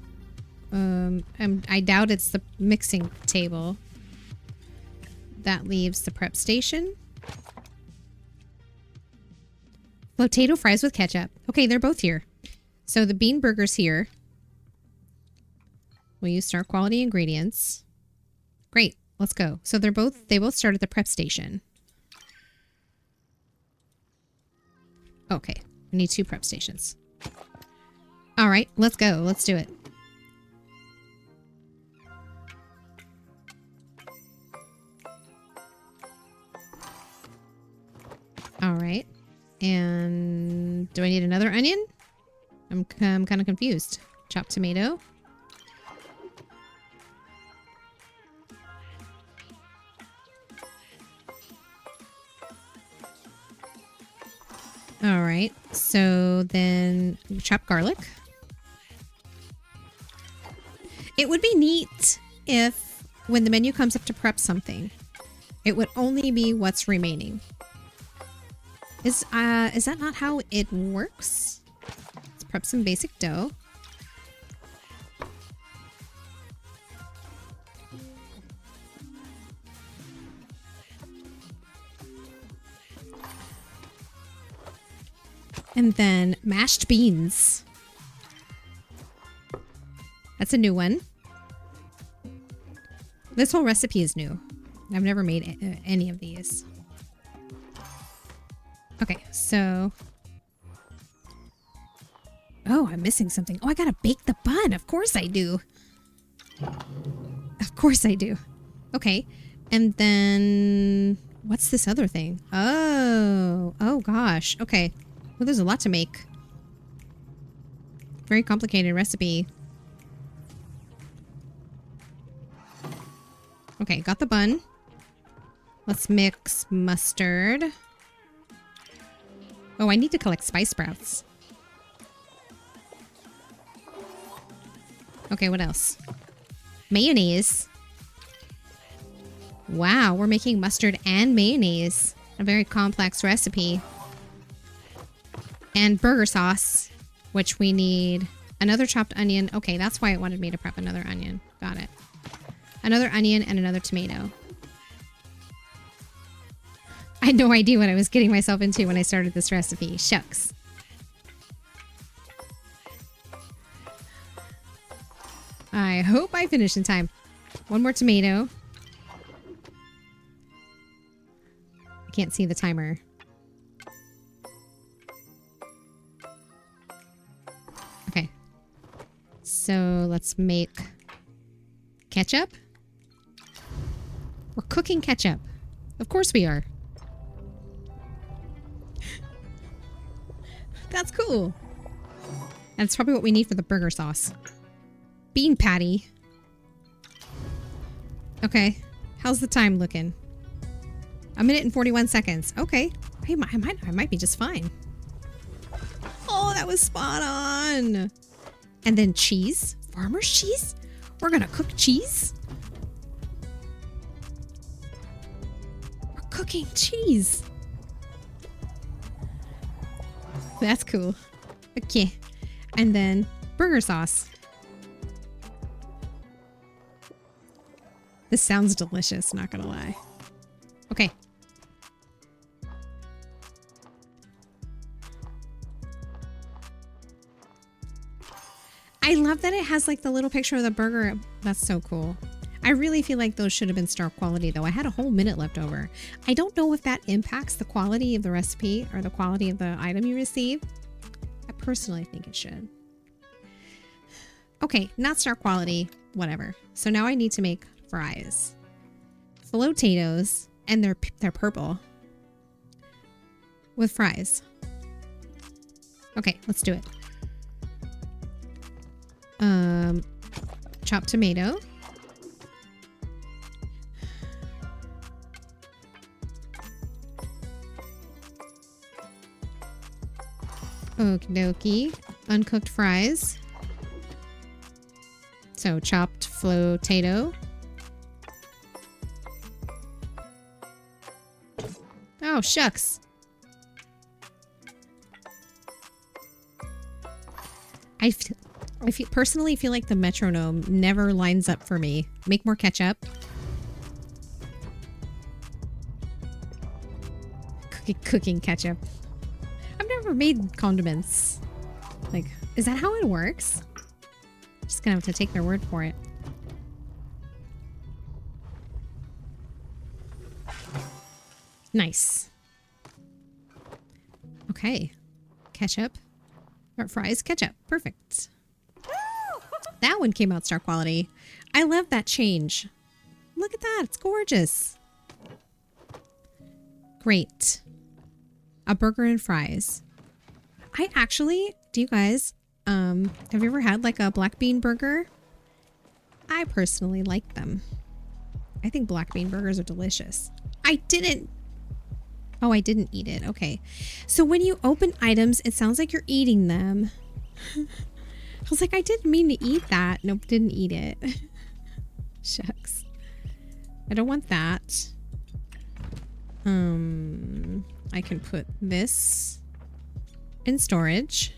I doubt it's the mixing table. That leaves the prep station. Potato fries with ketchup. Okay, they're both here. So the bean burger's here. We'll use star quality ingredients. Great, let's go. So they both start at the prep station. Okay, we need 2 prep stations. All right, let's go. Let's do it. All right. And do I need another onion? I'm kind of confused. Chopped tomato. All right. So then chopped garlic. It would be neat if when the menu comes up to prep something, it would only be what's remaining. Is that not how it works? Let's prep some basic dough. And then mashed beans. That's a new one. This whole recipe is new. I've never made any of these. Okay, so... Oh, I'm missing something. Oh, I gotta bake the bun. Of course I do. Of course I do. Okay, and then... What's this other thing? Oh gosh. Okay. Well, there's a lot to make. Very complicated recipe. Okay, got the bun. Let's mix mustard. Oh, I need to collect spice sprouts. Okay, what else? Mayonnaise. Wow, we're making mustard and mayonnaise. A very complex recipe. And burger sauce, which we need another chopped onion. Okay, that's why it wanted me to prep another onion. Got it. Another onion and another tomato. I had no idea what I was getting myself into when I started this recipe. Shucks. I hope I finish in time. One more tomato. I can't see the timer. Okay. So let's make ketchup. We're cooking ketchup. Of course we are. That's cool. That's probably what we need for the burger sauce. Bean patty. Okay. How's the time looking? 1 minute and 41 seconds. Okay. Hey, I might be just fine. Oh, that was spot on. And then cheese. Farmer's cheese? We're gonna cook cheese? We're cooking cheese. That's cool. Okay. And then burger sauce. This sounds delicious, not gonna lie. Okay. love that it has like the little picture of the burger. That's so cool. I really feel like those should have been star quality though. I had a whole minute left over. I don't know if that impacts the quality of the recipe or the quality of the item you receive. I personally think it should. Okay, not star quality, whatever. So now I need to make fries. Flotatoes, and they're purple. With fries. Okay, let's do it. Chopped tomato. Okie dokie. Uncooked fries. So chopped flotado. Oh, shucks. Personally feel like the metronome never lines up for me. Make more ketchup. Cooking ketchup. I've never made condiments. Like, is that how it works? Just gonna have to take their word for it. Nice. Okay. Ketchup. Or fries, ketchup. Perfect. That one came out star quality. I love that change. Look at that. It's gorgeous. Great. A burger and fries. I actually, do you guys, have you ever had like a black bean burger? I personally like them. I think black bean burgers are delicious. I didn't eat it. Okay. So when you open items, it sounds like you're eating them. I was like, I didn't mean to eat that. Nope, didn't eat it. Shucks. I don't want that. I can put this in storage.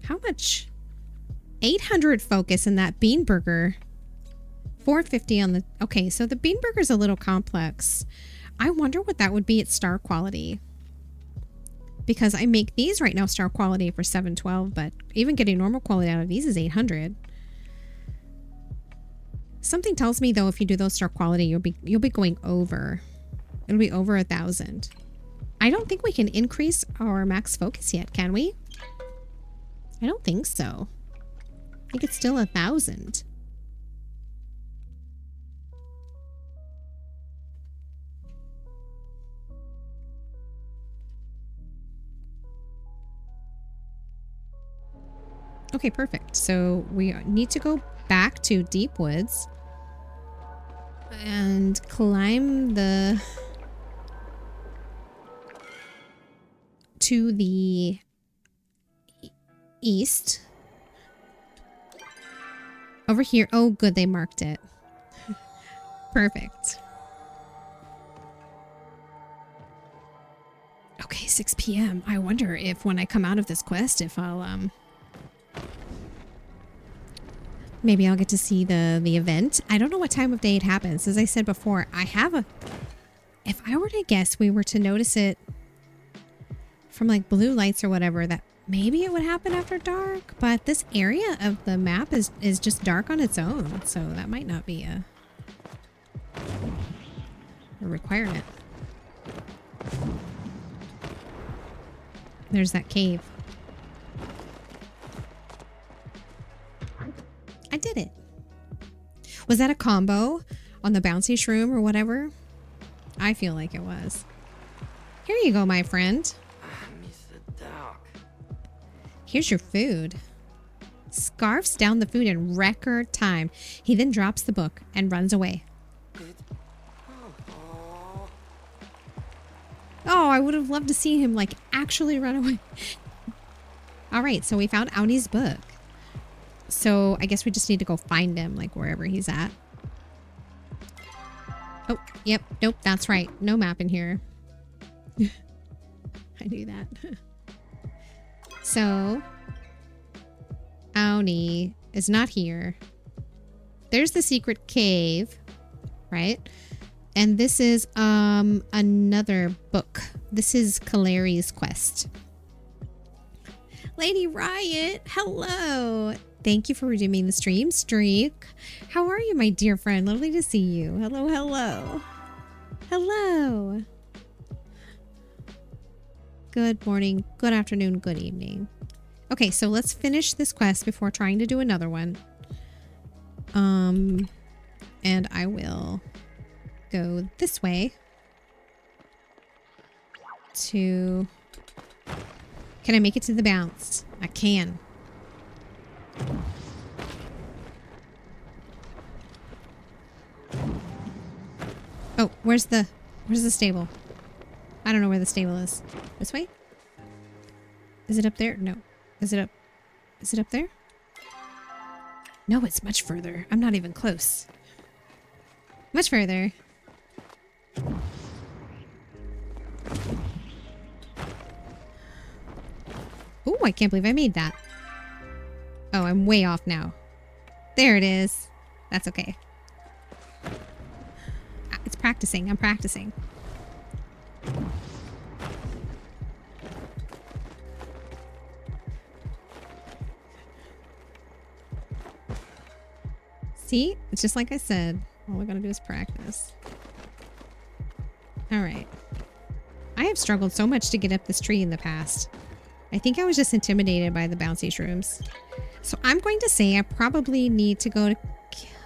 How much? 800 focus in that bean burger. 450 on the... Okay, so the bean burger's a little complex. I wonder what that would be at star quality. Because I make these right now star quality for 712, but even getting normal quality out of these is 800. Something tells me though, if you do those star quality, you'll be going over. It'll be over 1,000. I don't think we can increase our max focus yet, can we? I don't think so. I think it's still 1,000. Okay, perfect. So we need to go back to Deep Woods and climb to the east. Over here. Oh, good. They marked it. Perfect. Okay, 6 p.m. I wonder if when I come out of this quest, if I'll, maybe I'll get to see the event. I don't know what time of day it happens. As I said before, if I were to guess, we were to notice it from like blue lights or whatever, that maybe it would happen after dark, but this area of the map is just dark on its own. So that might not be a requirement. There's that cave. I did it. Was that a combo on the bouncy shroom or whatever? I feel like it was. Here you go, my friend. Here's your food. Scarfs down the food in record time. He then drops the book and runs away. Oh, I would have loved to see him like actually run away. All right, so we found Audi's book. So I guess we just need to go find him, like wherever he's at. Oh, yep. Nope, that's right. No map in here. I knew that. So, Audi is not here. There's the secret cave, right? And this is another book. This is Caleri's quest. Lady Riot, hello. Thank you for redeeming the stream streak. How are you, my dear friend? Lovely to see you. Hello, hello. Hello. Good morning, good afternoon, good evening. Okay, so let's finish this quest before trying to do another one. And I will go this way to... Can I make it to the bounce? I can. Oh, where's the stable? I don't know where the stable is. This way? Is it up there? No. Is it up there? No, it's much further. I'm not even close. Much further. Oh, I can't believe I made that. Oh, I'm way off now. There it is. That's okay. It's practicing. I'm practicing. See? It's just like I said. All we gotta do is practice. Alright. I have struggled so much to get up this tree in the past. I think I was just intimidated by the bouncy shrooms. So I'm going to say I probably need to go to...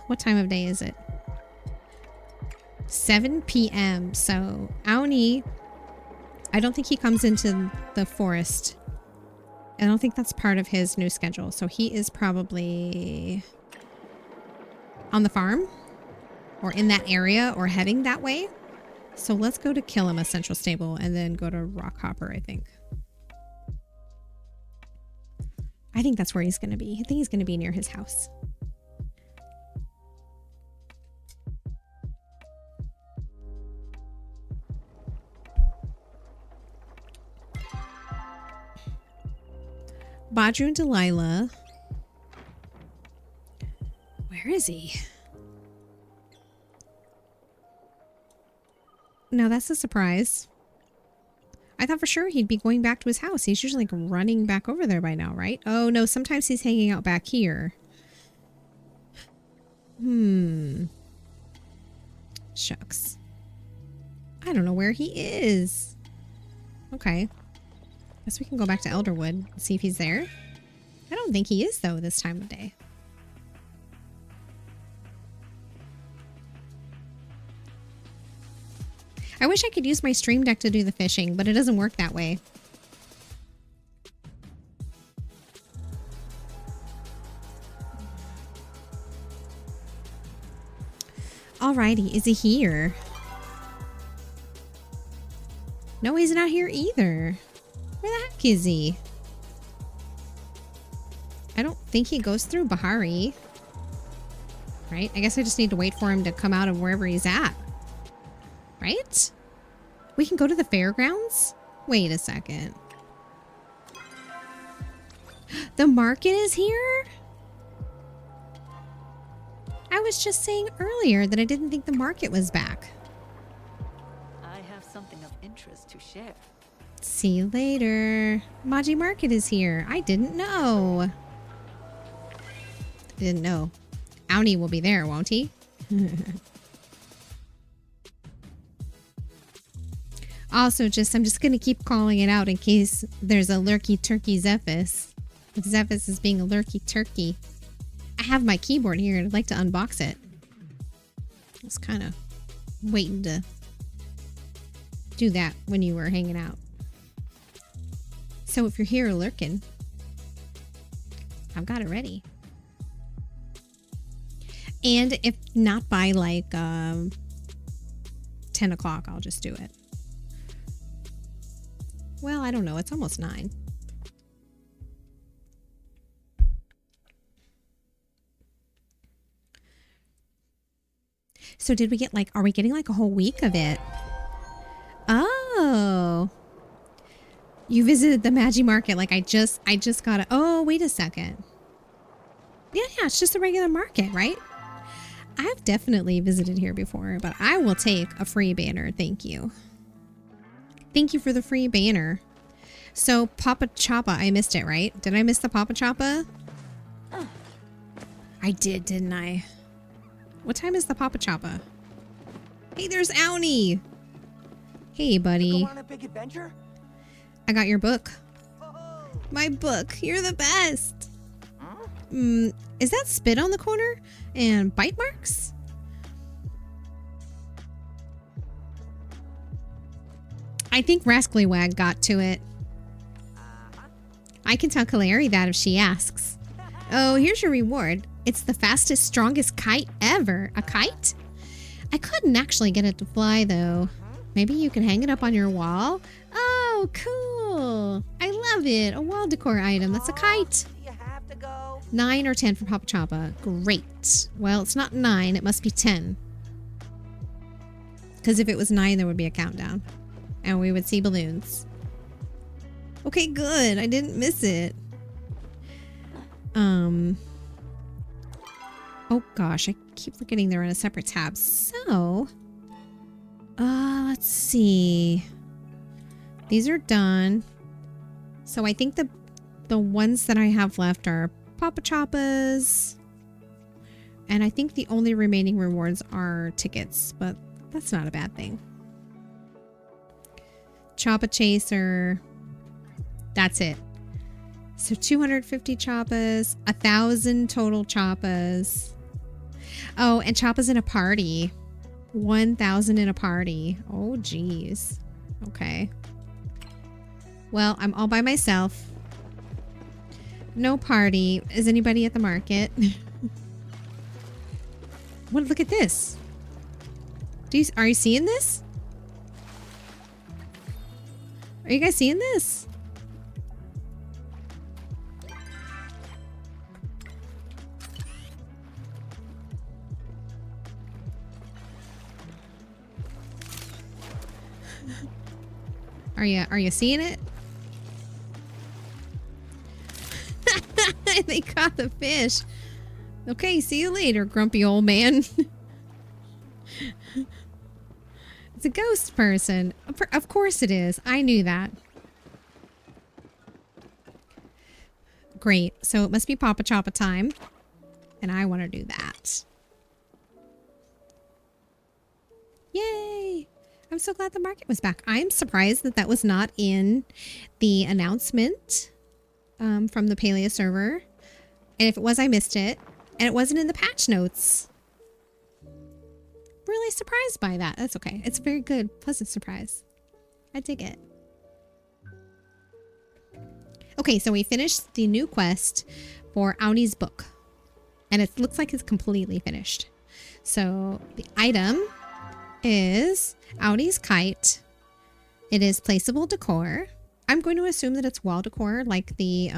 What time of day is it? 7 p.m. So Auni... I don't think he comes into the forest. I don't think that's part of his new schedule. So he is probably... on the farm? Or in that area? Or heading that way? So let's go to Kilima Central Stable and then go to Rockhopper, I think. I think that's where he's going to be. I think he's going to be near his house. Badru and Delilah. Where is he? No, that's a surprise. I thought for sure he'd be going back to his house. He's usually like running back over there by now, right? Oh, no, sometimes he's hanging out back here. Shucks. I don't know where he is. Okay. Guess we can go back to Elderwood and see if he's there. I don't think he is, though, this time of day. I wish I could use my stream deck to do the fishing, but it doesn't work that way. Alrighty, is he here? No, he's not here either. Where the heck is he? I don't think he goes through Bahari. Right? I guess I just need to wait for him to come out of wherever he's at. Right? We can go to the fairgrounds? Wait a second. The market is here? I was just saying earlier that I didn't think the market was back. I have something of interest to share. See you later. Maji Market is here. I didn't know. Didn't know. Auni will be there, won't he? Also, I'm just going to keep calling it out in case there's a lurky turkey Zephys. If Zephys is being a lurky turkey. I have my keyboard here and I'd like to unbox it. I was kind of waiting to do that when you were hanging out. So if you're here lurking, I've got it ready. And if not by like 10 o'clock, I'll just do it. Well, I don't know. It's almost 9. So did we get like, are we getting like a whole week of it? Oh. You visited the Magi Market. Like I just got it. Oh, wait a second. Yeah, it's just a regular market, right? I've definitely visited here before, but I will take a free banner. Thank you. Thank you for the free banner. So Papa Choppa, I missed it, right? Did I miss the Papa Choppa? I did, didn't I? What time is the Papa Choppa? Hey, there's Auni! Hey, buddy. Go on a big adventure? I got your book. My book. You're the best. Is that spit on the corner? And bite marks? I think Rascally Wag got to it. I can tell Kaleri that if she asks. Oh, here's your reward. It's the fastest, strongest kite ever. A kite? I couldn't actually get it to fly, though. Maybe you can hang it up on your wall? Oh, cool. I love it. A wall decor item. That's a kite. You have to go. 9 or 10 for Papa Choppa. Great. Well, it's not 9. It must be 10. Because if it was 9, there would be a countdown. And we would see balloons. Okay, good. I didn't miss it. Oh gosh, I keep forgetting they're in a separate tab. So, let's see. These are done. So I think the ones that I have left are Papa Choppas. And I think the only remaining rewards are tickets, but that's not a bad thing. Choppa Chaser. That's it. So 250 Choppas, 1,000 total Choppas. Oh, and Choppa's in a party. 1,000 in a party. Oh, geez. Okay. Well, I'm all by myself. No party. Is anybody at the market? What? Look at this. Are you seeing this? Are you guys seeing this? Are you seeing it? They caught the fish. Okay, see you later, grumpy old man. It's a ghost person. Of course it is. I knew that. Great. So it must be Papa Choppa time. And I want to do that. Yay! I'm so glad the market was back. I'm surprised that that was not in the announcement from the Palia server. And if it was, I missed it. And it wasn't in the patch notes. Really surprised by that. That's okay. It's a very good, pleasant surprise. I dig it. Okay, so we finished the new quest for Auni's book. And it looks like it's completely finished. So the item is Auni's kite. It is placeable decor. I'm going to assume that it's wall decor, like the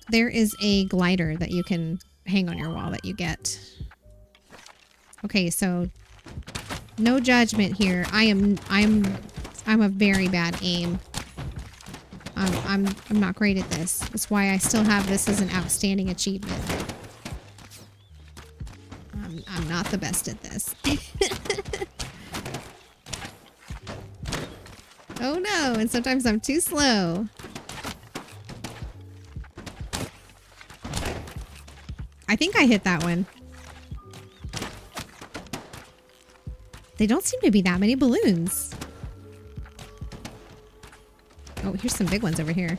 there is a glider that you can hang on your wall that you get. Okay, so no judgment here. I'm a very bad aim. I'm not great at this. That's why I still have this as an outstanding achievement. I'm not the best at this. Oh no, and sometimes I'm too slow. I think I hit that one. They don't seem to be that many balloons. Oh, here's some big ones over here.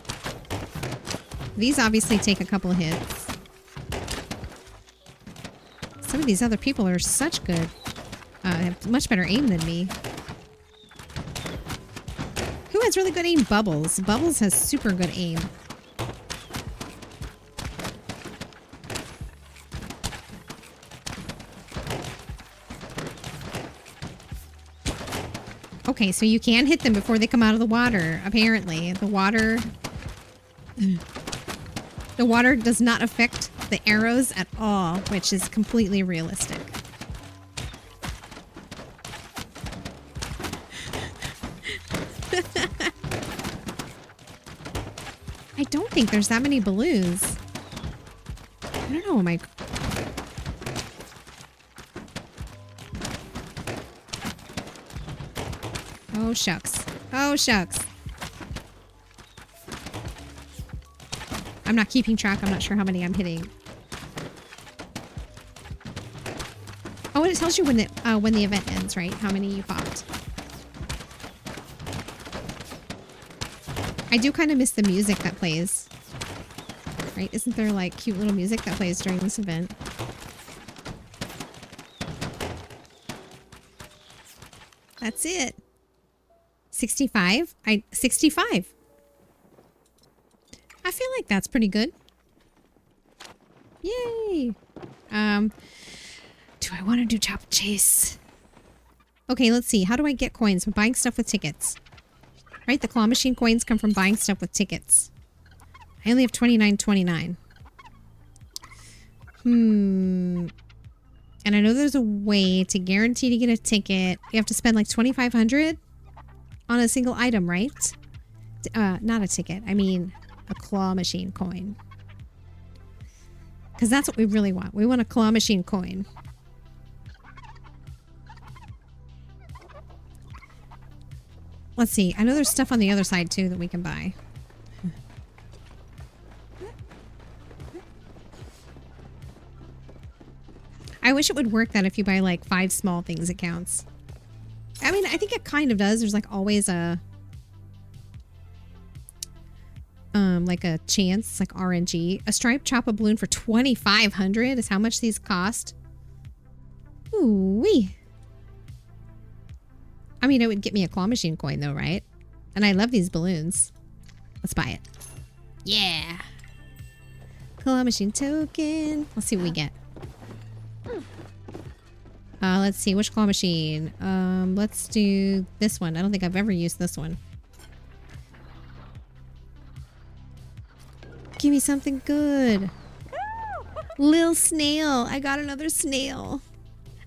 These obviously take a couple of hits. Some of these other people are such good. Have much better aim than me. Who has really good aim? Bubbles. Bubbles has super good aim. Okay, so you can hit them before they come out of the water, apparently. The water does not affect the arrows at all, which is completely realistic. I don't think there's that many balloons. I don't know, am I... Oh, shucks. Oh, shucks. I'm not keeping track. I'm not sure how many I'm hitting. Oh, and it tells you when the event ends, right? How many you popped. I do kind of miss the music that plays. Right? Isn't there like cute little music that plays during this event? That's it. 65? 65. I feel like that's pretty good. Yay. Do I want to do Chop Chase? Okay, let's see. How do I get coins? I'm buying stuff with tickets. Right? The claw machine coins come from buying stuff with tickets. I only have 29.29. And I know there's a way to guarantee to get a ticket. You have to spend like 2,500 on a single item, right? Not a ticket. I mean, a claw machine coin. Because that's what we really want. We want a claw machine coin. Let's see. I know there's stuff on the other side too that we can buy. I wish it would work that if you buy like 5 small things, it counts. I mean, I think it kind of does. There's like always a chance, like RNG. A striped choppa balloon for 2,500 is how much these cost. Ooh-wee. I mean, it would get me a claw machine coin though, right? And I love these balloons. Let's buy it. Yeah. Claw machine token. Let's see what we get. Let's see, which claw machine? Let's do this one. I don't think I've ever used this one. Give me something good. Lil snail. I got another snail.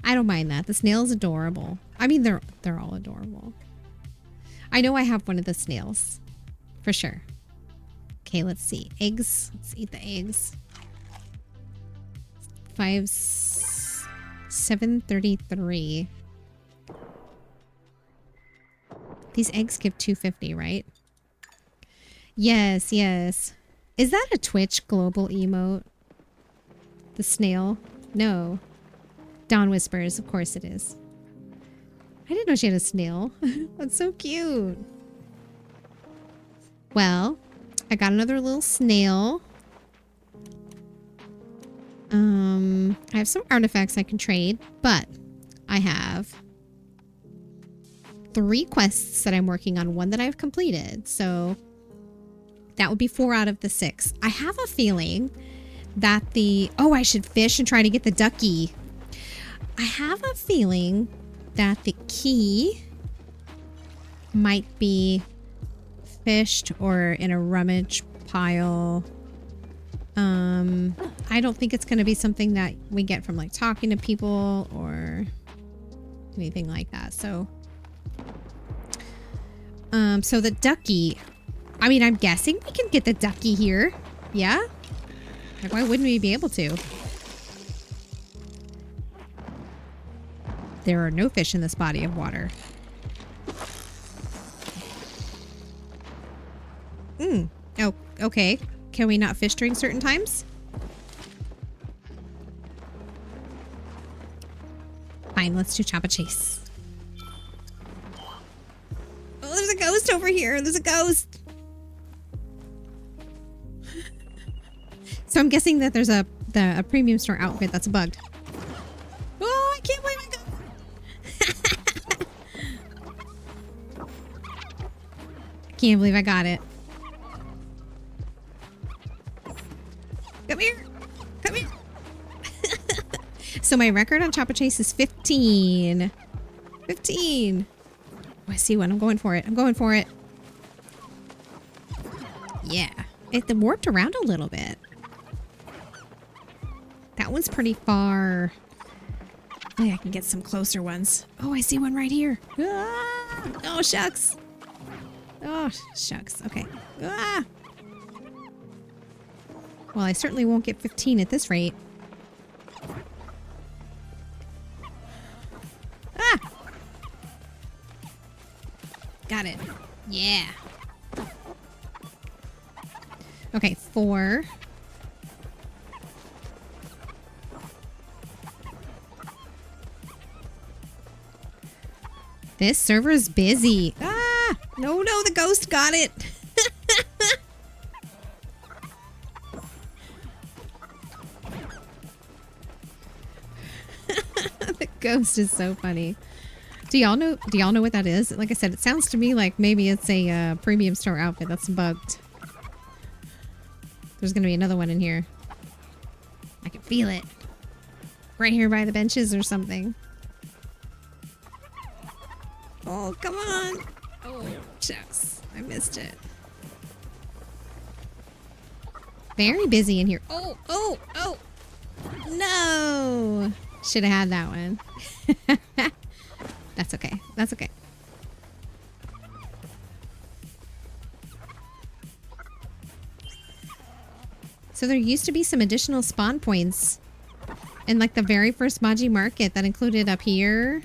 I don't mind that. The snail's adorable. I mean, they're all adorable. I know I have one of the snails. For sure. Okay, let's see. Eggs. Let's eat the eggs. 733. These eggs give 250, right? Yes, yes. Is that a Twitch global emote? The snail? No. Dawn Whispers, of course it is. I didn't know she had a snail. That's so cute. Well, I got another little snail. I have some artifacts I can trade, but I have 3 quests that I'm working on, 1 that I've completed. So that would be 4 out of the 6. I have a feeling that I should fish and try to get the ducky. I have a feeling that the key might be fished or in a rummage pile. I don't think it's going to be something that we get from like talking to people or anything like that. So, so the ducky, I mean, I'm guessing we can get the ducky here. Yeah. Like, why wouldn't we be able to? There are no fish in this body of water. Oh, okay. Can we not fish during certain times? Fine, let's do Choppa Chase. Oh, there's a ghost over here. There's a ghost. So I'm guessing that there's a premium store outfit that's bugged. Oh, I can't believe I got Can't believe I got it. Come here. Come here. So my record on Choppa Chase is 15. 15. Oh, I see one. I'm going for it. I'm going for it. Yeah. It warped around a little bit. That one's pretty far. Maybe I can get some closer ones. Oh, I see one right here. Ah! Oh, shucks. Oh, shucks. Okay. Ah! Well, I certainly won't get 15 at this rate. Ah! Got it. Yeah. Okay, 4. This server's busy. Ah! No, no, the ghost got it. The ghost is so funny. Do y'all know what that is? Like I said, it sounds to me like maybe it's a premium store outfit that's bugged. There's gonna be another one in here. I can feel it. Right here by the benches or something. Oh, come on. Oh, shucks. I missed it. Very busy in here. Oh, oh, oh. No. Should have had that one. That's okay. That's okay. So there used to be some additional spawn points in like the very first Maji Market that included up here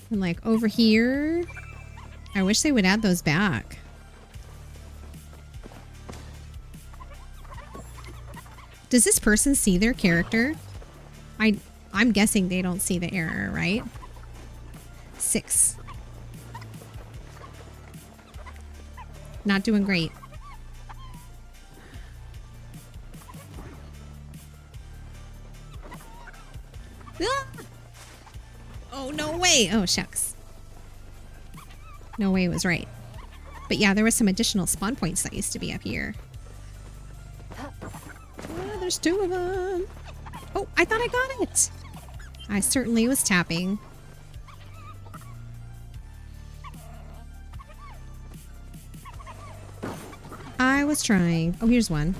and like over here. I wish they would add those back. Does this person see their character? I'm guessing they don't see the error, right? 6. Not doing great. Ah! Oh, no way. Oh, shucks. No way it was right. But yeah, there was some additional spawn points that used to be up here. Oh, there's 2 of them. Oh, I thought I got it. I certainly was tapping. I was trying. Oh, here's one.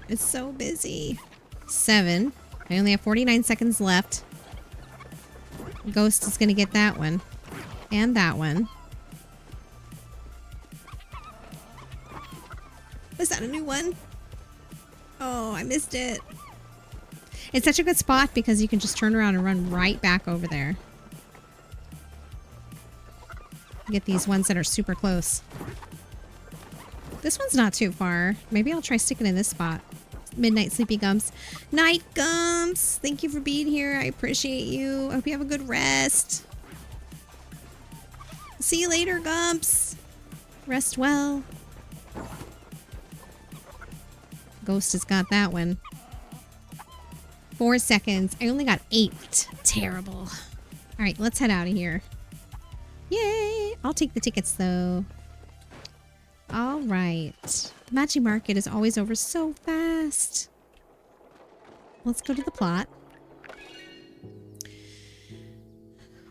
It's so busy. 7. I only have 49 seconds left. Ghost is going to get that one. And that one. Was that a new one? Oh, I missed it. It's such a good spot because you can just turn around and run right back over there. Get these ones that are super close. This one's not too far. Maybe I'll try sticking in this spot. Midnight Sleepy Gumps. Night Gumps! Thank you for being here. I appreciate you. I hope you have a good rest. See you later, Gumps. Rest well. Ghost has got that one. 4 seconds. I only got 8. Terrible. All right, let's head out of here. Yay! I'll take the tickets, though. All right. The Maji Market is always over so fast. Let's go to the plot.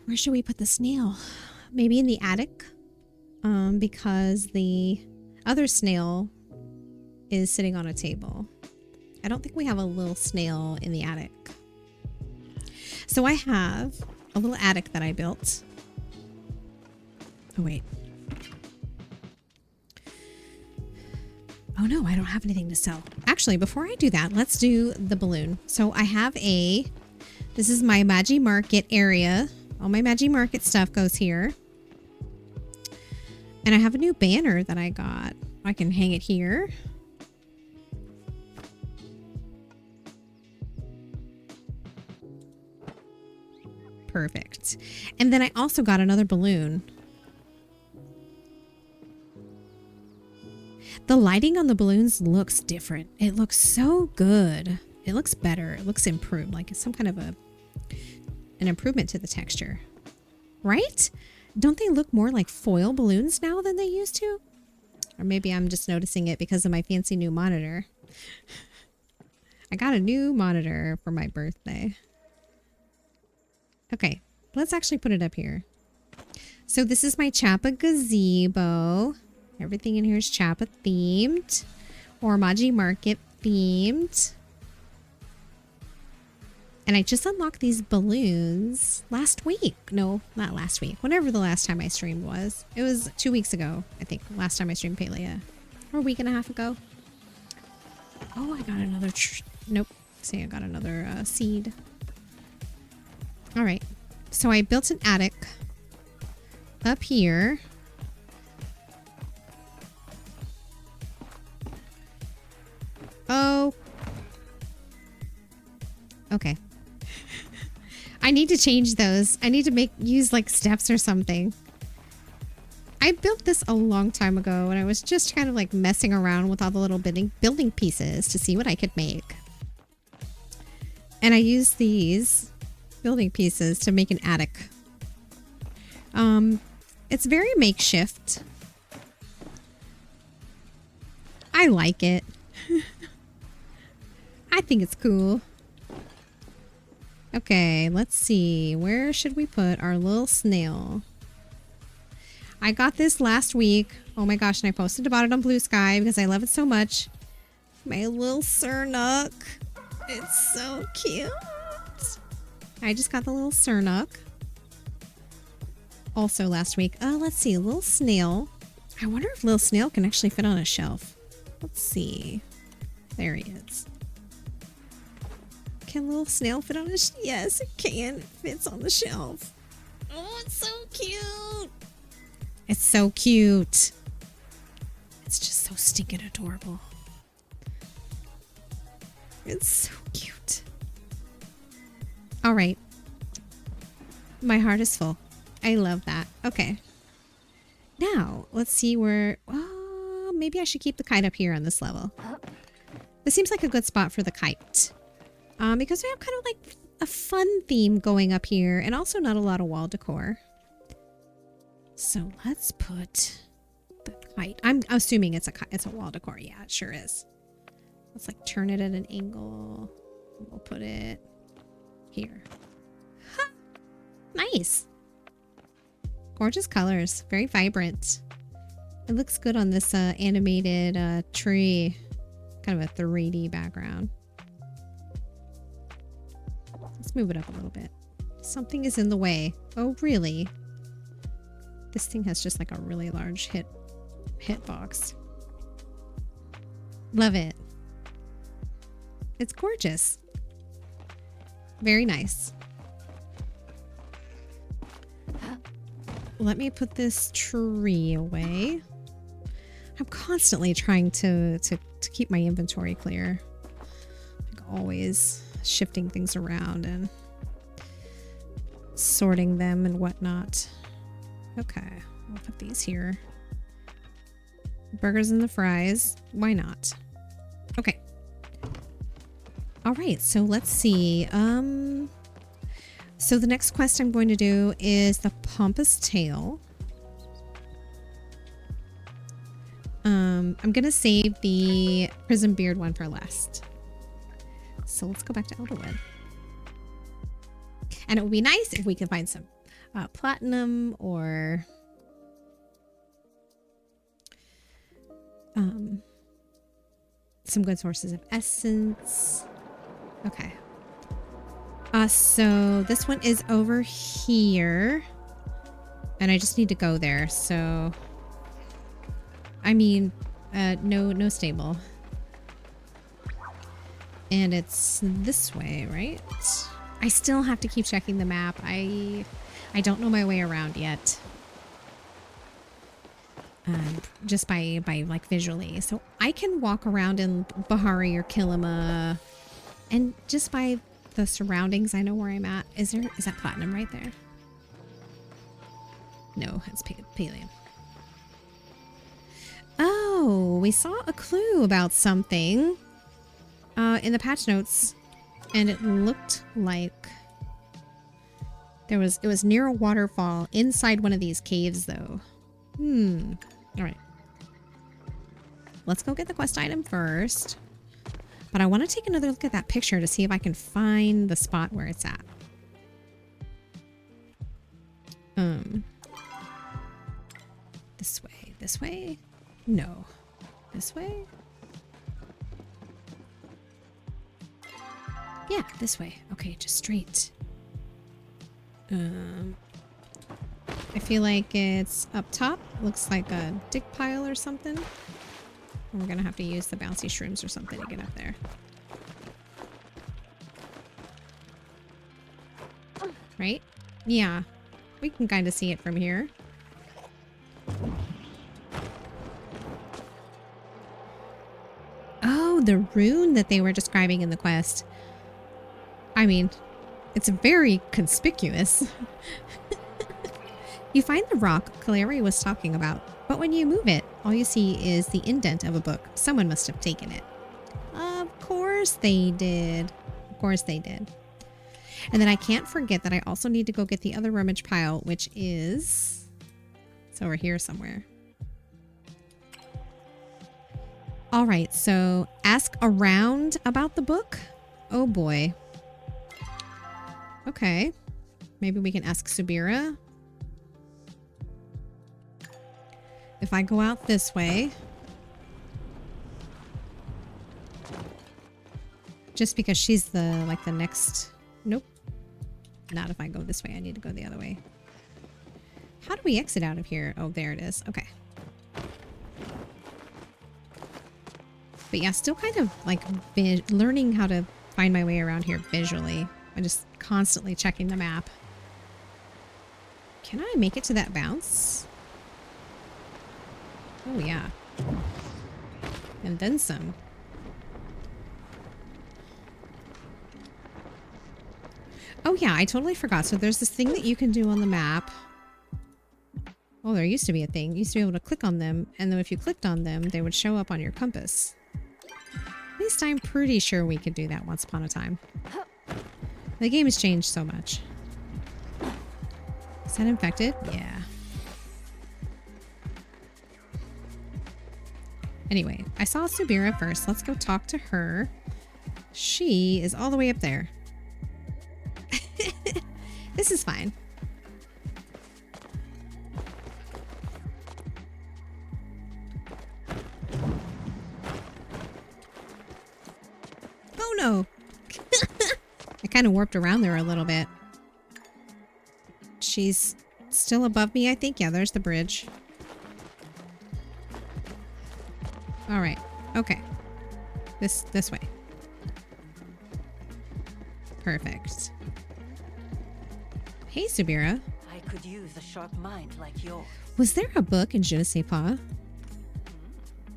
Where should we put the snail? Maybe in the attic? Because the other snail is sitting on a table. I don't think we have a little snail in the attic. So I have a little attic that I built. Oh, wait. Oh, no, I don't have anything to sell. Actually, before I do that, let's do the balloon. So I have this is my Maji Market area. All my Maji Market stuff goes here. And I have a new banner that I got. I can hang it here. Perfect. And then I also got another balloon. The lighting on the balloons looks different. It looks so good. It looks better. It looks improved. Like it's some kind of an improvement to the texture. Right? Don't they look more like foil balloons now than they used to? Or maybe I'm just noticing it because of my fancy new monitor. I got a new monitor for my birthday. Okay, let's actually put it up here. So this is my Chappa gazebo. Everything in here is Chappa themed or Maji Market themed. And I just unlocked these balloons last week. No, not last week. Whenever the last time I streamed was. It was 2 weeks ago, I think. Last time I streamed Palia. Or a week and a half ago. Oh, I got another... Nope. See, I got another seed. All right. So I built an attic up here. Okay. I need to change those. I need to use like steps or something. I built this a long time ago and I was just kind of like messing around with all the little building pieces to see what I could make. And I used these building pieces to make an attic. It's very makeshift. I like it. I think it's cool. Okay, let's see. Where should we put our little snail? I got this last week. Oh my gosh, and I posted about it on Blue Sky because I love it so much. My little Sernuk. It's so cute. I just got the little Sernuk. Also last week. Let's see. Little snail. I wonder if little snail can actually fit on a shelf. Let's see. There he is. Can little snail fit on a shelf? Yes, it can. It fits on the shelf. Oh, it's so cute. It's so cute. It's just so stinking adorable. It's so cute. All right. My heart is full. I love that. Okay. Now, let's see where... maybe I should keep the kite up here on this level. This seems like a good spot for the kite. Because we have kind of like a fun theme going up here and also not a lot of wall decor. So let's put the kite. I'm assuming it's a wall decor. Yeah, it sure is. Let's like turn it at an angle. We'll put it here. Huh. Nice. Gorgeous colors. Very vibrant. It looks good on this animated tree. Kind of a 3D background. Let's move it up a little bit. Something is in the way. Oh, really? This thing has just like a really large hitbox. Love it. It's gorgeous. Very nice. Let me put this tree away. I'm constantly trying to keep my inventory clear. Like always shifting things around and sorting them and whatnot. Okay, I'll put these here. Burgers and the fries. Why not? Okay. All right, so let's see. So the next quest I'm going to do is the Pompous Tail. I'm going to save the Prison Beard one for last. So let's go back to Elderwood. And it would be nice if we could find some platinum or some good sources of essence. Okay. So this one is over here. And I just need to go there. So, I mean, no stable. And it's this way, right? I still have to keep checking the map. I don't know my way around yet. Just by like visually. So I can walk around in Bahari or Kilima and just by the surroundings I know where I'm at. Is that platinum right there? No, it's Palia. Oh, we saw a clue about something in the patch notes, and it looked like it was near a waterfall inside one of these caves though. All right. Let's go get the quest item first. But I want to take another look at that picture to see if I can find the spot where it's at. This way. This way? No. This way? Yeah, this way. Okay, just straight. I feel like it's up top. Looks like a dig pile or something. And we're gonna have to use the bouncy shrooms or something to get up there. Right? Yeah. We can kind of see it from here. Oh, the rune that they were describing in the quest. I mean, it's very conspicuous. You find the rock Carrie was talking about, but when you move it, all you see is the indent of a book. Someone must have taken it. Of course they did. Of course they did. And then I can't forget that I also need to go get the other rummage pile, which is... It's over here somewhere. All right, so ask around about the book. Oh boy. Okay. Maybe we can ask Subira. If I go out this way. Just because she's the next... Nope. Not if I go this way. I need to go the other way. How do we exit out of here? Oh, there it is. Okay. But yeah, still kind of like learning how to find my way around here visually. I'm just constantly checking the map. Can I make it to that bounce? Oh yeah. And then some. Oh yeah, I totally forgot. So there's this thing that you can do on the map. Oh, there used to be a thing. You used to be able to click on them, and then if you clicked on them, they would show up on your compass. At least I'm pretty sure we could do that once upon a time. The game has changed so much. Is that infected? Yeah. Anyway, I saw Subira first. Let's go talk to her. She is all the way up there. This is fine. Oh no! I kind of warped around there a little bit. She's still above me, I think. Yeah, there's the bridge. All right. Okay. This way. Perfect. Hey, Subira. I could use a sharp mind like yours. Was there a book in Je ne sais pas?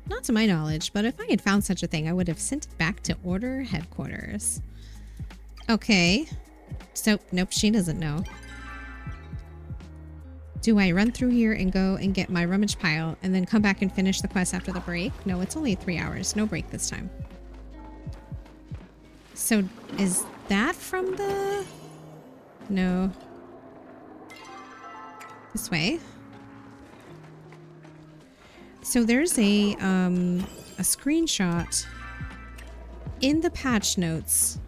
Not to my knowledge, but if I had found such a thing, I would have sent it back to Order Headquarters. Okay. So, nope, she doesn't know. Do I run through here and go and get my rummage pile and then come back and finish the quest after the break? No, it's only 3 hours. No break this time. So, is that from the... No. This way. So there's a screenshot in the patch notes,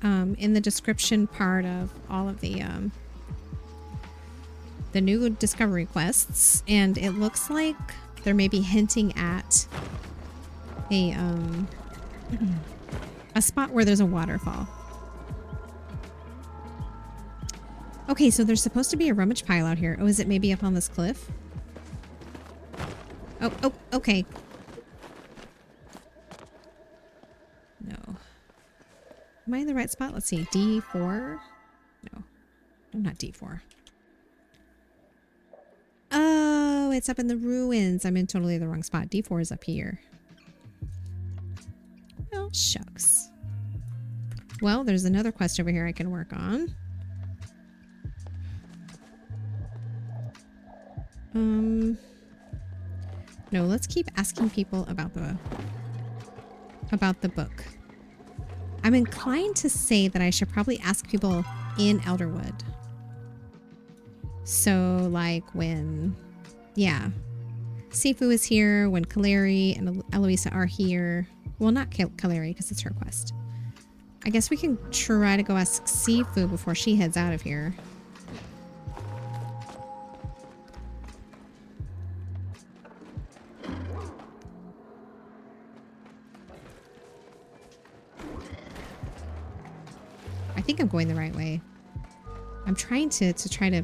in the description part of all of the new discovery quests, and it looks like they're maybe hinting at a spot where there's a waterfall. Okay, so there's supposed to be a rummage pile out here. Oh, is it maybe up on this cliff? Oh, okay. No. Am I in the right spot? Let's see. D4? No, not D4. Oh, it's up in the ruins. I'm in totally the wrong spot. D4 is up here. Well, shucks. Well, there's another quest over here I can work on. No, let's keep asking people about the book. I'm inclined to say that I should probably ask people in Elderwood. So, like when, yeah, Sifu is here, when Carrie and Eloisa are here. Well, not Carrie because it's her quest. I guess we can try to go ask Sifu before she heads out of here. I think I'm going the right way. I'm trying to try to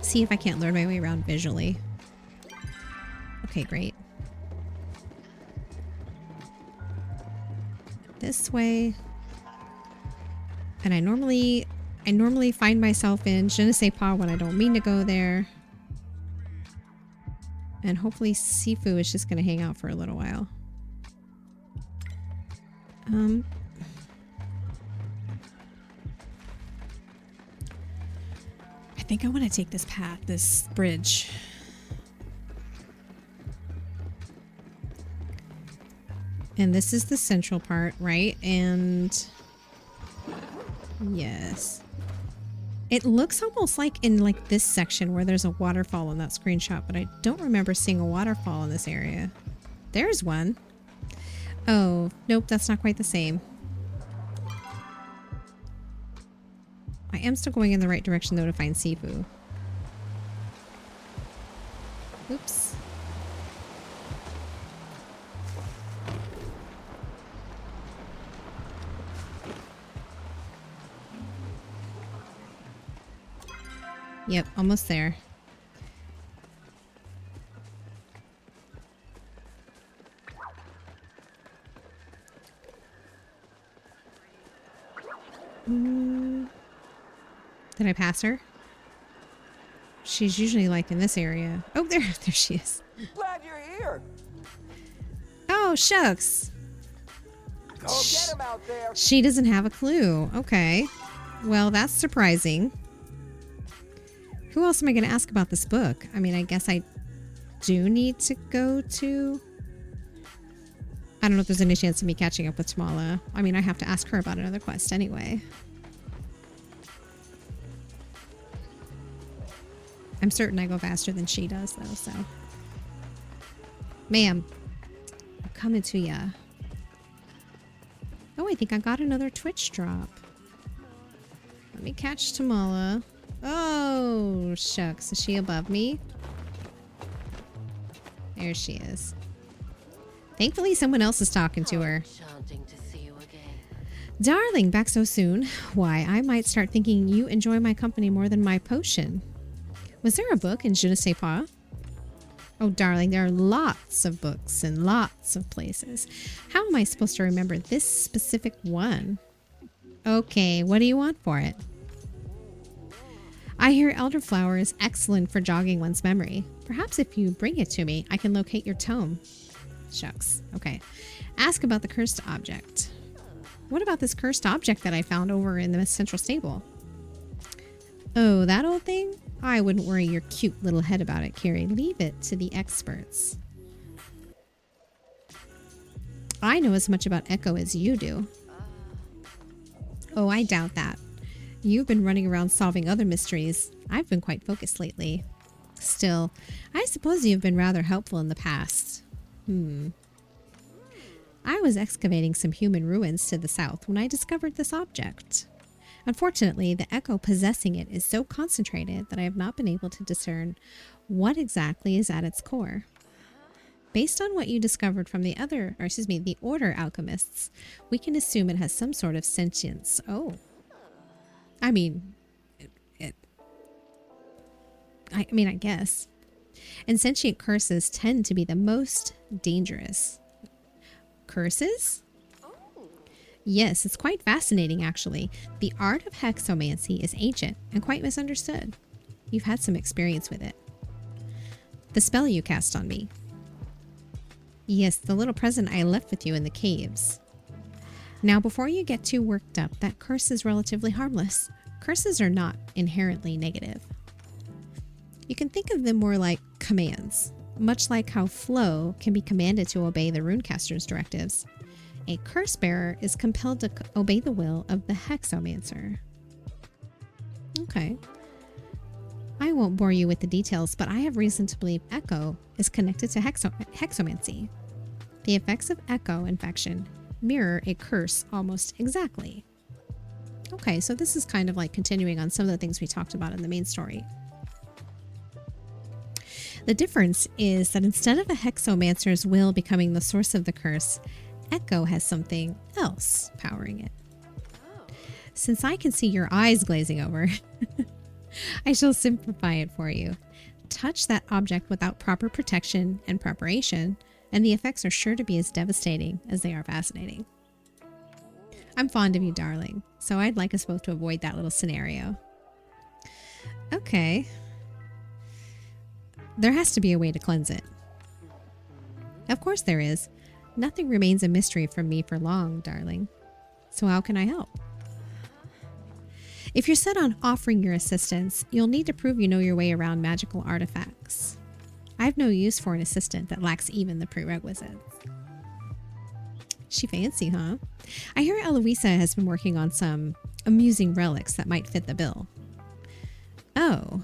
see if I can't learn my way around visually. Okay, great. This way. And I normally find myself in Je ne sais pas when I don't mean to go there. And hopefully Sifu is just going to hang out for a little while. think I want to take this path, this bridge. And this is the central part, right? And yes. It looks almost like in like this section where there's a waterfall in that screenshot, but I don't remember seeing a waterfall in this area. There's one. Oh, nope, that's not quite the same. I am still going in the right direction though to find Sifu. Oops. Yep, almost there. Did I pass her? She's usually like in this area. Oh, there she is. Glad you're here. Oh, shucks. Go get him out there. She doesn't have a clue. Okay. Well, that's surprising. Who else am I going to ask about this book? I mean, I guess I do need to go to... I don't know if there's any chance of me catching up with Tamala. I mean, I have to ask her about another quest anyway. I'm certain I go faster than she does, though, so... Ma'am, I'm coming to ya. Oh, I think I got another Twitch drop. Let me catch Tamala. Oh, shucks. Is she above me? There she is. Thankfully, someone else is talking to her. Enchanting to see you again. Darling, back so soon. Why, I might start thinking you enjoy my company more than my potion. Was there a book in Je ne sais pas? Oh, darling, there are lots of books in lots of places. How am I supposed to remember this specific one? Okay, what do you want for it? I hear elderflower is excellent for jogging one's memory. Perhaps if you bring it to me, I can locate your tome. Shucks. Okay. Ask about the cursed object. What about this cursed object that I found over in the central stable? Oh, that old thing? I wouldn't worry your cute little head about it, Carrie. Leave it to the experts. I know as much about Echo as you do. Oh, I doubt that. You've been running around solving other mysteries. I've been quite focused lately. Still, I suppose you've been rather helpful in the past. I was excavating some human ruins to the south when I discovered this object. Unfortunately, the echo possessing it is so concentrated that I have not been able to discern what exactly is at its core. Based on what you discovered from the Order alchemists, we can assume it has some sort of sentience. Oh. I mean, I guess. And sentient curses tend to be the most dangerous. Curses? Yes, it's quite fascinating, actually. The art of hexomancy is ancient and quite misunderstood. You've had some experience with it. The spell you cast on me. Yes, the little present I left with you in the caves. Now, before you get too worked up, that curse is relatively harmless. Curses are not inherently negative. You can think of them more like commands, much like how Flo can be commanded to obey the runecaster's directives. A curse bearer is compelled to obey the will of the hexomancer. Okay. I won't bore you with the details, but I have reason to believe Echo is connected to hexomancy. The effects of Echo infection mirror a curse almost exactly. Okay, so this is kind of like continuing on some of the things we talked about in the main story. The difference is that instead of a hexomancer's will becoming the source of the curse, Echo has something else powering it. Since I can see your eyes glazing over, I shall simplify it for you. Touch that object without proper protection and preparation, and the effects are sure to be as devastating as they are fascinating. I'm fond of you, darling, so I'd like us both to avoid that little scenario. Okay. There has to be a way to cleanse it. Of course there is. Nothing remains a mystery from me for long, darling. So how can I help? If you're set on offering your assistance, you'll need to prove you know your way around magical artifacts. I have no use for an assistant that lacks even the prerequisites. She fancy, huh? I hear Eloisa has been working on some amusing relics that might fit the bill. Oh.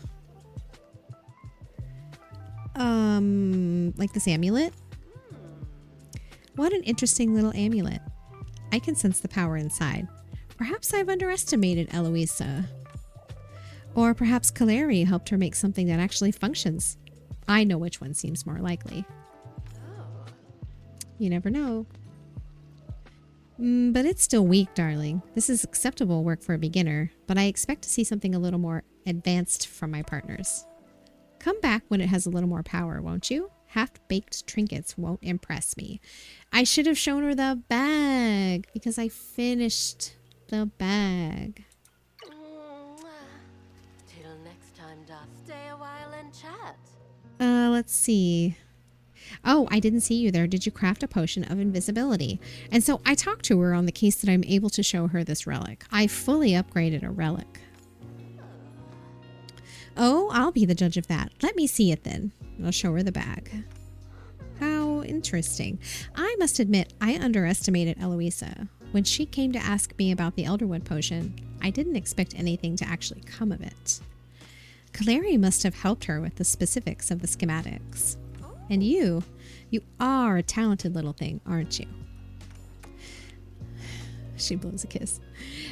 Like this amulet? What an interesting little amulet. I can sense the power inside. Perhaps I've underestimated Eloisa. Or perhaps Carrie helped her make something that actually functions. I know which one seems more likely. You never know. But it's still weak, darling. This is acceptable work for a beginner, but I expect to see something a little more advanced from my partners. Come back when it has a little more power, won't you? Half-baked trinkets won't impress me. I should have shown her the bag because I finished the bag. Till next time, Dot. Stay a while and chat. Let's see. Oh, I didn't see you there. Did you craft a potion of invisibility? And so I talked to her on the case that I'm able to show her this relic. I fully upgraded a relic. Oh, I'll be the judge of that. Let me see it then. I'll show her the bag. How interesting. I must admit, I underestimated Eloisa. When she came to ask me about the Elderwood potion, I didn't expect anything to actually come of it. Carrie must have helped her with the specifics of the schematics. And you are a talented little thing, aren't you? She blows a kiss.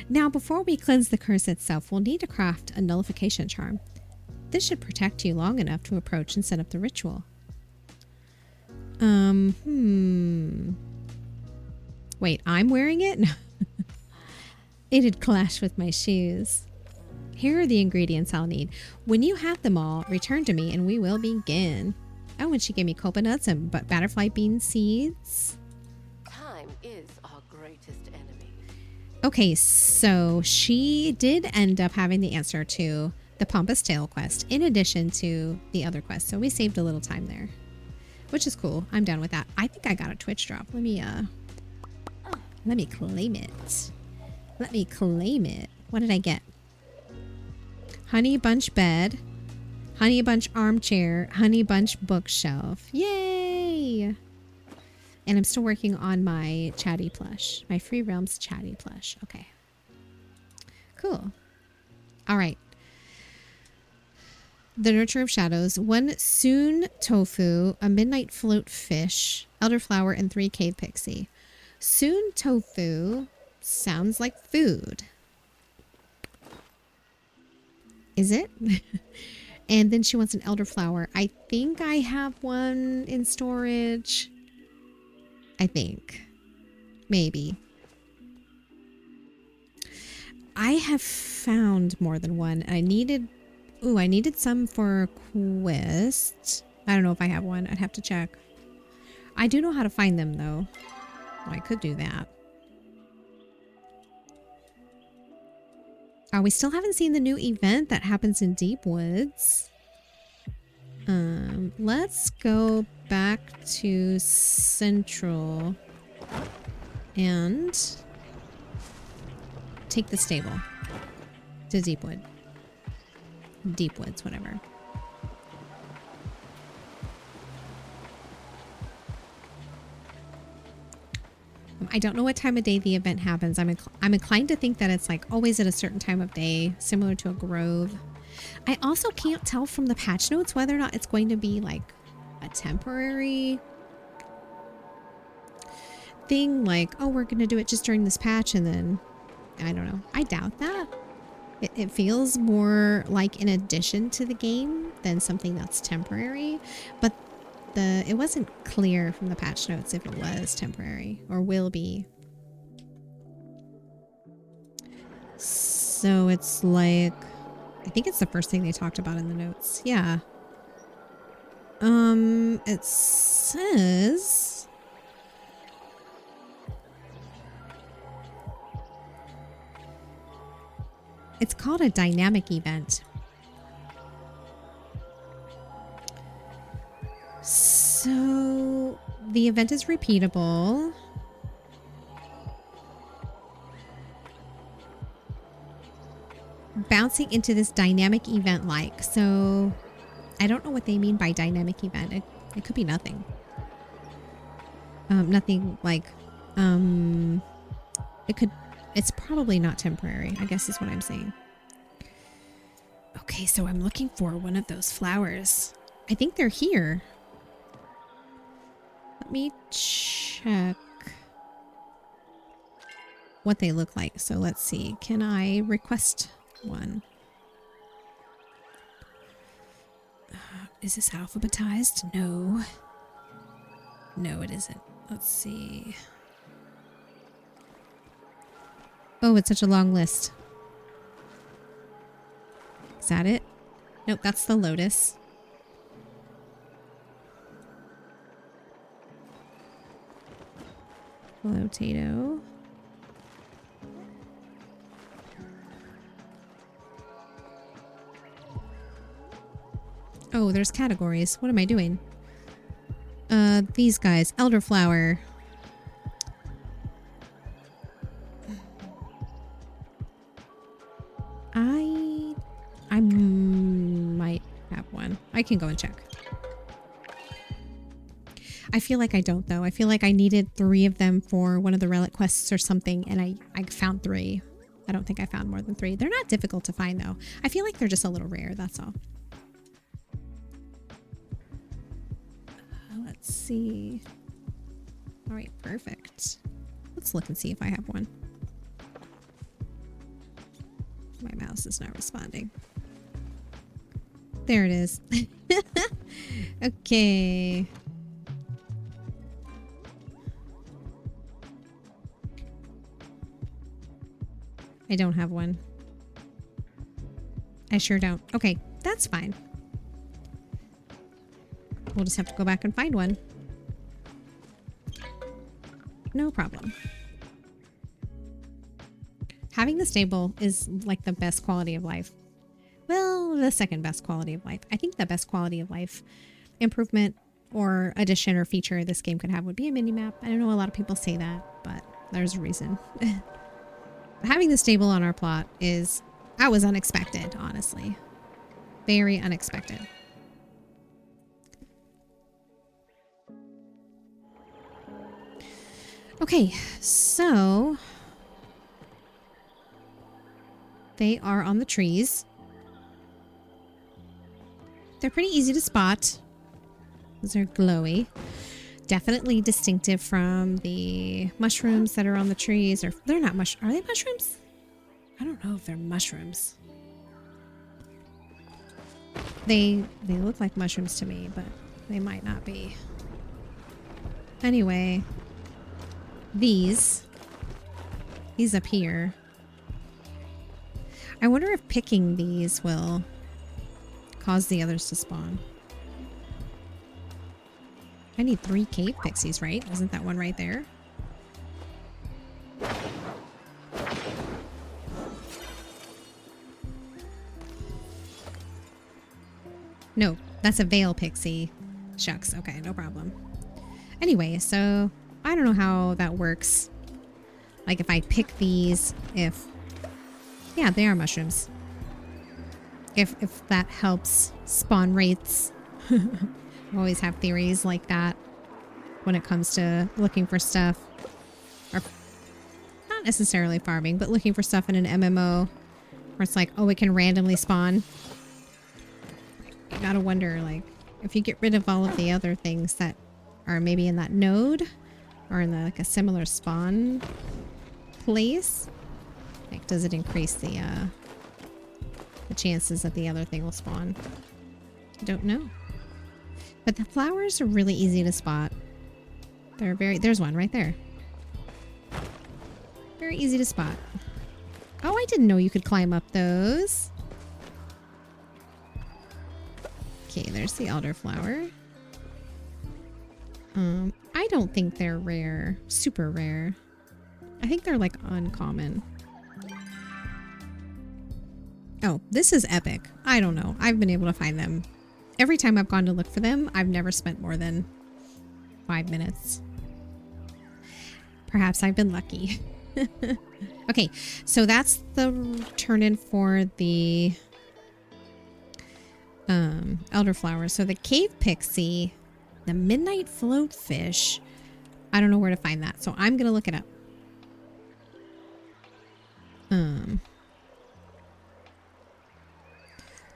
Now, before we cleanse the curse itself, we'll need to craft a nullification charm. This should protect you long enough to approach and set up the ritual. Wait, I'm wearing it? It'd clash with my shoes. Here are the ingredients I'll need. When you have them all, return to me and we will begin. Oh, and she gave me coconuts and butterfly bean seeds. Time is our greatest enemy. Okay, so she did end up having the answer to the Pompous Tale quest in addition to the other quest. So we saved a little time there, which is cool. I'm down with that. I think I got a Twitch drop. Let me claim it. Let me claim it. What did I get? Honey Bunch bed, Honey Bunch armchair, Honey Bunch bookshelf. Yay! And I'm still working on my chatty plush, my Free Realms chatty plush. Okay. Cool. All right. The Nurture of Shadows, 1 Soon Tofu, a Midnight Float Fish, Elderflower, and 3 Cave Pixie. Soon Tofu sounds like food. Is it? And then she wants an Elderflower. I think I have one in storage. I think. Maybe. I have found more than one. I needed some for a quest. I don't know if I have one. I'd have to check. I do know how to find them though. Well, I could do that. Oh, we still haven't seen the new event that happens in Deep Woods. Let's go back to Central and take the stable to Deep Woods, whatever. I don't know what time of day the event happens. I'm inclined to think that it's like always at a certain time of day, similar to a grove. I also can't tell from the patch notes whether or not it's going to be like a temporary thing, like, oh, we're going to do it just during this patch and then, I don't know. I doubt that. It feels more like an addition to the game than something that's temporary, but it wasn't clear from the patch notes if it was temporary or will be. So it's like, I think it's the first thing they talked about in the notes. Yeah. It says it's called a dynamic event. So the event is repeatable. bouncing into this dynamic event like. So I don't know what they mean by dynamic event. It could be nothing. Nothing like, it's probably not temporary, I guess is what I'm saying. Okay, so I'm looking for one of those flowers. I think they're here. Let me check what they look like. So let's see. Can I request one? Is this alphabetized? No. No, it isn't. Let's see. Oh, it's such a long list. Is that it? Nope, that's the lotus. Potato. Oh, there's categories. What am I doing? These guys. Elderflower. I might have one. I can go and check. I feel like I don't, though. I feel like I needed 3 of them for one of the relic quests or something, and I found 3. I don't think I found more than 3. They're not difficult to find, though. I feel like they're just a little rare, that's all. Let's see. All right, perfect. Let's look and see if I have one. My mouse is not responding. There it is. Okay. I don't have one. I sure don't. Okay, that's fine. We'll just have to go back and find one. No problem. Having the stable is like the best quality of life. Well, the second best quality of life. I think the best quality of life improvement or addition or feature this game could have would be a mini-map. I don't know, a lot of people say that, but there's a reason. Having the stable on our plot that was unexpected, honestly. Very unexpected. Okay, so they are on the trees. They're pretty easy to spot. Those are glowy. Definitely distinctive from the mushrooms that are on the trees. Or they're not are they mushrooms? I don't know if they're mushrooms. They look like mushrooms to me, but they might not be. Anyway, these up here. I wonder if picking these will cause the others to spawn. I need 3 cave pixies, right? Isn't that one right there? No, that's a veil pixie. Shucks. Okay, no problem. Anyway, so I don't know how that works. Like if I pick these, yeah, they are mushrooms. If that helps spawn rates. I always have theories like that when it comes to looking for stuff. Or not necessarily farming, but looking for stuff in an MMO where it's like, oh, it can randomly spawn. You gotta wonder, like, if you get rid of all of the other things that are maybe in that node or in like a similar spawn place, like, does it increase the chances that the other thing will spawn? I don't know. But the flowers are really easy to spot. There's one right there. Very easy to spot. Oh, I didn't know you could climb up those. Okay, there's the elderflower. I don't think they're rare. Super rare. I think they're like uncommon. Oh, this is epic. I don't know. I've been able to find them. Every time I've gone to look for them, I've never spent more than 5 minutes. Perhaps I've been lucky. Okay, so that's the turn in for the elderflower. So the cave pixie, the midnight floatfish. I don't know where to find that, so I'm gonna look it up.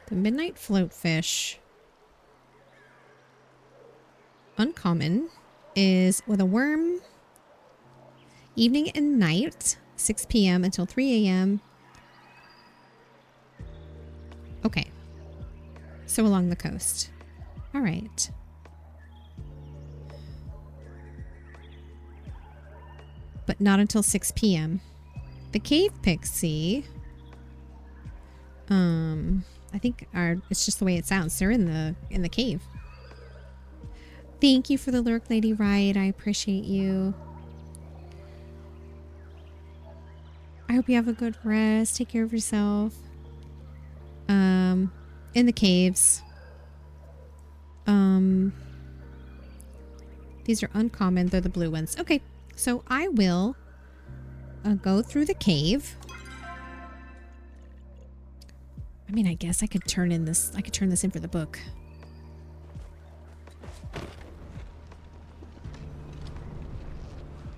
The midnight floatfish, uncommon, is with a worm, evening and night, 6 p.m. until 3 a.m. Okay. So along the coast. All right. But not until 6 p.m. The cave pixie, I think it's just the way it sounds. They're in the cave. Thank you for the lurk, Lady Riot. I appreciate you. I hope you have a good rest. Take care of yourself. In the caves. These are uncommon. They're the blue ones. Okay, so I will go through the cave. I mean, I guess I could turn this in for the book.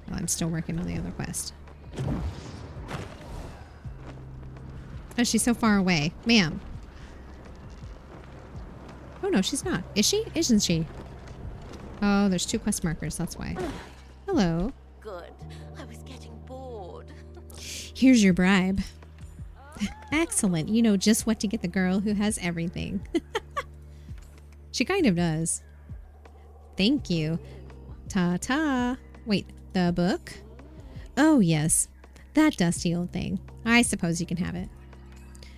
Well, I'm still working on the other quest. Oh, she's so far away. Ma'am. Oh, no, she's not. Is she? Isn't she? Oh, there's 2 quest markers. That's why. Hello. Good. I was getting bored. Here's your bribe. Excellent. You know just what to get the girl who has everything. She kind of does. Thank you. Ta-ta. Wait, the book? Oh, yes. That dusty old thing. I suppose you can have it.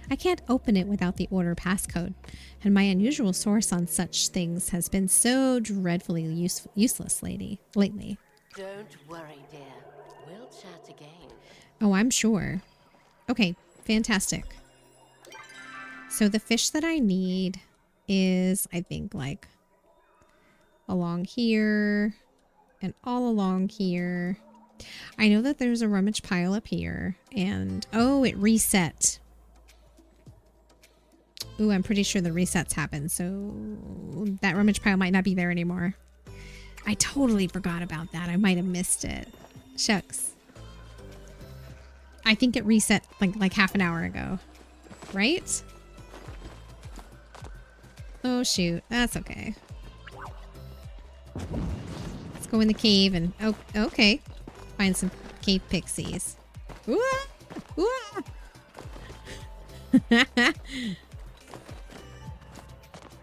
I can't open it without the order passcode, and my unusual source on such things has been so dreadfully useless lately. Don't worry, dear. We'll chat again. Oh, I'm sure. Okay, fantastic. So the fish that I need is, I think, like along here and all along here. I know that there's a rummage pile up here, and oh, it reset. Ooh, I'm pretty sure the resets happen, so that rummage pile might not be there anymore. I totally forgot about that. I might have missed it. Shucks. I think it reset like half an hour ago. Right? Oh, shoot. That's okay. Let's go in the cave and... Oh, okay. Find some cave pixies. Ooh! Ooh!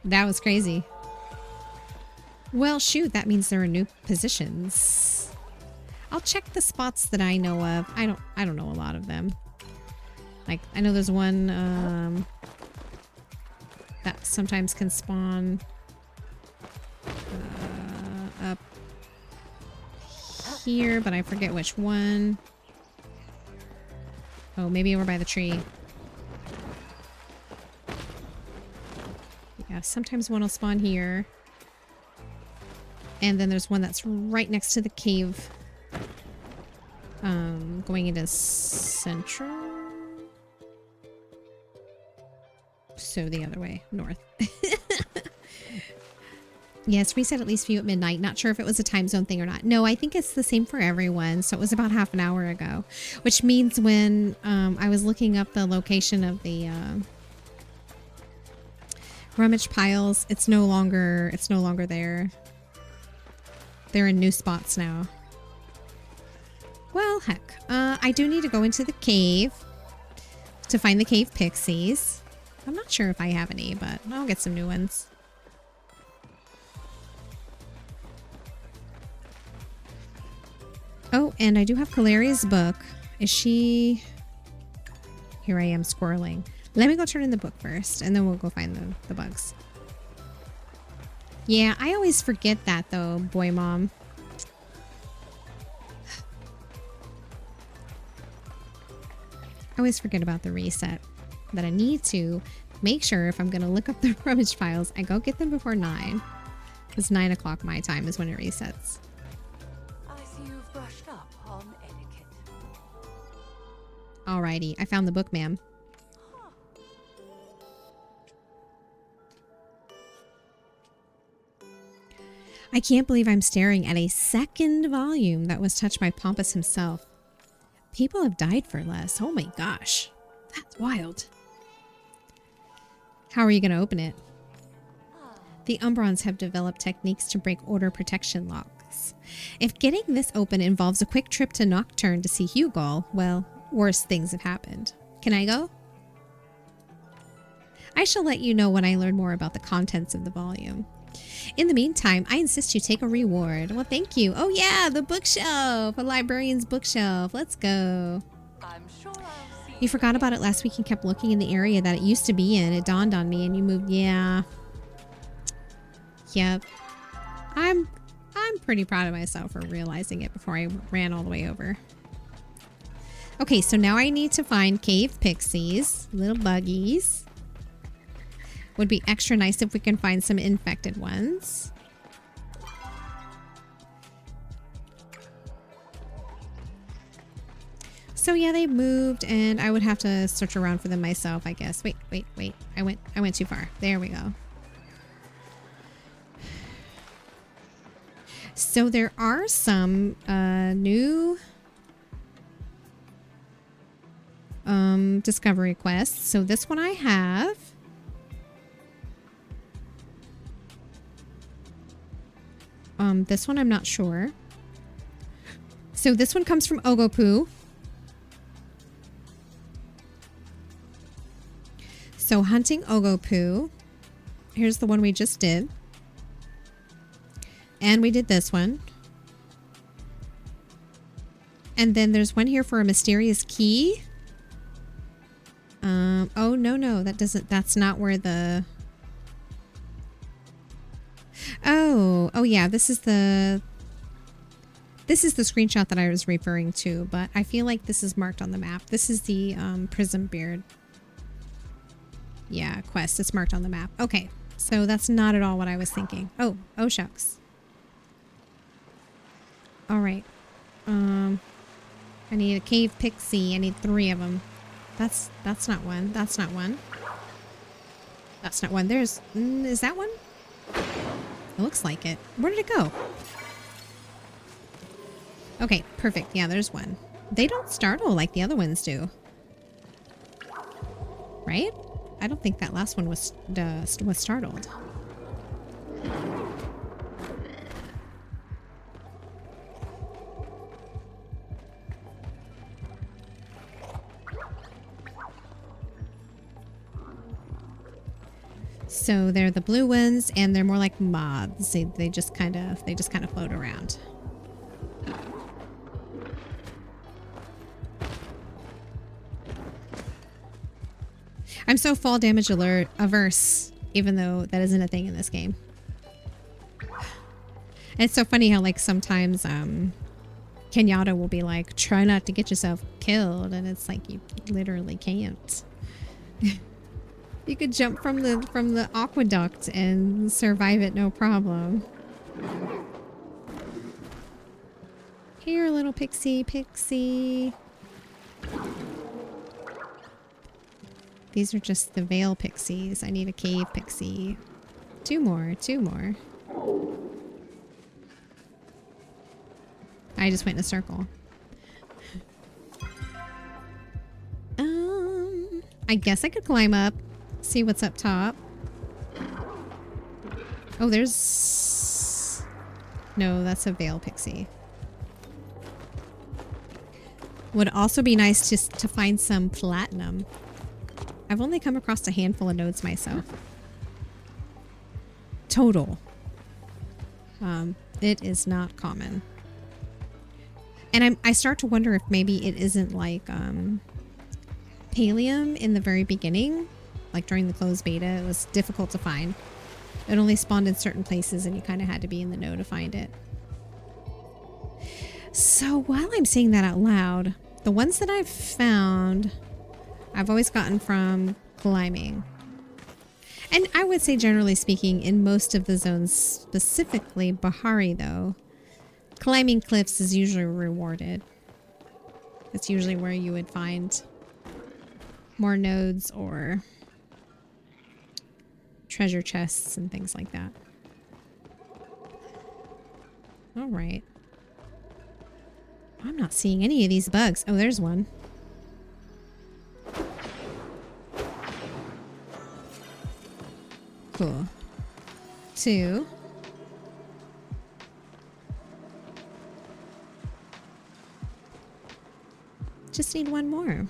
That was crazy. Well, shoot, that means there are new positions. I'll check the spots that I know of. I don't know a lot of them. Like, I know there's one that sometimes can spawn up here, but I forget which one. Oh, maybe over by the tree. Yeah, sometimes one will spawn here. And then there's one that's right next to the cave. Going into Central. So the other way, north. Yes, reset at least view at midnight. Not sure if it was a time zone thing or not. No, I think it's the same for everyone. So it was about half an hour ago. Which means when I was looking up the location of the rummage piles, it's no longer there. They're in new spots now. Well, heck. I do need to go into the cave to find the cave pixies. I'm not sure if I have any, but I'll get some new ones. Oh, and I do have Caleria's book. Is she... Here I am squirreling. Let me go turn in the book first, and then we'll go find the bugs. Yeah, I always forget that, though, boy mom. I always forget about the reset. That I need to make sure if I'm going to look up the rummage files, I go get them before 9. Because 9 o'clock my time is when it resets. I see you've brushed up on etiquette. Alrighty, I found the book, ma'am. I can't believe I'm staring at a second volume that was touched by Pompous himself. People have died for less. Oh my gosh. That's wild. How are you going to open it? The Umbrons have developed techniques to break order protection locks. If getting this open involves a quick trip to Nocturne to see Hugol, well, worse things have happened. Can I go? I shall let you know when I learn more about the contents of the volume. In the meantime, I insist you take a reward. Well, thank you. Oh yeah, the bookshelf. A librarian's bookshelf. Let's go. I'm sure I'll see You forgot about it last week and kept looking in the area that it used to be in. It dawned on me and you moved. Yeah. Yep. I'm pretty proud of myself for realizing it before I ran all the way over. Okay, so now I need to find cave pixies, little buggies. Would be extra nice if we can find some infected ones. So yeah, they moved and I would have to search around for them myself, I guess. Wait. I went too far. There we go. So there are some new discovery quests. So this one I have. This one I'm not sure. So this one comes from Ogopu. So hunting Ogopu. Here's the one we just did. And we did this one. And then there's one here for a mysterious key. Oh, no. That's not where the... Oh yeah, this is the screenshot that I was referring to, but I feel like this is marked on the map. This is the Prism Beard. Yeah, quest. It's marked on the map. Okay, so that's not at all what I was thinking. Oh shucks. All right. I need a cave pixie. I need 3 of them. That's not one. That's not one. That's not one. There's... is that one? It looks like it. Where did it go? Okay, perfect. Yeah, there's one. They don't startle like the other ones do. Right? I don't think that last one was startled. So they're the blue ones, and they're more like moths. They just kind of float around. I'm so fall damage alert averse, even though that isn't a thing in this game. And it's so funny how like sometimes Kenyatta will be like, try not to get yourself killed, and it's like you literally can't. You could jump from the aqueduct and survive it no problem. Here, little pixie. These are just the veil pixies. I need a cave pixie. 2 more. I just went in a circle. I guess I could climb up. See what's up top. Oh, there's... No, that's a veil pixie. Would also be nice to find some platinum. I've only come across a handful of nodes myself. Total. It is not common. And I start to wonder if maybe it isn't like Palium in the very beginning. Like during the closed beta, it was difficult to find. It only spawned in certain places and you kind of had to be in the know to find it. So while I'm saying that out loud, the ones that I've found, I've always gotten from climbing. And I would say generally speaking, in most of the zones, specifically Bahari though, climbing cliffs is usually rewarded. It's usually where you would find more nodes or treasure chests and things like that. All right. I'm not seeing any of these bugs. Oh, there's one. Cool. 2. Just need one more.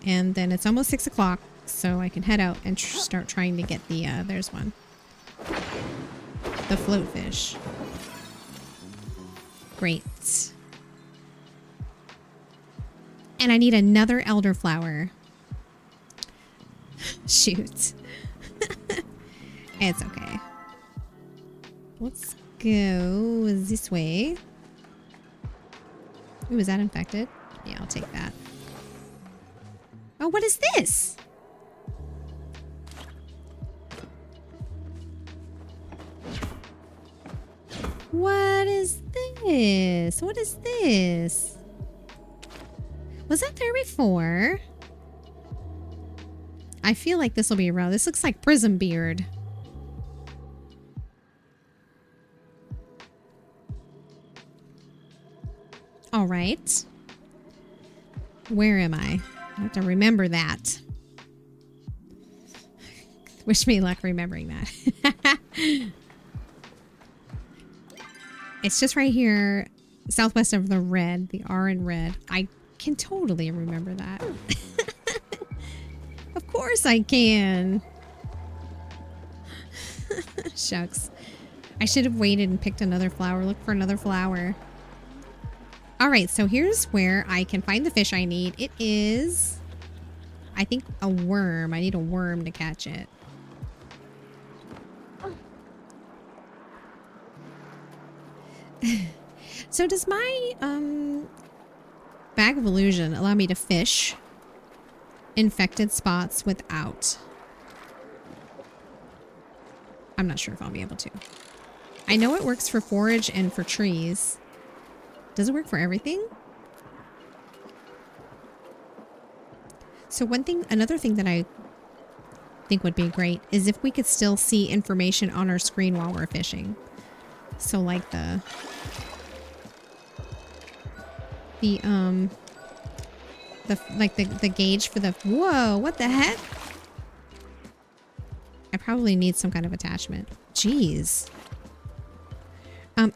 And then it's almost 6 o'clock, so I can head out and start trying to get the, there's one. The floatfish. Great. And I need another elderflower. Shoot. It's okay. Let's go this way. Ooh, is that infected? Yeah, I'll take that. Oh, what is this? What is this? What is this? Was that there before? I feel like this will be around. This looks like Prism Beard. All right. Where am I? I have to remember that. Wish me luck remembering that. It's just right here, southwest of the red, the R in red. I can totally remember that. Of course I can. Shucks. I should have waited and picked another flower. Look for another flower. All right, so here's where I can find the fish I need. It is, I think, a worm. I need a worm to catch it. So does my bag of illusion allow me to fish infected spots without? I'm not sure if I'll be able to. I know it works for forage and for trees. Does it work for everything? So another thing that I think would be great is if we could still see information on our screen while we're fishing. So like the gauge for the, whoa, what the heck? I probably need some kind of attachment. Jeez.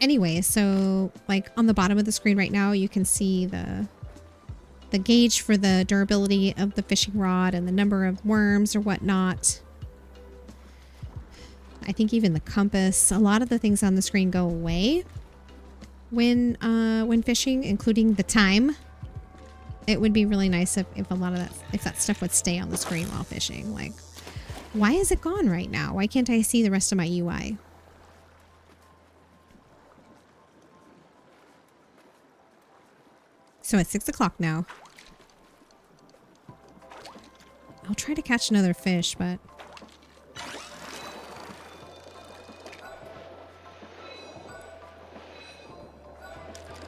Anyway, so like on the bottom of the screen right now, you can see the gauge for the durability of the fishing rod and the number of worms or whatnot. I think even the compass, a lot of the things on the screen go away when fishing, including the time. It would be really nice if a lot of that stuff would stay on the screen while fishing. Like, why is it gone right now? Why can't I see the rest of my UI? So it's 6 o'clock now. I'll try to catch another fish, but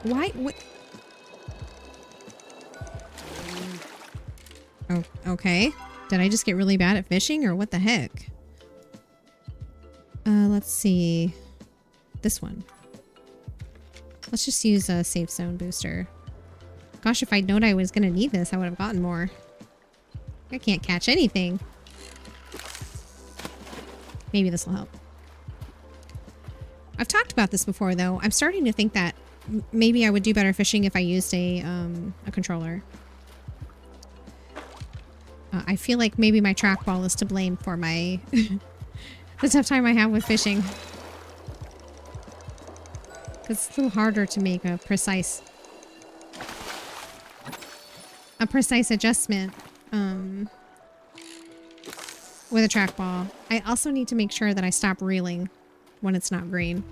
why? What? Oh, okay. Did I just get really bad at fishing, or what the heck? Let's see. This one. Let's just use a safe zone booster. Gosh, if I'd known I was gonna need this, I would have gotten more. I can't catch anything. Maybe this will help. I've talked about this before, though. I'm starting to think that maybe I would do better fishing if I used a controller. I feel like maybe my trackball is to blame for my the tough time I have with fishing. Because it's a little harder to make a precise adjustment with a trackball. I also need to make sure that I stop reeling when it's not green.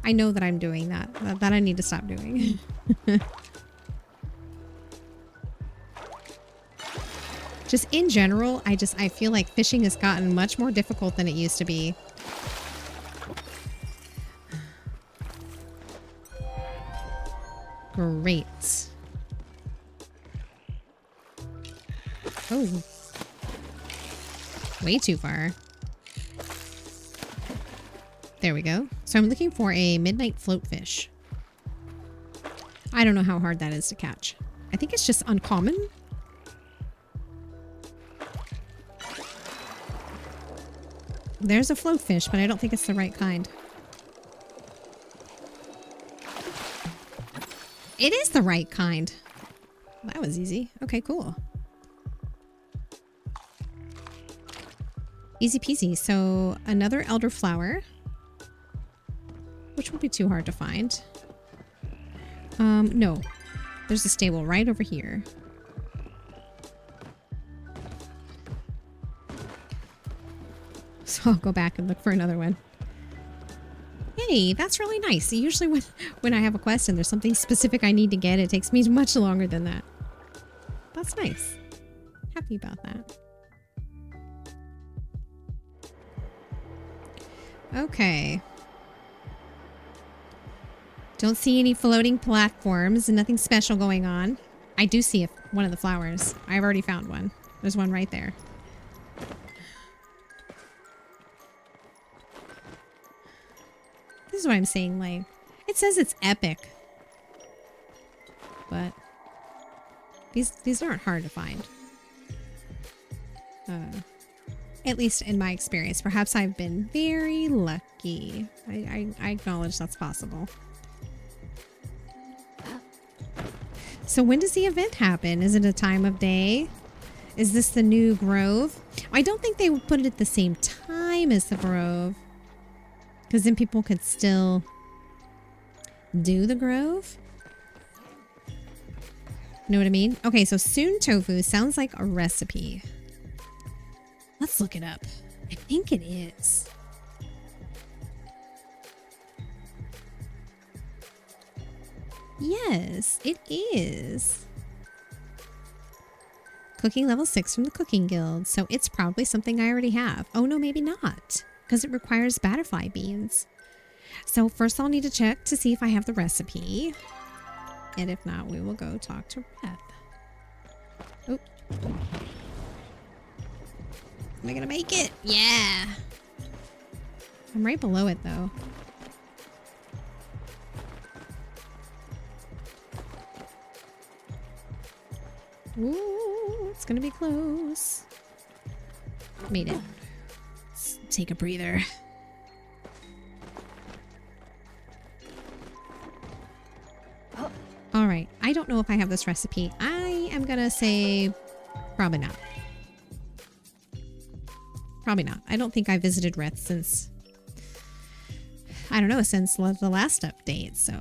I know that I'm doing that. That I need to stop doing. Just in general, I feel like fishing has gotten much more difficult than it used to be. Great. Oh. Way too far. There we go. So I'm looking for a midnight floatfish. I don't know how hard that is to catch. I think it's just uncommon. There's a floatfish, but I don't think it's the right kind. It is the right kind. That was easy. Okay, cool. Easy peasy. So another elderflower, which won't be too hard to find. No. There's a stable right over here. So I'll go back and look for another one. Hey, that's really nice. Usually when I have a quest and there's something specific I need to get, it takes me much longer than that. That's nice. Happy about that. Okay. Don't see any floating platforms and nothing special going on. I do see one of the flowers. I've already found one. There's one right there. This is what I'm saying, like, it says it's epic. But these aren't hard to find. At least in my experience. Perhaps I've been very lucky. I acknowledge that's possible. So when does the event happen? Is it a time of day? Is this the new grove? I don't think they would put it at the same time as the grove. Because then people could still do the grove. Know what I mean? Okay, so soon tofu sounds like a recipe. Let's look it up. I think it is. Yes, it is. Cooking level 6 from the Cooking Guild. So it's probably something I already have. Oh no, maybe not. Because it requires butterfly beans. So first I'll need to check to see if I have the recipe. And if not, we will go talk to Beth. Oh. Am I gonna make it? Yeah. I'm right below it though. Ooh, it's gonna be close. Made it. Let's take a breather. All right. I don't know if I have this recipe. I am gonna say probably not. Probably not. I don't think I visited Reth since, I don't know, since the last update. So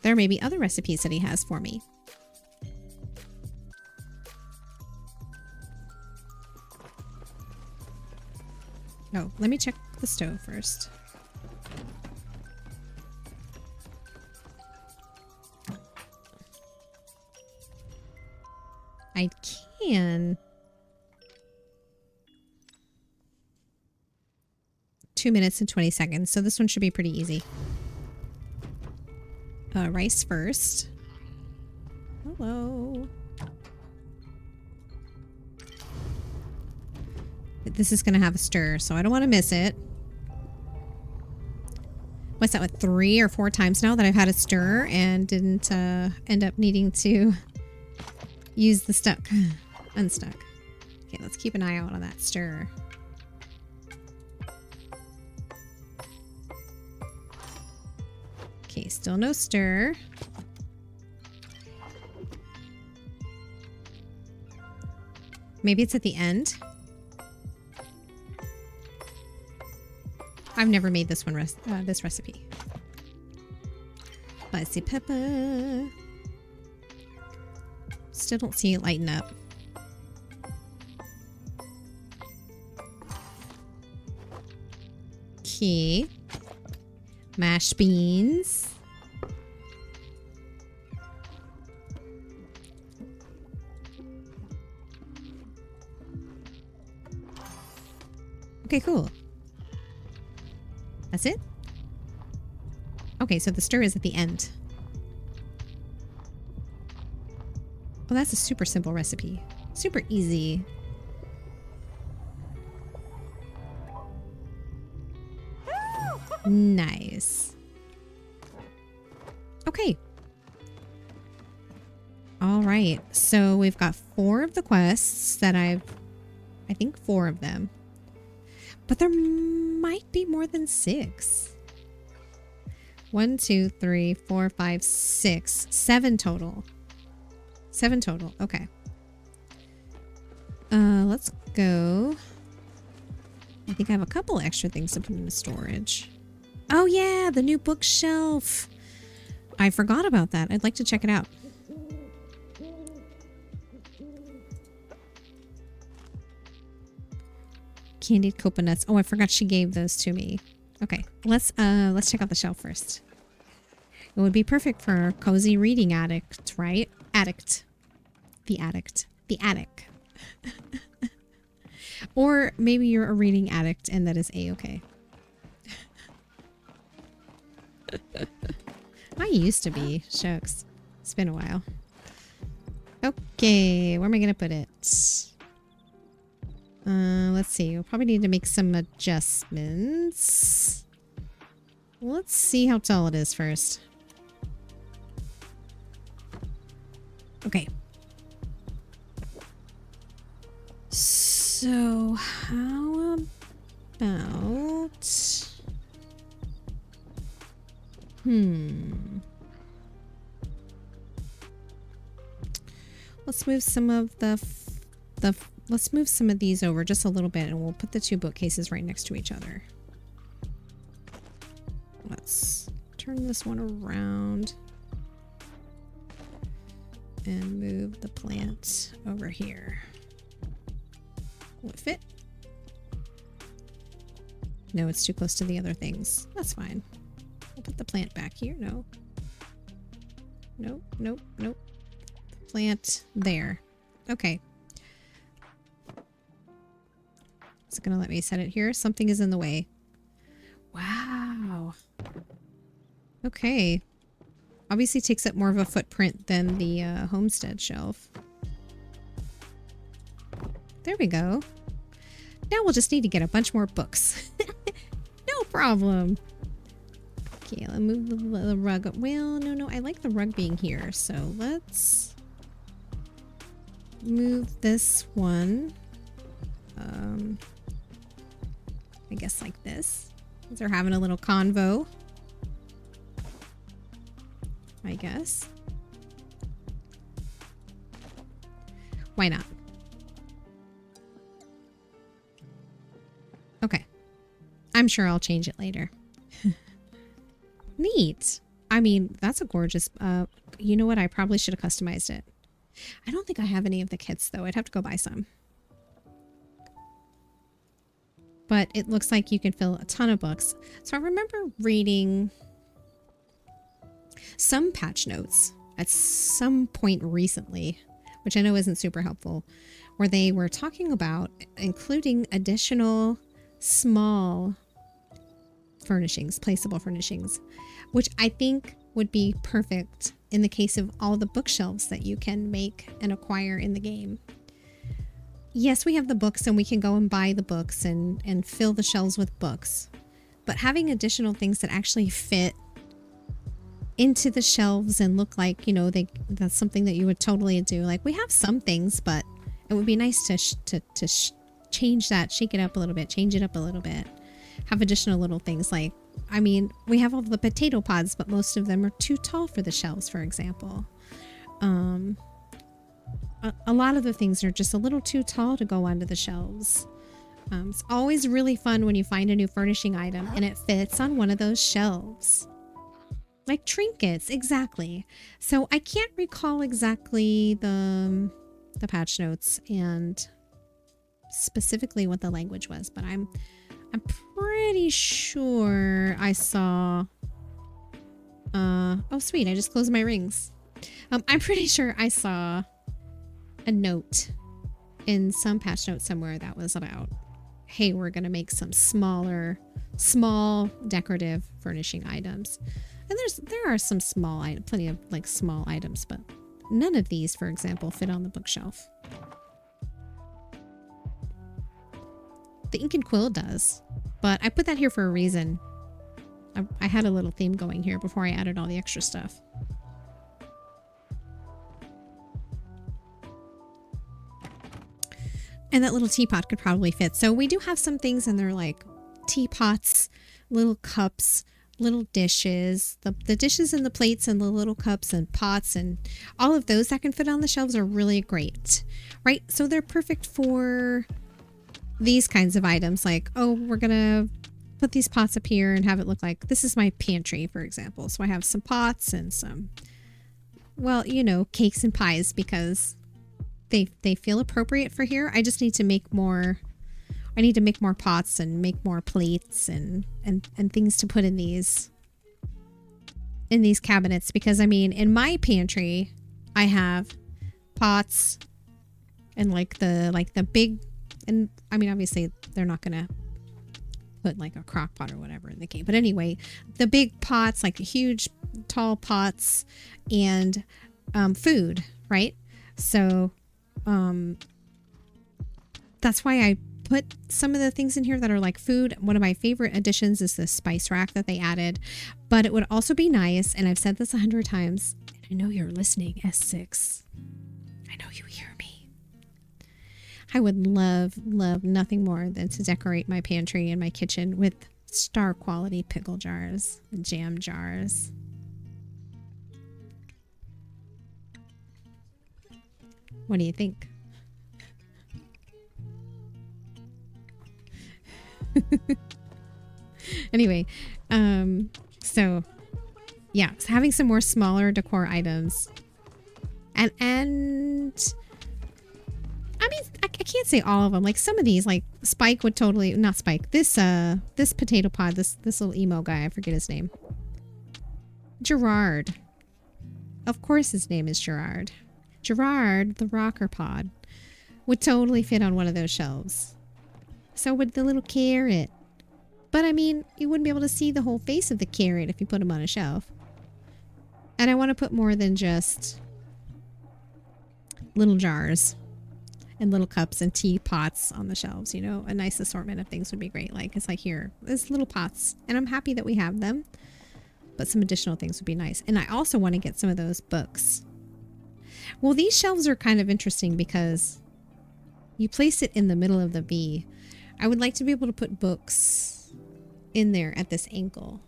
there may be other recipes that he has for me. Oh, let me check the stove first. I can. 2 minutes and 20 seconds. So this one should be pretty easy. Rice first. Hello. This is going to have a stir, so I don't want to miss it. What's that, with 3 or 4 times now that I've had a stir and didn't end up needing to use the unstuck. Okay, let's keep an eye out on that stir. Okay, still no stir. Maybe it's at the end. I've never made this one this recipe. Spicy pepper. Still don't see it lighten up. Okay. Mashed beans. Okay, cool. That's it? Okay, so the stir is at the end. Well, that's a super simple recipe. Super easy. Nice. Okay. All right. So we've got 4 of the quests that I think 4 of them. But there might be more than 6. 1, 2, 3, 4, 5, 6, 7 total. 7 total. Okay. Let's go. I think I have a couple extra things to put into storage. Oh yeah, the new bookshelf. I forgot about that. I'd like to check it out. Candied coconuts. Oh, I forgot she gave those to me. Okay, let's check out the shelf first. It would be perfect for a cozy reading addict, right? Addict. The addict. The attic. Or maybe you're a reading addict and that is a-okay. I used to be. Shucks. It's been a while. Okay, where am I going to put it? Let's see. We'll probably need to make some adjustments. Let's see how tall it is first. Okay. So, how about... Let's move some of let's move some of these over just a little bit and we'll put the 2 bookcases right next to each other. Let's turn this one around and move the plant over here. Will it fit? No, it's too close to the other things. That's fine. I'll put the plant back here. No. Nope, nope, nope. Plant there. Okay. Is it going to let me set it here? Something is in the way. Wow. Okay. Obviously takes up more of a footprint than the homestead shelf. There we go. Now we'll just need to get a bunch more books. No problem. Okay, let's move the rug. Well, no. I like the rug being here. So let's move this one. I guess like this. They're having a little convo. I guess. Why not? Okay. I'm sure I'll change it later. Neat. I mean, that's a gorgeous... you know what? I probably should have customized it. I don't think I have any of the kits, though. I'd have to go buy some. But it looks like you can fill a ton of books. So I remember reading some patch notes at some point recently, which I know isn't super helpful, where they were talking about including additional small furnishings, placeable furnishings, which I think would be perfect in the case of all the bookshelves that you can make and acquire in the game. Yes, we have the books and we can go and buy the books and fill the shelves with books, but having additional things that actually fit into the shelves and look like, you know, that's something that you would totally do. Like, we have some things, but it would be nice to change that, shake it up a little bit, change it up a little bit, have additional little things. Like, I mean, we have all the potato pods, but most of them are too tall for the shelves, for example. A lot of the things are just a little too tall to go onto the shelves. It's always really fun when you find a new furnishing item and it fits on one of those shelves. Like trinkets, exactly. So I can't recall exactly the patch notes and specifically what the language was, but I'm pretty sure I saw... oh, sweet. I just closed my rings. I'm pretty sure I saw a note in some patch note somewhere that was about, hey, we're going to make some small decorative furnishing items. And there are some plenty of like small items, but none of these, for example, fit on the bookshelf. The ink and quill does. But I put that here for a reason. I had a little theme going here before I added all the extra stuff. And that little teapot could probably fit. So we do have some things and they're like teapots, little cups, little dishes. The dishes and the plates and the little cups and pots and all of those that can fit on the shelves are really great, right? So they're perfect for these kinds of items. Like, oh, we're going to put these pots up here and have it look like this is my pantry, for example. So I have some pots and some, well, you know, cakes and pies because they feel appropriate for here. I just need to make more. I need to make more pots and make more plates and things to put in these cabinets because I mean in my pantry I have pots and like the big, and I mean obviously they're not gonna put like a crock pot or whatever in the cake, but anyway, the big pots, like huge tall pots and food, right? So that's why I put some of the things in here that are like food. One of my favorite additions is the spice rack that they added, but it would also be nice, and I've said this 100 times, and I know you're listening, S6. I know you hear me. I would love nothing more than to decorate my pantry and my kitchen with star quality pickle jars and jam jars. What do you think? Anyway, so yeah, so having some more smaller decor items and I mean, I can't say all of them. Like some of these, like Spike would totally, not Spike, this potato pod, this little emo guy, I forget his name. Gerard. Of course his name is Gerard. Gerard, the rocker pod, would totally fit on one of those shelves. So would the little carrot. But I mean, you wouldn't be able to see the whole face of the carrot if you put him on a shelf. And I want to put more than just little jars and little cups and teapots on the shelves, you know. A nice assortment of things would be great. Like, it's like here, there's little pots. And I'm happy that we have them. But some additional things would be nice. And I also want to get some of those books. Well, these shelves are kind of interesting because you place it in the middle of the V. I would like to be able to put books in there at this angle.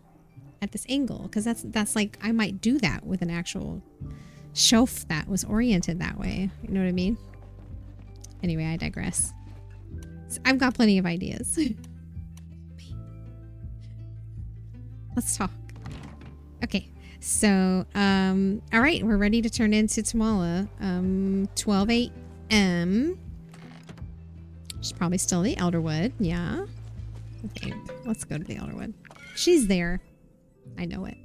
At this angle. Because that's like, I might do that with an actual shelf that was oriented that way. You know what I mean? Anyway, I digress. So I've got plenty of ideas. Let's talk. Okay. So, all right, we're ready to turn into Tamala. 12 a.m. She's probably still in the Elderwood. Yeah. Okay, let's go to the Elderwood. She's there. I know it.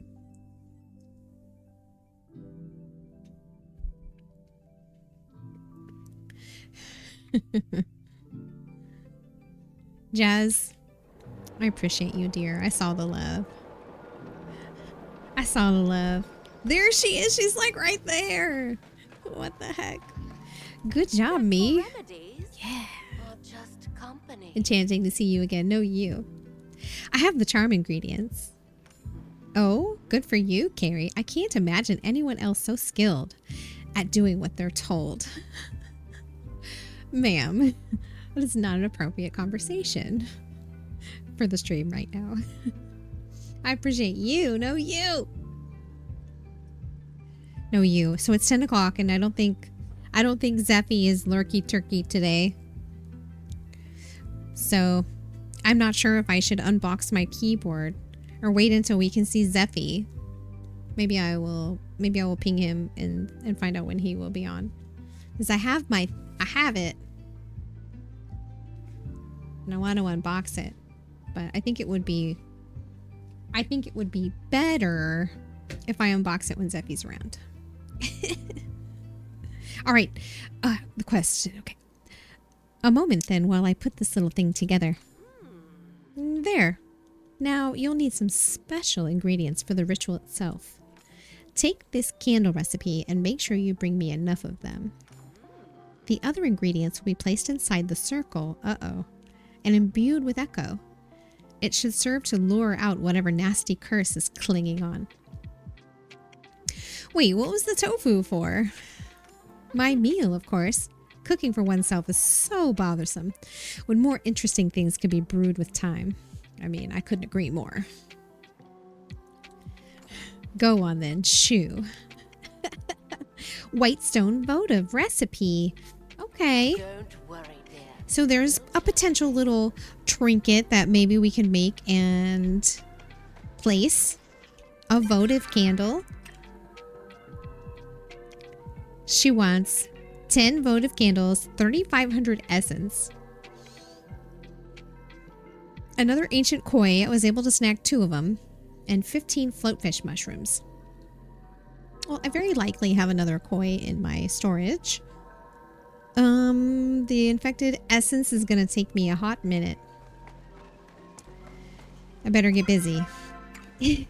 Jazz, I appreciate you, dear. I saw the love. I saw the love. There she is. She's like right there. What the heck? Good job, me. Yeah. Just company. Enchanting to see you again. No, you. I have the charm ingredients. Oh, good for you, Carrie. I can't imagine anyone else so skilled at doing what they're told. Ma'am, that is not an appropriate conversation for the stream right now. I appreciate you. No, you. No, you. So it's 10 o'clock and I don't think Zeffy is lurky turkey today. So I'm not sure if I should unbox my keyboard or wait until we can see Zeffy. Maybe I will ping him and find out when he will be on. Because I have it. And I want to unbox it. But I think it would be better if I unbox it when Zeffy's around. All right. The question. Okay. A moment then while I put this little thing together. There. Now you'll need some special ingredients for the ritual itself. Take this candle recipe and make sure you bring me enough of them. The other ingredients will be placed inside the circle. and imbued with echo. It should serve to lure out whatever nasty curse is clinging on. Wait, what was the tofu for? My meal, of course. Cooking for oneself is so bothersome, when more interesting things could be brewed with time. I mean, I couldn't agree more. Go on then, shoo. Whitestone votive recipe. Okay. Don't worry, dear. So there's a potential little trinket that maybe we can make and place. A votive candle. She wants 10 votive candles, 3,500 essence. Another ancient koi. I was able to snag 2 of them. And 15 floatfish mushrooms. Well, I very likely have another koi in my storage. The infected essence is going to take me a hot minute. I better get busy. I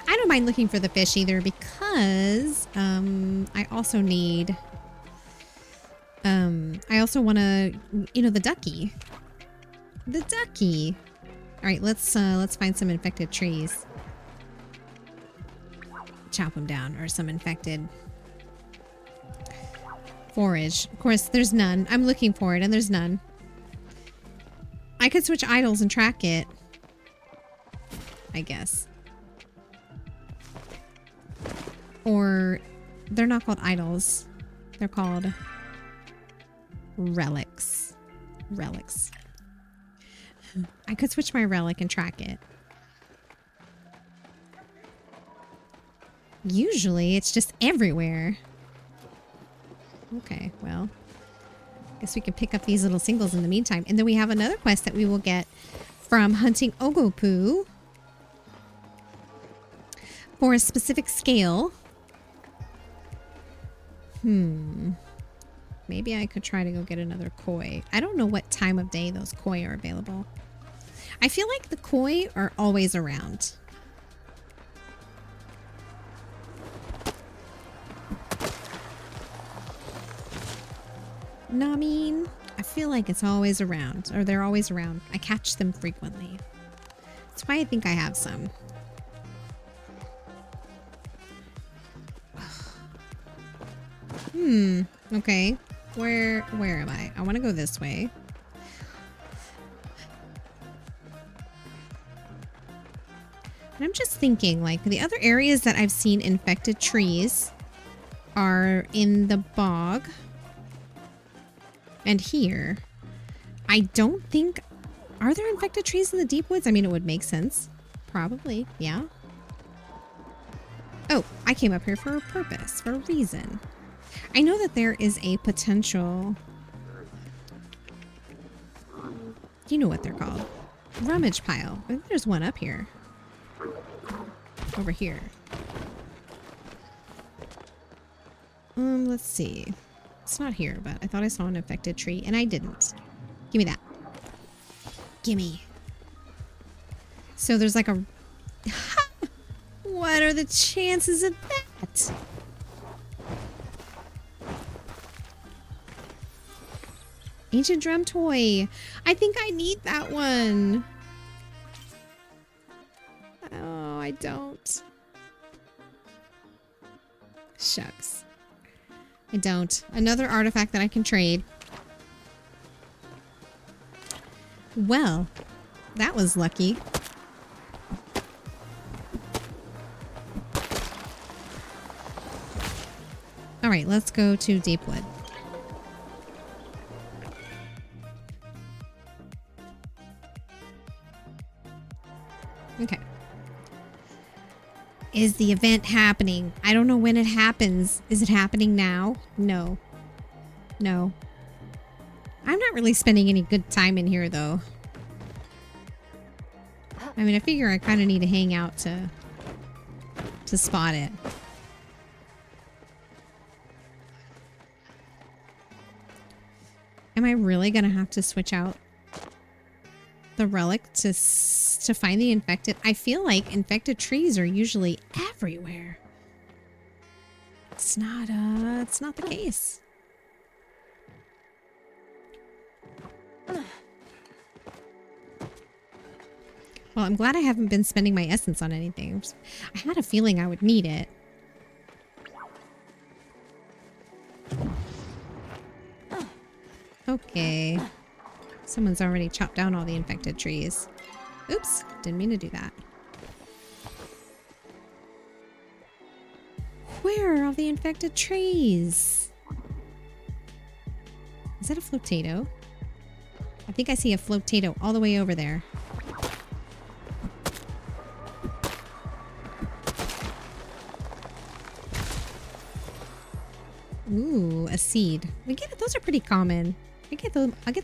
don't mind looking for the fish either because I also need... I also want to, the ducky. The ducky. All right, let's find some infected trees. Chop them down, or some infected forage. Of course, there's none. I'm looking for it, and there's none. I could switch idols and track it, I guess. Or they're not called idols. They're called relics. Relics. I could switch my relic and track it. Usually it's just everywhere. Okay, well, guess we can pick up these little singles in the meantime. And then we have another quest that we will get from hunting Ogopu for a specific scale. Maybe I could try to go get another koi. I don't know what time of day those koi are available. I feel like the koi are always around. No, I mean, I feel like it's always around, or they're always around. I catch them frequently. That's why I think I have some. Okay. Where am I? I want to go this way. And I'm just thinking, like, the other areas that I've seen infected trees are in the bog. And here. I don't think... Are there infected trees in the deep woods? I mean, it would make sense. Probably, yeah. Oh, I came up here for a purpose, for a reason. I know that there is a potential... You know what they're called. Rummage pile. I think there's one up here. Over here. Let's see. It's not here, but I thought I saw an infected tree, and I didn't. Give me that. Gimme. So there's like a... What are the chances of that? Ancient drum toy. I think I need that one. Oh, I don't. Shucks. I don't. Another artifact that I can trade. Well, that was lucky. All right, let's go to Deepwood. Okay. Is the event happening? I don't know when it happens. Is it happening now? No. No. I'm not really spending any good time in here, though. I mean, I figure I kind of need to hang out to spot it. Am I really going to have to switch out the relic to find the infected? I feel like infected trees are usually everywhere. it's not the case. Well, I'm glad I haven't been spending my essence on anything. I had a feeling I would need it. Okay. Someone's already chopped down all the infected trees. Oops, didn't mean to do that. Where are all the infected trees? Is that a flotato? I think I see a flotato all the way over there. Ooh, a seed. We get it. Those are pretty common. I get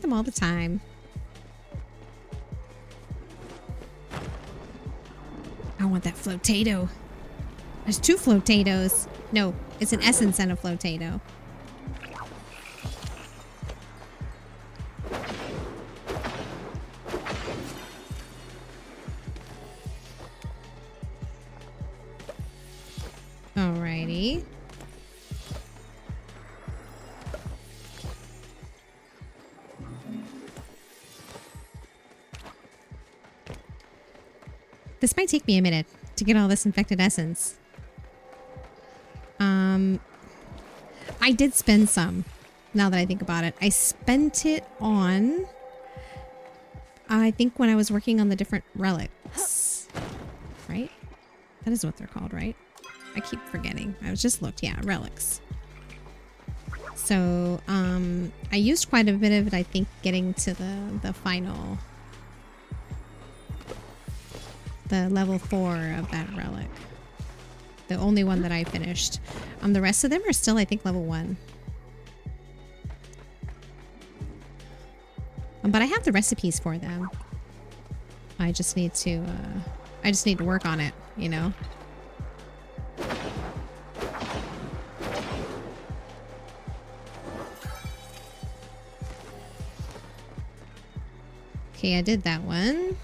them all the time. I want that flotato. There's 2 flotatoes. No, it's an essence and a flotato. Alrighty. This might take me a minute to get all this infected essence. I did spend some, now that I think about it. I spent it on, I think when I was working on the different relics. Right? That is what they're called, right? I keep forgetting. I was just looked. Yeah, relics. So, I used quite a bit of it, I think, getting to the final... the level 4 of that relic. The only one that I finished. The rest of them are still, I think, level 1. But I have the recipes for them. I just need to work on it, you know? Okay, I did that one.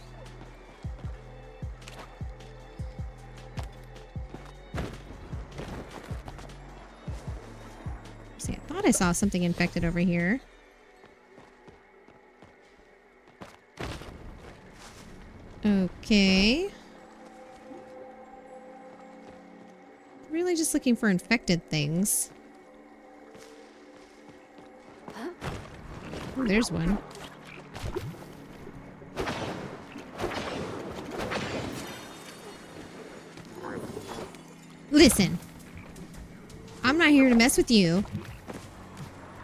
See, I thought I saw something infected over here. Okay. Really just looking for infected things. Oh, there's one. Listen. I'm not here to mess with you.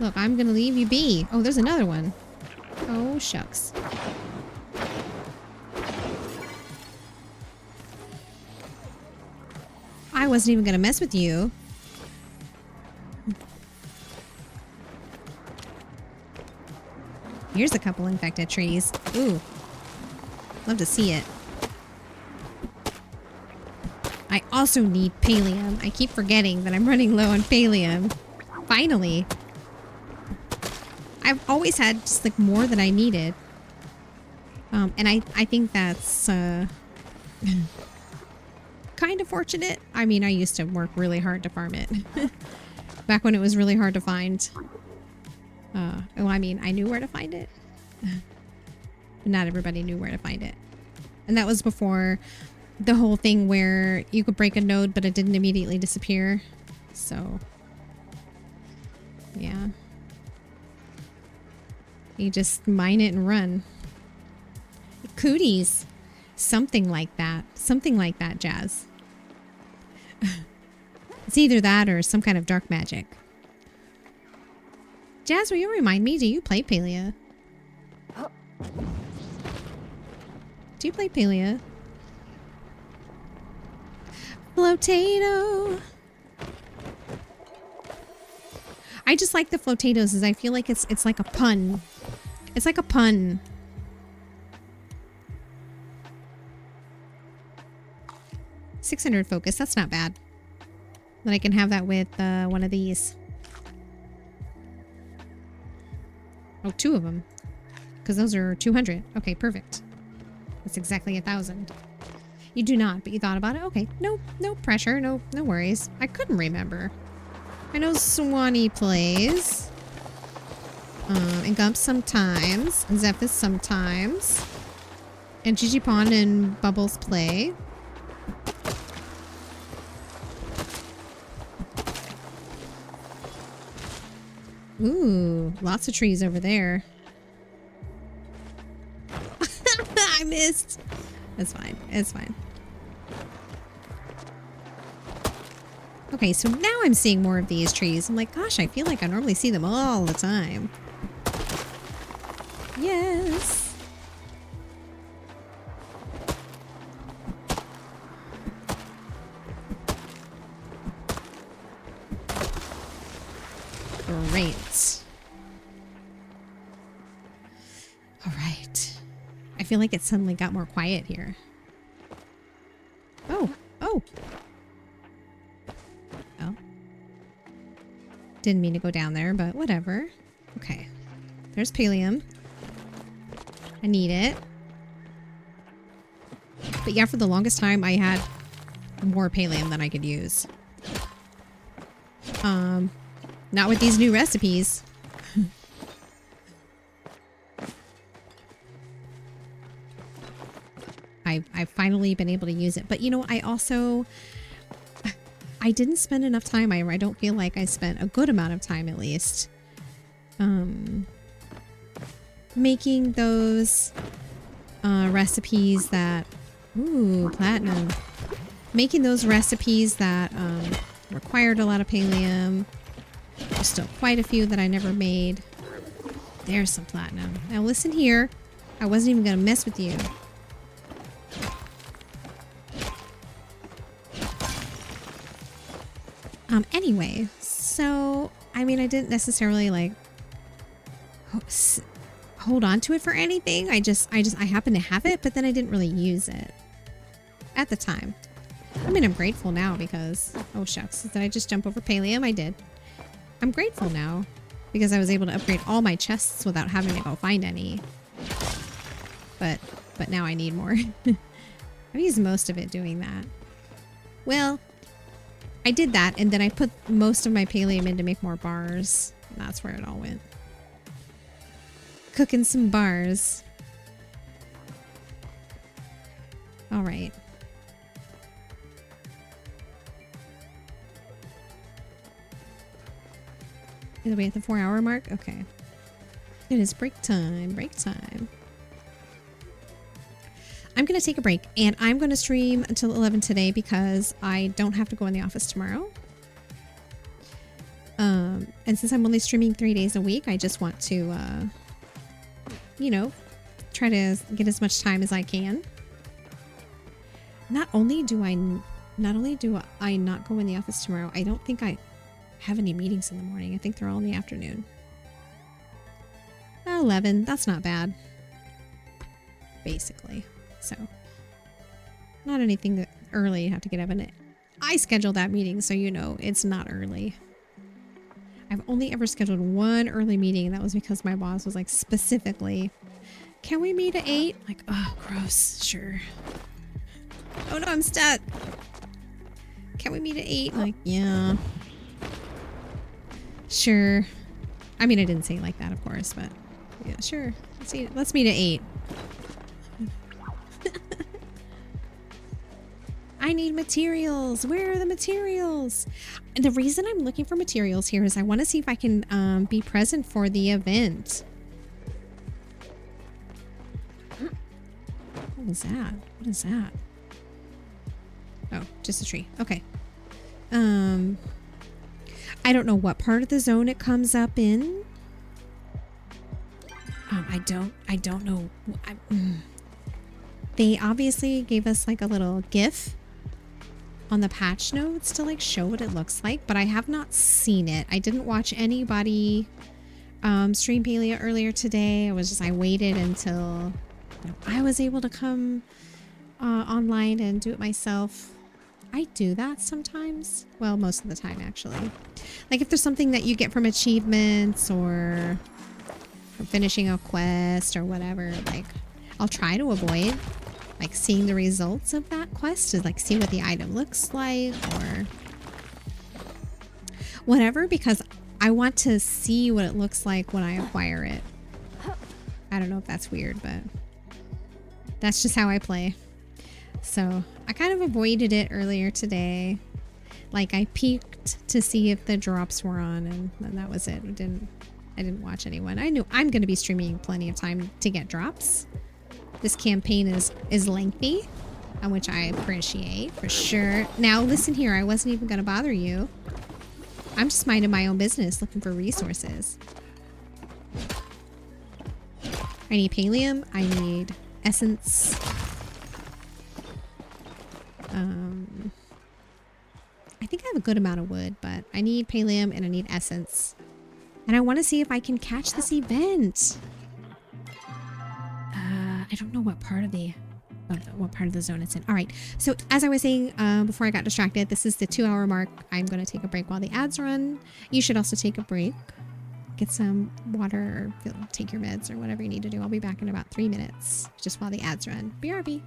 Look, I'm gonna leave you be. Oh, there's another one. Oh, shucks. I wasn't even gonna mess with you. Here's a couple infected trees. Ooh. Love to see it. I also need Palium. I keep forgetting that I'm running low on Palium. Finally. I've always had just like more than I needed. And I think that's kind of fortunate. I mean, I used to work really hard to farm it. Back when it was really hard to find. Well, I mean, I knew where to find it. But not everybody knew where to find it. And that was before the whole thing where you could break a node, but it didn't immediately disappear. So, yeah. You just mine it and run. Cooties. Something like that. Something like that, Jazz. It's either that or some kind of dark magic. Jazz, will you remind me, do you play Palia? Do you play Palia? Flotato. I just like the flotatoes, as I feel like it's like a pun. It's like a pun. $600 focus, that's not bad. Then I can have that with one of these. Oh, 2 of them. Because those are 200. Okay, perfect. That's exactly 1,000. You do not, but you thought about it? Okay, no pressure, no worries. I couldn't remember. I know Swanee plays. And Gump sometimes. And Zephys sometimes. And Gigi Pond and Bubbles play. Ooh, lots of trees over there. I missed. It's fine. It's fine. Okay, so now I'm seeing more of these trees. I'm like, gosh, I feel like I normally see them all the time. Yes. Great. All right. I feel like it suddenly got more quiet here. Oh, oh. Oh. Didn't mean to go down there, but whatever. Okay. There's Palium. I need it. But yeah, for the longest time, I had more Palium than I could use. Not with these new recipes. I've finally been able to use it. But you know, I didn't spend enough time. I don't feel like I spent a good amount of time at least. Making those recipes that... Ooh, platinum. Making those recipes that required a lot of Palium. There's still quite a few that I never made. There's some platinum. Now listen here. I wasn't even going to mess with you. Anyway, so, I mean, I didn't necessarily, like, hold on to it for anything. I happened to have it, but then I didn't really use it at the time. I mean, I'm grateful now because, oh shucks, did I just jump over Palium? I did. I'm grateful now because I was able to upgrade all my chests without having to go find any. But now I need more. I've used most of it doing that. Well, I did that and then I put most of my Palium in to make more bars. And that's where it all went. Cooking some bars. All right. Are we at the 4-hour mark? Okay. It is break time. Break time. I'm going to take a break and I'm going to stream until 11 today because I don't have to go in the office tomorrow. And since I'm only streaming 3 days a week, I just want to, you know, try to get as much time as I can. Not only do I not go in the office tomorrow, I don't think I have any meetings in the morning. I think they're all in the afternoon. 11, that's not bad. Basically. So, not anything that early you have to get up in it. I scheduled that meeting, so you know it's not early. I've only ever scheduled one early meeting, and that was because my boss was like, specifically, can we meet at 8? Like, oh, gross. Sure. Oh no, I'm stuck. Can we meet at 8? Like, yeah. Sure. I mean, I didn't say it like that, of course, but yeah, sure. Let's meet at 8. I need materials. Where are the materials? And the reason I'm looking for materials here is I want to see if I can be present for the event. What was that? What is that? Oh, just a tree. Okay. I don't know what part of the zone it comes up in. I don't know. They obviously gave us like a little GIF on the patch notes to like show what it looks like, but I have not seen it. I didn't watch anybody stream Palia earlier today. I waited until I was able to come online and do it myself. I do that sometimes. Well, most of the time actually. Like if there's something that you get from achievements or from finishing a quest or whatever, like I'll try to avoid like seeing the results of that quest to like see what the item looks like, or whatever, because I want to see what it looks like when I acquire it. I don't know if that's weird, but that's just how I play. So I kind of avoided it earlier today. Like I peeked to see if the drops were on, and that was it. I didn't watch anyone. I knew I'm going to be streaming plenty of time to get drops. This campaign is lengthy, which I appreciate for sure. Now listen here, I wasn't even going to bother you. I'm just minding my own business, looking for resources. I need pallium. I need essence. I think I have a good amount of wood, but I need pallium and I need essence. And I want to see if I can catch this event. I don't know what part of the zone it's in. All right. So as I was saying before I got distracted, this is the 2-hour mark. I'm going to take a break while the ads run. You should also take a break. Get some water or take your meds or whatever you need to do. I'll be back in about 3 minutes, just while the ads run. BRB.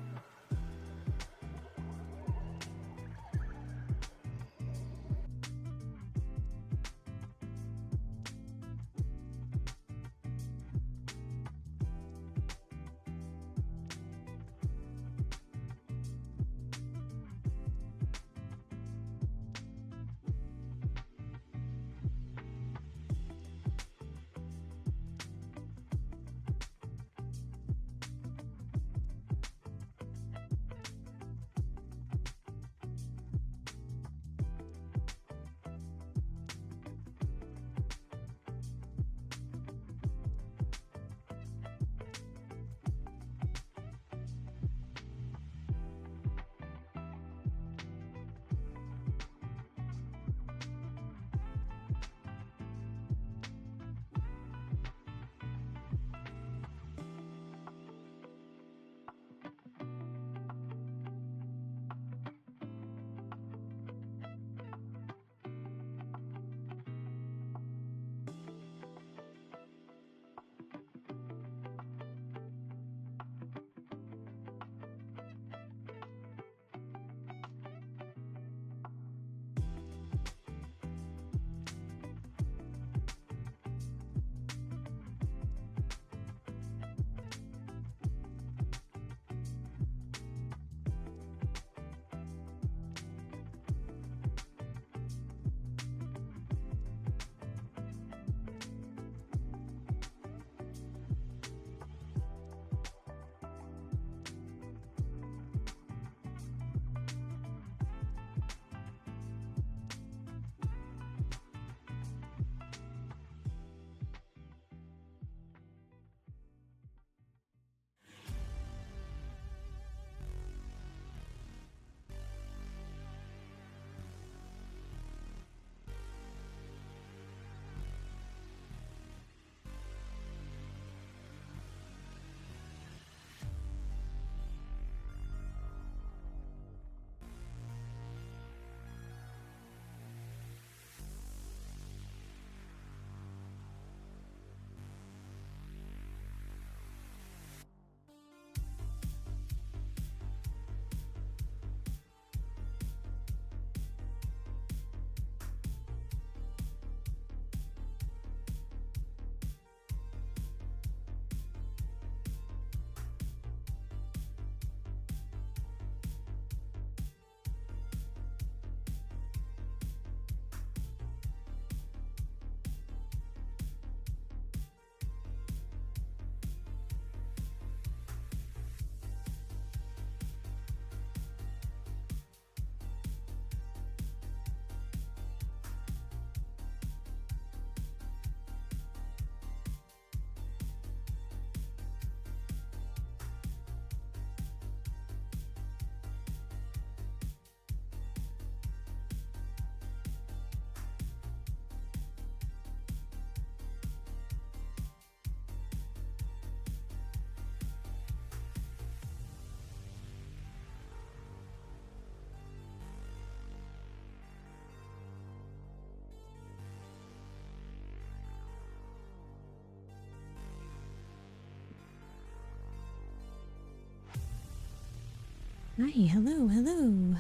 Hi, hello, hello.